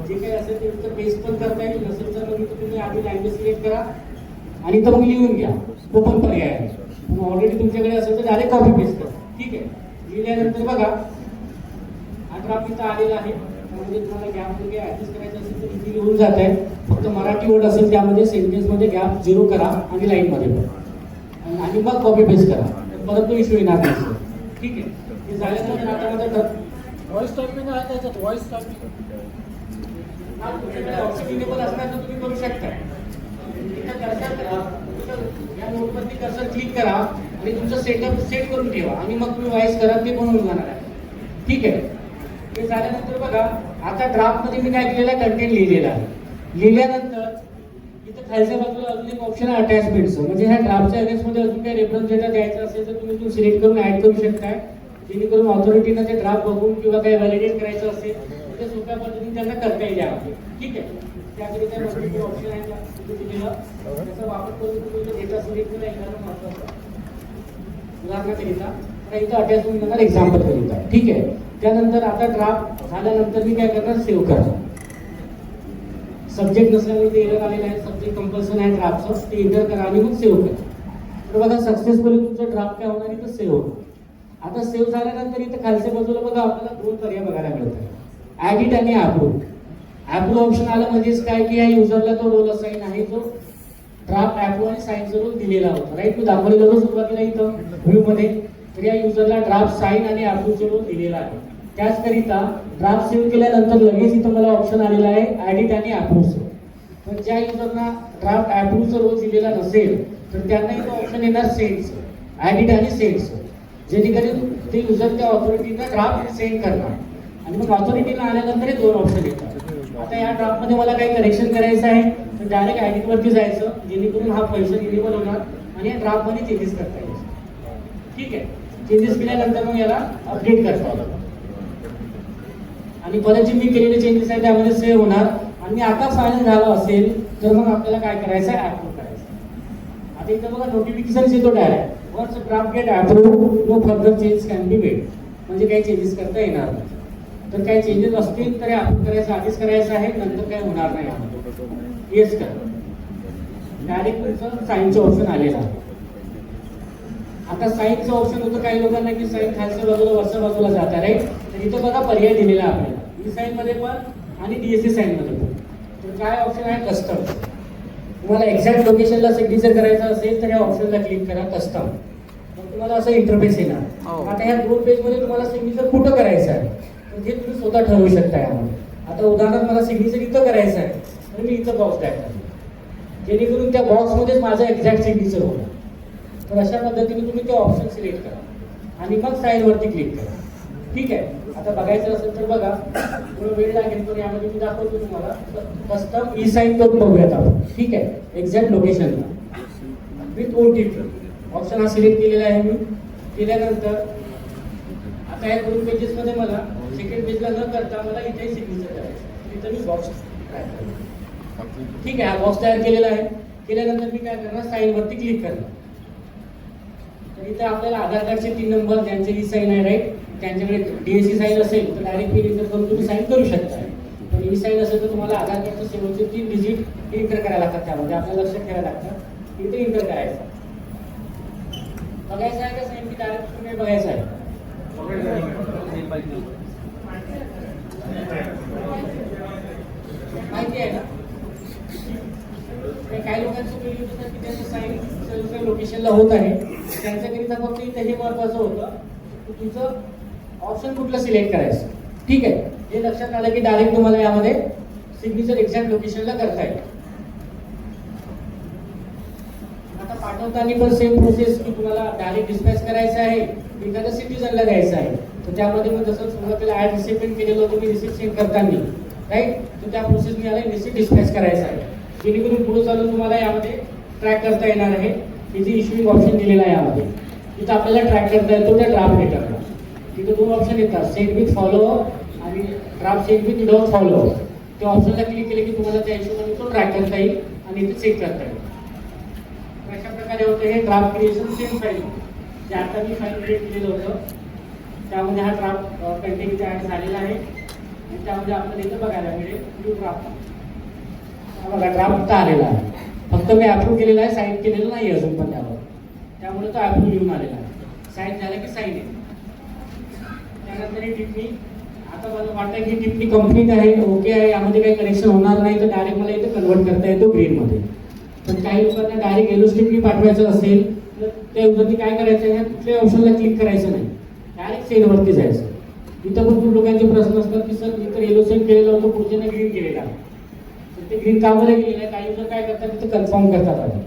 जे काही असेल ते इथं पेस्ट पण करता येईल. नसेल तर मग इथं तुम्ही आधी लँग्वेज सिलेक्ट करा आणि इथं मग लिहून घ्या. तो पण पर्याय आहे. पण ऑलरेडी तुमच्याकडे असेल तर डायरेक्ट कॉपी पेस्ट करा. ठीक आहे, लिहिल्यानंतर बघा हा ड्राफ्ट इथं आलेला आहे. त्यामध्ये तुम्हाला गॅप वगैरे ऍडजस्ट करायचं असेल तर इथे लिहून जात आहे. फक्त मराठी वर्ड असेल त्यामध्ये सेंटेन्समध्ये गॅप 0 करा आणि लाईनमध्ये करा आणि मग कॉपी पेस्ट करा. परत तो इश्यू येणार नाही. ठीक आहे, हे झाल्यानंतर आता माझं व्हॉइस टायपिंग आहे त्याच्यात, व्हॉइस टायपिंग तुमच्याकडे ऑप्शन इनेबल असणार तर तुम्ही करू शकता. इथं कर्सर करा, या नोटवरती कर्सर क्लिक करा आणि तुमचं सेटअप सेट करून ठेवा आणि मग तुम्ही व्हॉइस करा, ते पण होऊन जाणार आहे. ठीक आहे, हे झाल्यानंतर बघा आता ड्राफ्टमध्ये मी काय केलेलं आहे कंटेंट लिहिलेलं आहे. लिहिल्यानंतर इथं खालच्या बाजूला अजून एक ऑप्शन आहे अटॅचमेंटचं. म्हणजे ह्या ड्राफ्टच्या अगेन्स्टमध्ये अजून काही रेफरन्स डेटा द्यायचा असेल तर तुम्ही तो सिलेक्ट करून ऍड करू शकताय. जेणेकरून ऑथॉरिटीनं ते ड्राफ्ट बघून किंवा काही व्हॅलिडेट करायचं असेल तर ते सोप्या पद्धतीने त्यांना करता येईल यामध्ये. ठीक आहे, त्याकरिता मल्टिपल ऑप्शन आहे दिलेलं, त्याचा वापर करून तुम्ही डेटा सिलेक्ट केला एखादा महत्वाचा उदाहरणाकरिता तर इथं अटॅचमेंट करणार एक्झाम्पल करिता. ठीक आहे, त्यानंतर आता ड्राफ्ट झाल्यानंतर मी काय करणार सेव्ह करणार. सब्जेक्ट नसल्यामुळे ते एरर आलेलं आहे. सब्जेक्ट कंपल्सन आहे ड्राफ्टचं, ते एंटर करा आणि मग सेव्ह करा. तर बघा सक्सेसफुली तुमचं ड्राफ्ट काय होणार इथं सेव्ह होतं. आता सेव्ह झाल्यानंतर इथं खालच्या बाजूला बघा आपल्याला 2 पर्याय बघायला मिळतात, एडिट आणि अप्रूव्ह. अप्रूव्ह ऑप्शन आलं म्हणजेच काय की या युजरला तो रोल असाइन आहे जो ड्राफ्ट अप्रूव्ह आणि साईनचा रोल दिलेला होता. राईट, मी दाखवलेला होतो सुरुवातीला इथं व्ह्यू मध्ये. तर या युजरला ड्राफ्ट साईन आणि अप्रूव्हचा रोल दिलेला आहे. त्याचकरिता ड्राफ्ट सेव्ह केल्यानंतर लगेच इथं मला ऑप्शन आलेला आहे एडिट आणि अप्रूव्हचं. पण ज्या युजरना ड्राफ्ट अप्रूव्हचा रोल दिलेला नसेल तर त्यांनाही तो ऑप्शन येणार सेंडचं, एडिट आणि सेंडचं. जेणेकरून ते युजर त्या ऑथॉरिटीला ड्राफ्ट सेंड करणार आणि मग ऑथॉरिटीला आल्यानंतर हे 2 ऑप्शन येतात. आता या ड्राफ्टमध्ये मला काही करेक्शन करायचं आहे तर डायरेक्ट एडिटवरती जायचं जेणेकरून हा फंक्शन इनेबल होणार आणि या ड्राफ्टमध्ये चेंजेस करता येईल. ठीक आहे, चेंजेस केल्यानंतर मग याला अपडेट करता येईल आणि परत जे मी केलेले चेंजेस आहे त्यामध्ये सेव्ह होणार. आणि आता फायनल झालं असेल तर मग आपल्याला काय करायचं आहे अप्रूव्ह करायचं. आता इथं बघा नोटिफिकेशन येतो direct once draft get approve no further change can be made. म्हणजे काही चेंजेस करता येणार नाही. तर काही चेंजेस असतील तर अप्रूव्ह करायचं आधीच करायचं आहे, नंतर काही होणार नाही. येस करा, डायरेक्ट तुमचं साईनचं ऑप्शन आलेलं आहे. आता साईनचं ऑप्शन होतं काही लोकांना की साईन खालच्या बाजूला वरच्या बाजूला जात आहे. तर इथं बघा पर्याय दिलेला आहे आपल्याला ई साईन मध्ये पण आणि डीएससी साईन मध्ये पण. तर काय ऑप्शन आहे कस्टम. तुम्हाला एक्झॅक्ट लोकेशनला सिग्नेचर करायचं असेल तर या ऑप्शनला क्लिक करा कस्टम. मग तुम्हाला असं इंटरफेस येणार. आता ह्या 2 पेजमध्ये तुम्हाला सिग्नेचर कुठं करायचं आहे तर हे तुम्ही स्वतः ठरवू शकता यामध्ये. आता उदाहरणार्थ मला सिग्नेचर इथं करायचं आहे तर मी इथं बॉक्स टाईप करतो जेणेकरून त्या बॉक्समध्येच माझं एक्झॅक्ट सिग्नेचर होणार. तर अशा पद्धतीने तुम्ही ते ऑप्शन सिलेक्ट करा आणि मग साईनवरती क्लिक करा. ठीक आहे, आता बघायचं असेल तर बघा थोडं वेळ लागेल पण यामध्ये मी दाखवतो तुम्हाला. कस्टम ई साईन करून बघूयात आपण. ठीक आहे, एक्झॅक्ट लोकेशनला विथ OTP ऑप्शन हा सिलेक्ट केलेला आहे मी. केल्यानंतर आता या 2 पेजेसमध्ये मला सेकंड पेजला न करता मला इथे सिग्नेचर करायचं. इथं मी बॉक्स तयार करणार. ठीक आहे, हा बॉक्स तयार केलेला आहे. केल्यानंतर मी काय करणार साईनवरती क्लिक करणार. तर इथे आपल्याला आधार कार्डचे 3 नंबर ज्यांचे ई साईन आहे राईट त्यांच्याकडे डीएससी साईन असेल तर डायरेक्ट करून तुम्ही साईन करू शकता. पण ई साईन असेल तर तुम्हाला आधार कार्डच्या शेवटचे 3 डिजिट एंटर करायला लागतात. त्यामध्ये आपल्याला लक्षात ठेवायला लागतं इथे एंटर करायचं. बघायचं आहे का साईन की डायरेक्ट तुम्ही बघायचं आहे? माहिती आहे ना? काही लोकांचं पहिली होतं की त्यांचं साईन लोकेशनला होत आहे, त्यांच्याकरिता फक्त इथे हे महत्वाचं होतं की तुमचं ऑप्शन कुठलं सिलेक्ट करायचं. ठीक आहे, हे लक्षात आलं की डायरेक्ट तुम्हाला यामध्ये सिग्नेचर एक्झॅक्ट लोकेशनला करता येईल. आता पाठवताना पण सेम प्रोसेस की तुम्हाला डायरेक्ट डिस्पॅच करायचं आहे, एखाद्या सिटीजनला द्यायचं आहे. तर त्यामध्ये मग जसं सुरुवातीला ऍड रिसिप्ट केलेलं होतं मी रिसिप्ट सेंड करताना, राईट, तर त्या प्रोसेसने आला रिसिप्ट डिस्पॅच करायचं आहे. जेणेकरून पुढे चालून तुम्हाला यामध्ये ट्रॅक करता येणार आहे. इथे इश्युइंग ऑप्शन दिलेला आहे यामध्ये, तिथं आपल्याला ट्रॅक करता येतो त्या ड्राफ्ट लेटरला. तिथे 2 ऑप्शन येतात, सेंड विथ फॉलो आणि draft send with without follow. त्या ऑप्शनला क्लिक केले की तुम्हाला त्या हिशोबाने तो ट्रॅक करता येईल आणि इथे चेक करता येईल. अशा प्रकारे होतं हे ड्राफ्ट क्रिएशन सेम फाईल, जे आता मी फाईल क्रिएट केलेलं होतं त्यामध्ये हा ड्राफ्ट कंटेंट इथे ॲड झालेला आहे. आणि त्यामध्ये आपल्याला इथं बघायला मिळेल न्यू ड्राफ्ट. बघा ड्राफ्ट आलेला आहे, फक्त मी अप्रूव्ह केलेला आहे, साईन केलेलं नाही अजून पण त्यावर, त्यामुळे तो अप्रूव्ह लिहून आलेला आहे. साईन झालं की साईन आहे. त्यानंतर ही टिप्पणी, आता मला वाटतं की टिप्पणी कंप्लीट आहे, ओके आहे, यामध्ये काही करेक्शन होणार नाही, तर डायरेक्ट मला इथे कन्वर्ट करता येतो ग्रीनमध्ये. पण काही लोकांना डायरेक्ट येलो टिप्पणी पाठवायचं असेल तर त्या युजरनी काय करायचं आहे, कुठल्याही ऑप्शनला क्लिक करायचं नाही, डायरेक्ट सेंडवरती जायचं. इथं पण खूप लोकांचे प्रश्न असतात की सर मी तर येलो सेंड केलेलं होतं, पुढच्याने ग्रीन केलेला आहे. ते ग्रीन का बरं गेलेलं आहे? काही युजर काय करतात तिथे कन्फर्म करतात. आधी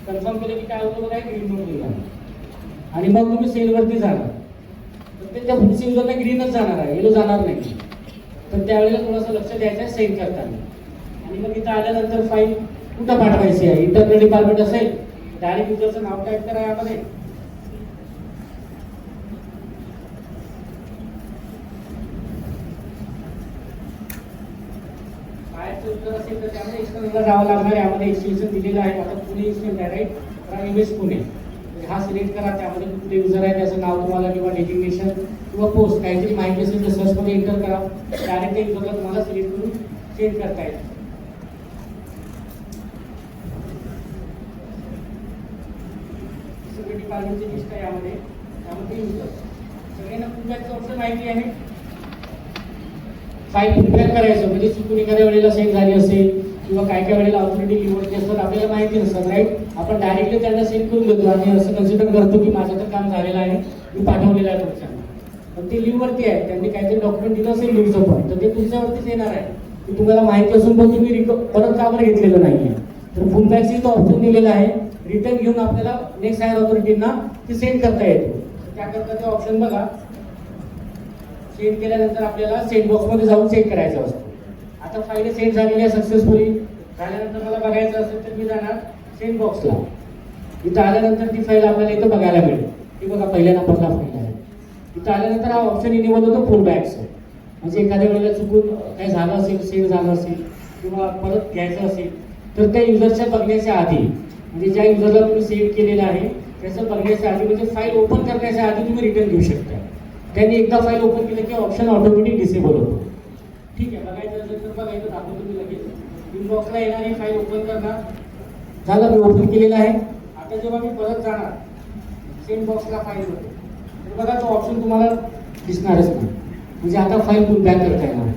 कन्फर्म केलं की काय होतं बघा ग्रीन नोट गेला आणि मग तुम्ही सेलवरती जाणार, तर ते त्या पुढच्या युजरला ग्रीनच जाणार आहे, येलो जाणार नाही. तर त्यावेळेला थोडंसं लक्ष द्यायचं आहे सेंड करताना. आणि मग इथं आल्यानंतर फाईल कुठं पाठवायची आहे, इंटरनल डिपार्टमेंट असेल डायरेक्ट युजरचं नाव टाईप करा यामध्ये. उत्तर असेल तर त्यामध्ये एक्सटर्नलला जावं लागणार. यामध्ये एक्सटेन्शन दिलेलं आहे, आता पुणे एक्सटेन्शन आहे, राईट, इमेज पुणे. हा सिलेक्ट करा, त्यामध्ये कुठले युजर आहे त्याचं नाव तुम्हाला किंवा डेजिग्नेशन किंवा पोस्ट काहीतरी माहिती असेल तर सर्चमध्ये एंटर करा, डायरेक्ट त्या युजरला तुम्हाला सिलेक्ट करून सेंड करता येईल. सगळे डिपार्टमेंटची लिस्ट आहे यामध्ये, त्यामध्ये युजर सगळ्यांना फीडबॅकचं ऑप्शन माहिती आहे. फाईल फीडबॅक करायचं म्हणजे चुकून एखाद्या वेळेला सेंड झाली असेल किंवा काय काय वेळेला ऑथॉरिटी लिव्हरची असतात आपल्याला माहिती नसतात, राईट. आपण डायरेक्टली त्यांना सेंड करून देतो आणि असं कन्सिडर करतो की माझं तर काम झालेलं आहे, मी पाठवलेलं आहे पुढच्यांना. पण ते लिव्हवरती आहे, त्यांनी काहीतरी डॉक्युमेंट दिलं असेल लिव्हचं पण, तर ते तुमच्यावरतीच येणार आहे की तुम्हाला माहिती असून पण तुम्ही परत का बरं घेतलेलं नाही आहे. तर फीडबॅकची तो ऑप्शन दिलेला आहे, रिटर्न घेऊन आपल्याला नेक्स्ट हायर ऑथॉरिटींना ते सेंड करता येतो. त्याकरता ते ऑप्शन बघा, सेंड केल्यानंतर आपल्याला सेंड बॉक्समध्ये जाऊन चेक करायचं असतं. आता फाईल सेंड झालेली आहे सक्सेसफुली, झाल्यानंतर मला बघायचं असेल तर मी जाणार सेंड बॉक्सला. इथं आल्यानंतर ती फाईल आपल्याला इथं बघायला मिळेल. ती बघा पहिल्या नंबरला फाईल आहे. इथं आल्यानंतर हा ऑप्शन इनेबल होतो फीडबॅकचं, म्हणजे एखाद्या वेळेला चुकून काही झालं असेल, सेंड झालं असेल किंवा परत घ्यायचं असेल तर त्या युजरच्या बघण्याच्या आधी, म्हणजे ज्या युजरला तुम्ही सेंड केलेलं आहे त्याचं बघण्याच्या आधी, म्हणजे फाईल ओपन करण्याच्या आधी तुम्ही रिटर्न घेऊ शकता. त्यांनी एकदा फाईल ओपन केलं की ऑप्शन ऑटोमॅटिक डिसेबल होतो. ठीक आहे, बघायचं असेल तर बघायचं दाखवतो तुम्ही लगेच. इनबॉक्सला येणार आहे, फाईल ओपन करणार, झालं मी ओपन केलेलं आहे. आता जेव्हा मी परत जाणार सेंड बॉक्सला फाईल होते तर बघा तो ऑप्शन तुम्हाला दिसणारच नाही, म्हणजे आता फाईल फीडबॅक करता येणार.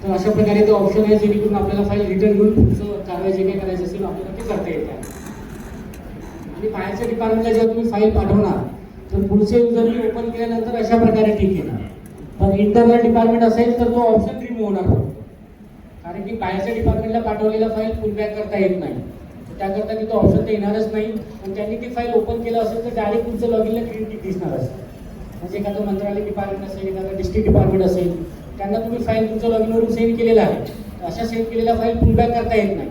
तर अशा प्रकारे तो ऑप्शन आहे जेणेकरून आपल्याला फाईल रिटर्न घेऊन पुढचं कारवाई जे काही करायचं असेल आपल्याला ते करता येतं. आणि बाहेरच्या डिपार्टमेंटला जेव्हा तुम्ही फाईल पाठवणार तर पुढचे युजरनी ओपन केल्यानंतर अशा प्रकारे ठीक येणार. पण इंटरनल डिपार्टमेंट असेल तर तो ऑप्शन रिमूव्ह होणार फक्त, कारण की बाहेरच्या डिपार्टमेंटला पाठवलेला फाईल फीडबॅक करता येत नाही. त्याकरता तिथं ऑप्शन तर येणारच नाही. आणि त्यांनी ती फाईल ओपन केलं असेल तर डायरेक्ट तुमचं लॉगिनला ग्रीन टिक दिसणार असेल. म्हणजे एखादं मंत्रालय डिपार्टमेंट असेल, एखादं डिस्ट्रिक्ट डिपार्टमेंट असेल, त्यांना तुम्ही फाईल तुमच्या लॉगिनवरून सेंड केलेलं आहे, अशा सेंड केलेल्या फाईल फीडबॅक करता येत नाही.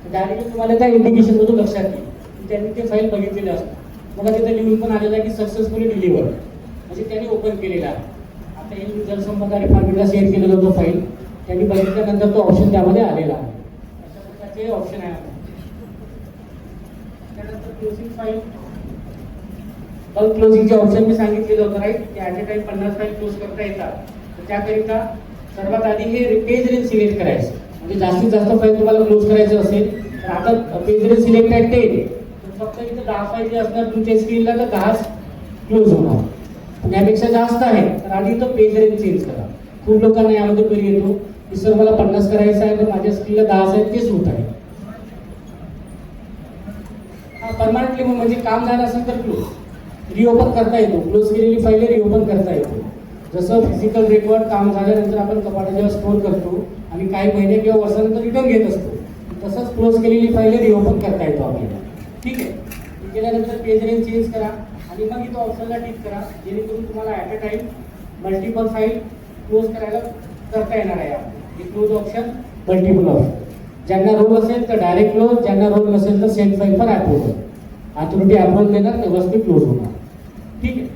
तर डायरेक्टली तुम्हाला त्या इंडिकेशनमधून लक्षात येईल की त्यांनी ते फाईल बघितलेलं असतं. बघा तिथे लिहून पण आलेलं आहे की सक्सेसफुली डिलिव्हर, म्हणजे त्यांनी ओपन केलेला आहे. आता हे जलसंपदा डिपार्टमेंटला सेंड केलेलं होतं फाईल, त्यांनी बघितल्यानंतर तो ऑप्शन त्यामध्ये आलेला आहे. अशा प्रकारचे ऑप्शन आहे. त्यानंतर क्लोजिंग फाईल, बल्क क्लोजिंगचे ऑप्शन मी सांगितलेलं होतं, राईट, की at a time 50 file close करता येतात. तर त्याकरिता सर्वात आधी हे पेज रेंज सिलेक्ट करायचं. म्हणजे जास्तीत जास्त फाईल तुम्हाला क्लोज करायचं असेल तर आता पेज रेंज सिलेक्ट आहे 10, तर फक्त इथं 10 फाईल जे असणार तुमच्या स्क्रीनला तर 10 क्लोज होणार. पण यापेक्षा जास्त आहे तर आधी इथं पेज रेंज चेंज करा. खूप लोकांना यामध्ये क्वेरी येतो की सर मला 50 करायचं आहे तर माझ्या स्क्रीनला 10 आहेत तेच होत आहे. हा परमनंटली म्हणजे काम झालं असेल तर क्लोज रिओपन करता येतो. क्लोज केलेली फाईल रिओपन करता येतो. जसं फिजिकल रेकॉर्ड काम झाल्यानंतर आपण कपाटावर स्टोअर करतो आणि काही महिने किंवा वर्षानंतर रिटर्न घेत असतो, तसंच क्लोज केलेली फाईल रिओपन करता येतो आपल्याला. ठीक आहे. केल्यानंतर पेज रेंज चेंज करा आणि मग इथं ऑप्शनला टिक करा जेणेकरून तुम्हाला at a time multiple file close करायला करता येणार आहे. हे क्लोज ऑप्शन, मल्टिपल ऑप्शन. ज्यांना रोल असेल तर डायरेक्ट क्लोज, ज्यांना रोल नसेल तर send file for approval. Authority approval देणार तेव्हाच ते क्लोज होणार. ठीक आहे.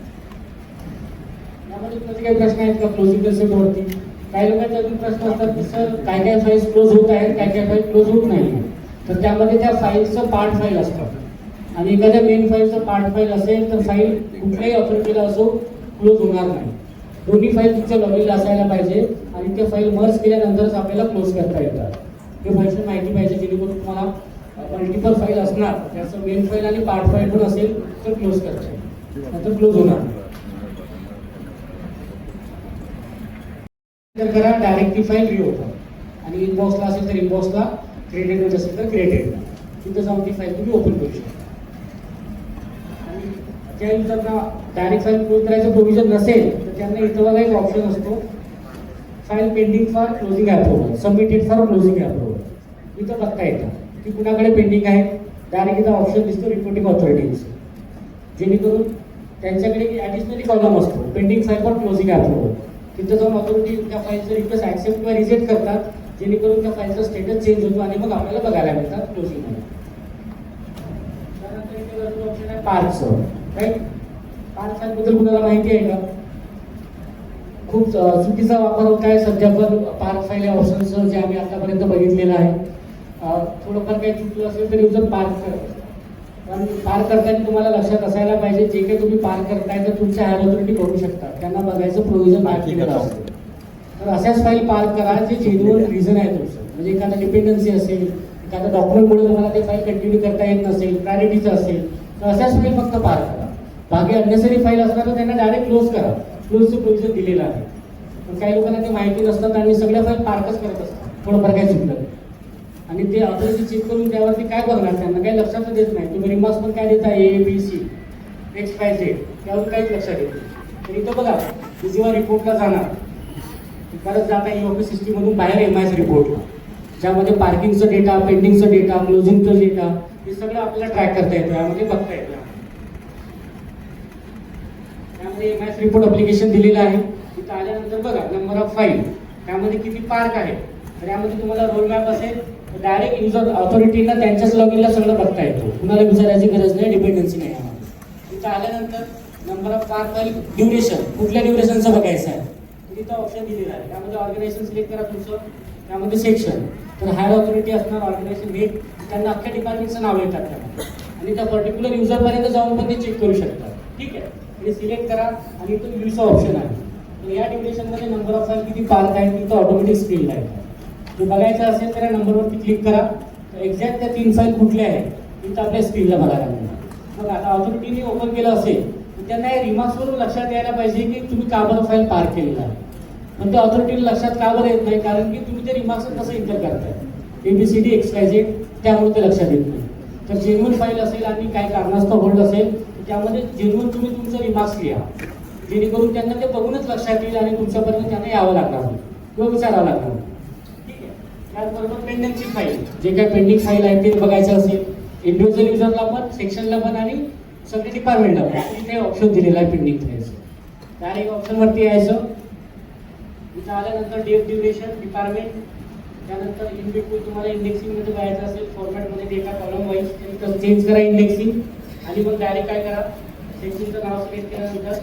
यामध्ये तुमचे काही प्रश्न आहेत का क्लोजिंग कन्सेप्टवरती? काही लोकांचे अजून प्रश्न असतात की सर काय काय फाईल्स क्लोज होत आहेत, काय काय फाईल क्लोज होत नाही. तर त्यामध्ये त्या फाईलचं पार्ट फाईल असतात आणि एखाद्या मेन फाईलचं पार्ट फाईल असेल तर फाईल कुठल्याही ऑथॉरिटीला असो क्लोज होणार नाही. दोन्ही फाईल तुमच्या लॉगिनला असायला पाहिजे आणि त्या फाईल मर्ज केल्यानंतरच आपल्याला क्लोज करता येतात. हे फाईलची माहिती पाहिजे जेणेकरून तुम्हाला मल्टिपल फाईल असणार त्याचं मेन फाईल आणि पार्ट फाईल पण असेल तर क्लोज करता येईल, नंतर क्लोज होणार. करा डायरेक्टली फाईल रिओपन आणि इनबॉक्सला असेल तर इनबॉक्सला, क्रिएटेड असेल तर क्रिएटेडला तिथं जाऊन ती फाईल तुम्ही ओपन करू शकता. आणि ज्या युजरना डायरेक्ट फाईल क्लोज करायचं प्रोव्हिजन नसेल तर त्यांना इथं बघा एक ऑप्शन असतो file pending for closing approval, submitted for closing approval. इथं बघता येतं की कुणाकडे पेंडिंग आहे. डायरेक्ट इथं ऑप्शन दिसतो रिपोर्टिंग ऑथॉरिटीज, जेणेकरून त्यांच्याकडे ॲडिशनली कॉलम असतो pending file for closing approval. तिथं जाऊन ऑथॉरिटी त्या फाईलचं रिक्वेस्ट ॲक्सेप्ट किंवा रिजेक्ट करतात जेणेकरून त्या फाईलचा स्टेटस चेंज होतो आणि मग आपल्याला बघायला मिळतात क्लोजिंगमध्ये. त्यानंतर इथे वरती ऑप्शन आहे पार्कचं. राईट, पार्क फाईलबद्दल कुणाला माहिती आहे का? खूप चुकीचा वापर होत आहे सध्या पण पार्क फाईल या ऑप्शनचं जे आम्ही आतापर्यंत बघितलेलं आहे. थोडंफार काही चुकलं असेल तर युजर पार्क करतो. पण पार्क करताना तुम्हाला लक्षात असायला पाहिजे जे काही तुम्ही पार्क करताय तर तुमच्या हायर ऑथॉरिटी करू शकतात, त्यांना बघायचं प्रोव्हिजन केलेलं असतं. तर अशाच फाईल पार्क करा जे जेन्युइन रिझन आहे तुमचं. म्हणजे एखादा डिपेंडन्सी असेल, एखादा डॉक्युमेंटमुळे तुम्हाला ते फाईल कंटिन्यू करता येत नसेल, प्रायोरिटीचं असेल तर अशाच फाईल फक्त पार्क करा. बाकी अननेसरी फाईल असणार तर त्यांना डायरेक्ट क्लोज करा. क्लोजचं प्रोव्हिजन दिलेलं आहे. पण काही लोकांना ते माहिती नसतात आणि सगळ्या फाईल पार्कच करत असतात थोडंफार काय चुकलं आणि ते ऑथॉरिटी चेक करून त्यावरती काय बघणार, त्यांना काही लक्षात देत नाही. तुम्ही रिमार्क्स पण काय देता ABC XYZ त्यावर काहीच लक्षात येत नाही. तर इथं बघा जेव्हा रिपोर्टला जाणार परत जाता EOP सिस्टीममधून बाहेर MIS रिपोर्टला, ज्यामध्ये पार्किंगचं डेटा, पेंडिंगचं डेटा, क्लोजिंगचं डेटा हे सगळं आपल्याला ट्रॅक करता येतं, यामध्ये बघता येतं. त्यामध्ये MIS रिपोर्ट अप्लिकेशन दिलेलं आहे. तिथं आल्यानंतर बघा नंबर ऑफ फाईल, त्यामध्ये किती पार्क आहे. तर यामध्ये तुम्हाला रोल मॅप असेल डायरेक्ट युजर ऑथॉरिटीला त्यांच्याच लॉगिनला सगळं बघता येतो, कुणाला विचारायची गरज नाही, डिपेंडन्सी नाही यामध्ये. तिथं आल्यानंतर number of park file, duration, कुठल्या ड्युरेशनचं बघायचं आहे तिथं ऑप्शन दिलेलं आहे. त्यामध्ये ऑर्गनायझेशन सिलेक्ट करा तुमचं, त्यामध्ये सेक्शन. तर हायर ऑथॉरिटी असणार ऑर्गनायझेशन हेड, त्यांना अख्ख्या डिपार्टमेंटचं नाव येतात त्यामध्ये आणि त्या पर्टिक्युलर युजरपर्यंत जाऊन पण ते चेक करू शकतात. ठीक आहे, हे सिलेक्ट करा आणि इथं व्ह्यूचा ऑप्शन आहे. तर या ड्युरेशनमध्ये नंबर ऑफ फाईल किती पार्क आहे तिथं ऑटोमॅटिक स्क्रीन आहे. जर बघायचं असेल तर या नंबरवरती क्लिक करा. एक्झॅक्ट त्या 3 फाईल कुठल्या आहेत तिथं आपल्या स्क्रीनला बघायला मिळणार. मग आता ऑथॉरिटीने ओपन केलं असेल तर त्यांना या रिमार्क्सवरून लक्षात यायला पाहिजे की तुम्ही का बरं फाईल पार्क केलेला आहे. पण त्या ऑथॉरिटीला लक्षात का बरं येत नाही, कारण की तुम्ही त्या रिमार्क्स कसं इंटर करताय ABCD XYZ, त्यामुळे ते लक्षात येत नाही. तर जेन्युइन फाईल असेल आणि काही कारणास्तव होल्ड असेल तर त्यामध्ये जेन्युइन तुम्ही तुमचं रिमार्क्स लिहा, जेणेकरून त्यांना ते बघूनच लक्षात येईल आणि तुमच्यापर्यंत त्यांना यावं लागणार नाही किंवा विचारावं लागणार नाही. त्याचबरोबर पेंडिंगची फाईल, जे काही पेंडिंग फाईल आहे ते बघायचं असेल इंडिव्हिज्युअल युजरला पण, सेक्शनला पण आणि सगळे डिपार्टमेंटला पण इथे ऑप्शन दिलेला आहे पेंडिंग फाईलचं. डायरेक्ट ऑप्शनवरती यायचं. इथं आल्यानंतर डेट, ड्युरेशन, डिपार्टमेंट, त्यानंतर इन बिटवीन तुम्हाला इंडेक्सिंगमध्ये बघायचं असेल फॉर्मॅटमध्ये डेटा कॉलम वाईज तर चेंज करा इंडेक्सिंग आणि मग डायरेक्ट काय करा सेक्शनचं नाव सिलेक्ट केल्यानंतर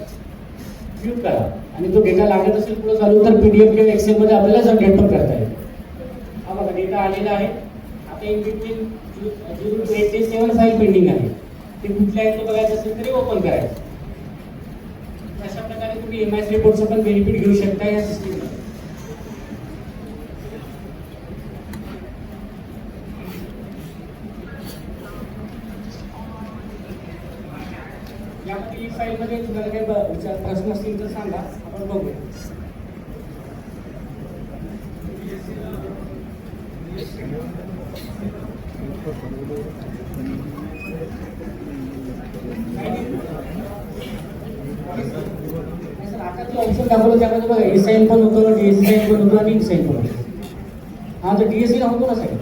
व्ह्यू करा आणि तो डेटा लागत असेल पुढे चालू तर PDF किंवा एक्सेलमध्ये आपल्याला जनरेट पण करता येईल. हा बघा डेटा आलेला आहे. आता in between 0 to 8 days 7 file pending आहे. ते कुठल्या आहेत ते बघायचं असेल तरी ओपन करायचं. अशा प्रकारे तुम्ही MIS रिपोर्टचं पण बेनिफिट घेऊ शकता या सिस्टीमला. यामध्ये ई फाईलमध्ये तुम्हाला काही प्रश्न असतील तर सांगा, आपण बघूया. सर आता जे ऑप्शन दाखवलं त्यामध्ये बघा ई साईन पण होतं, डीएससी साईन पण होतं आणि ई साईन पण होतं. हा तर डीएससी होतो ना साईन.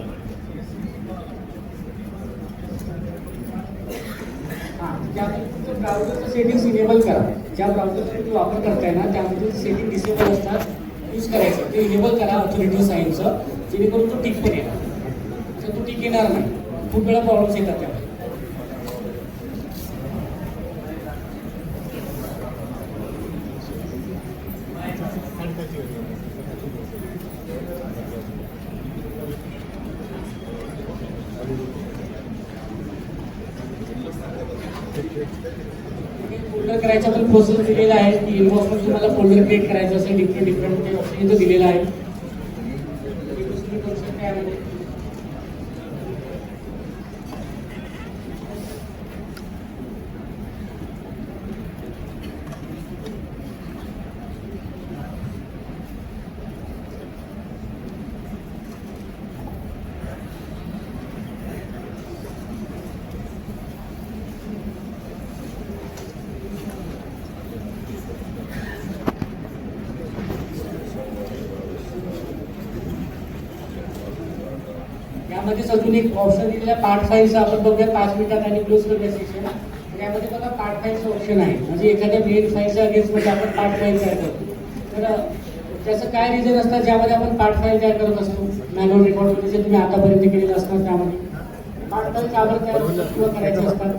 ब्राउझरचं सेटिंग्स इनेबल करा. ज्या ब्राउझरचा तुम्ही वापर करताय ना त्यामध्ये सेटिंग डिसेबल असतात यूज करायचं ते इनेबल करा ऑथॉरिटी साईनचं, जेणेकरून तो टिक पण येणार. तर तो टिक येणार नाही, खूप वेळा प्रॉब्लेम्स येतात त्यामध्ये. फोल्डर करायचा पण प्रोसेस दिलेला आहे की इनबॉक्स मध्ये तुम्हाला फोल्डर क्रिएट करायचं असेल डिफरंट ते ऑप्शन इथं दिलेलं आहे. यामध्ये अजून एक ऑप्शन दिलेला आहे पार्ट फाईलचा, आपण बघूया 5 मिनिटात आणि क्लोज करूया सेक्शन. तर यामध्ये बघा पार्ट फाईलचं ऑप्शन आहे, म्हणजे एखाद्या मेन फाईलच्या अगेन्स्टमध्ये आपण पार्ट फाईल तयार करतो. तर त्याचं काय रिझन असतात ज्यामध्ये आपण पार्ट फाईल तयार करत असतो मॅन्युअल रेकॉर्डमध्ये जे तुम्ही आतापर्यंत केलेलं असणार त्यामध्ये पार्ट फाईल का बरं तयार होतात किंवा करायचे असतात,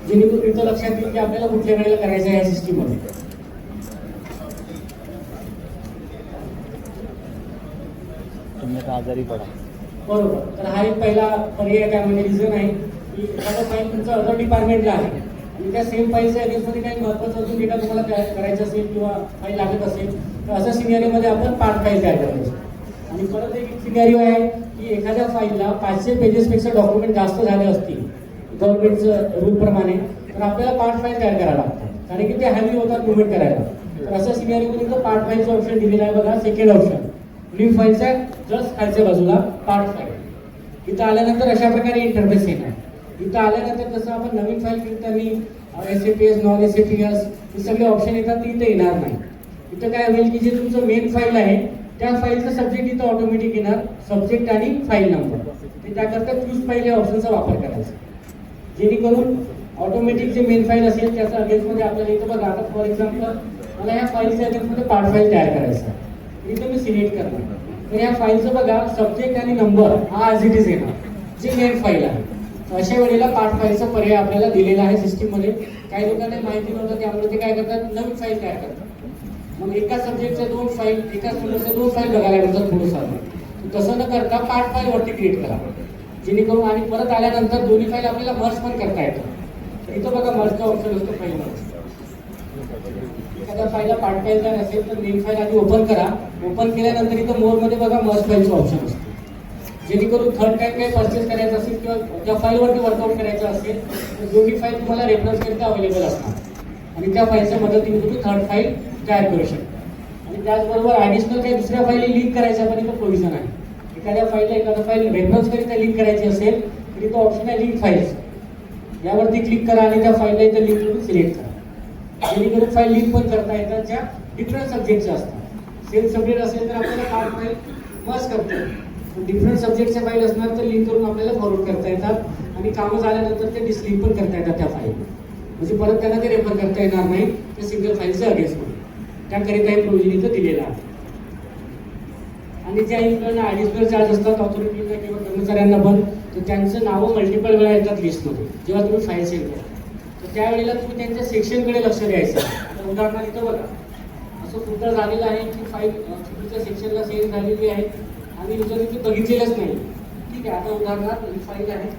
जेणेकरून इथं लक्षात येईल की आपल्याला कुठल्या वेळेला करायचं आहे या सिस्टीममध्ये. तुम्ही आता आजारी पडा. बरोबर, तर हा एक पहिला पर्याय त्यामध्ये रिझन आहे की एखादा फाईल तुमचा अदर डिपार्टमेंटला आहे आणि त्या सेम फाईलच्या अगेन्स्टमध्ये काही महत्त्वाचं अजून डेटा तुम्हाला करायचं असेल किंवा फाईल लागत असेल तर अशा सिनेरिओमध्ये आपण पार्ट फाईल तयार करायचं. आणि परत एक सिनेरिओ आहे की एखाद्या फाईलला 500 पेजेसपेक्षा डॉक्युमेंट जास्त झाले असतील गव्हर्नमेंटचं रूलप्रमाणे तर आपल्याला पार्ट फाईल तयार करावं लागतं, कारण की ते हॅवी होतात मुवमेंट करायला. तर अशा सिनेरिओमध्ये पार्ट फाईलचं ऑप्शन दिलेलं आहे बघा, सेकंड ऑप्शन न्यू फाईलच्या जस्ट खालच्या बाजूला पार्ट फाईल. इथं आल्यानंतर अशा प्रकारे इंटरफेस येणार. इथं आल्यानंतर जसं आपण नवीन फाईल करताना SAPS नॉन SAPS हे सगळे ऑप्शन येतात ते इथं येणार नाही. इथं काय होईल की जे तुमचं मेन फाईल आहे त्या फाईलचं सब्जेक्ट इथं ऑटोमॅटिक येणार, सब्जेक्ट आणि फाईल नंबर. ते त्याकरता चूज फाईल या ऑप्शनचा वापर करायचा, जेणेकरून ऑटोमॅटिक जे मेन फाईल असेल त्याच्या अगेन्स्टमध्ये आपल्याला इथं बघा आता फॉर एक्झाम्पल मला ह्या फाईलच्या अगेन्स्टमध्ये पार्ट फाईल तयार करायचा इथं मी सिलेक्ट करणार. तर या फाईलचं बघा सब्जेक्ट आणि नंबर हा ॲज इट इज येणार जे मेन फाईल आहे. अशा वेळेला पार्ट फाईलचा पर्याय आपल्याला दिलेला आहे सिस्टीममध्ये. काही लोकांना माहिती नव्हतं त्यामुळे ते काय करतात नवीन फाईल तयार करतात. मग एका सब्जेक्टच्या 2 फाईल एका स्टुडंटच्या 2 फाईल बघायला मिळतात थोडंसं. तसं न करता पार्ट फाईल वरती क्रिएट करा, जेणेकरून आणि परत आल्यानंतर दोन्ही फाईल आपल्याला मर्ज पण करता येतं. इथं बघा मर्जचा ऑप्शन असतो फाईल मर्ज. एखाद्या फाईलला पार्ट फाईल तयार असेल तर मेन फाईल आधी ओपन करा. ओपन केल्यानंतर इथं मोरमध्ये बघा मर्ज फाईलचं ऑप्शन असतं, जेणेकरून थर्ड टाइम काही परचेस करायचं असेल किंवा त्या फाईलवरती वर्कआउट करायचं असेल तर दोन्ही फाईल तुम्हाला रेफरन्स करिता अवेलेबल असणार आणि त्या फाईलच्या मदतीने तुम्ही थर्ड फाईल तयार करू शकता. आणि त्याचबरोबर ॲडिशनल काही दुसऱ्या फाईलला लिंक करायचं पण इथं प्रोव्हिजन आहे. एखाद्या फाईलला एखाद्या फाईल रेफरन्स करिता लिंक करायची असेल तर इथं ऑप्शन आहे लिंक फाईल्स. यावरती क्लिक करा आणि त्या फाईलला इथं लिंक करून सिलेक्ट करा, जेणेकरून फाईल लिंक पण करता येतात ज्या डिफरंट सब्जेक्टच्या असतात. सेम सब्जेक्ट असेल तर आपल्याला पार्ट फाईल मर्ज करता येईल. डिफरंट सब्जेक्टच्या फाईल असणार तर लिंक करून आपल्याला फॉरवर्ड करता येतात आणि कामं झाल्यानंतर ते डिसलिंक पण करता येतात त्या फाईल, म्हणजे परत त्यांना ते रेफर करता येणार नाही त्या सिंगल फाईलच्या अगेन्स्टमध्ये. त्याकरिता हे प्रोव्हिजन इथं दिलेलं आहे. आणि ज्या इम्प्लॉयना ॲडिशनल चार्ज असतात ऑथॉरिटीला किंवा कर्मचाऱ्यांना पण तर त्यांचं नावं मल्टिपल वेळा येतात लिस्टमध्ये जेव्हा तुम्ही फाईल सेंड करा. तर त्यावेळेला तुम्ही त्यांच्या सेक्शनकडे लक्ष द्यायचं. तर उदाहरणार्थ इथं बघा असं कुठं झालेलं आहे की फाईल चुकीच्या सेक्शनला सेंड झालेली आहे आणि युजरने ती बघितलेलंच नाही. ठीक आहे, आता उदाहरणार्थ ही फाईल आहे,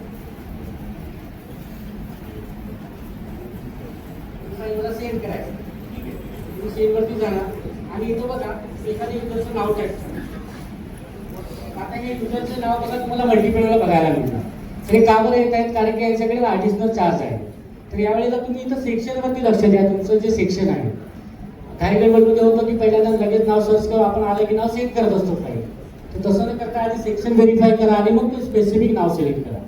ही फाईल मला सेंड करायची. ठीक आहे, तुम्ही सेंडवरती जाणार आणि इथं बघा एखाद्या युजरचं नाव टाईप करा. आता हे युजरचं नाव बघा तुम्हाला मल्टिपल वेळा बघायला मिळणार. तर हे का बरं येत आहेत, कारण की यांच्याकडे ॲडिशनल चार्ज आहे. तर यावेळेला तुम्ही इथं सेक्शनवरती लक्ष द्या. तुमचं जे सेक्शन आहे, काही गडबडमध्ये होतं की पहिल्यांदा लगेच नाव सर्च करू, आपण आलं की नाव सेव्ह करत असतो फाईल. तर तसं न करता आधी सेक्शन व्हेरीफाय करा आणि मग ते स्पेसिफिक नाव सिलेक्ट करा,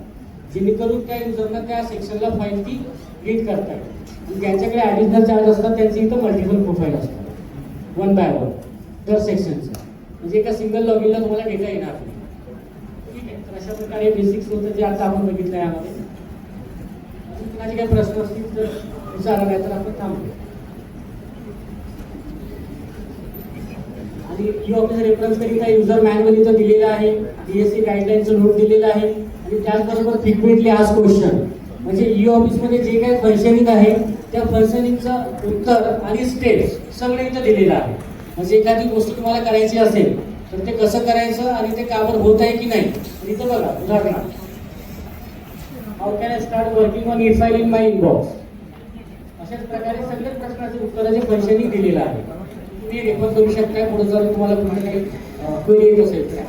जेणेकरून त्या युजरला त्या सेक्शनला फाईल ती रीड करता येईल. ज्यांच्याकडे ॲडिशनल चार्ज असतात त्यांची इथं मल्टिपल प्रोफाईल असतात, 1 by 1 दर सेक्शनचं, म्हणजे एका सिंगल लॉगिनला तुम्हाला डेटा येणार नाही. ठीक आहे, तर अशा प्रकारे बेसिक्स होतं जे आता आपण बघितलं यामध्ये. अजून कुणाचे काही प्रश्न असतील तर विचारा, नाही तर आपण थांबू. आणि ई ऑफिस रेफरन्स करिता युजर मॅन्युअल इथं दिलेलं आहे, DSC गाईडलाईनचं नोट दिलेलं आहे आणि त्याचबरोबर फ्रिक्वेंटली आज क्वेश्चन, म्हणजे ई ऑफिसमध्ये जे काही फंक्शनिंग आहे त्या फंक्शनिंगचं उत्तर आणि स्टेप्स सगळं इथं दिलेलं आहे. म्हणजे एखादी गोष्ट तुम्हाला करायची असेल तर ते कसं करायचं आणि ते कावर होत आहे की नाही. इथं बघा, उदाहरणार्थ how can I start working on e file in my inbox, अशाच प्रकारे सगळ्या प्रश्नाचे उत्तराचे फंक्शनिंग दिलेलं आहे. तुम्ही रेफर करू शकता पुढे जर तुम्हाला कुठे काही क्वेरी येत असेल तर.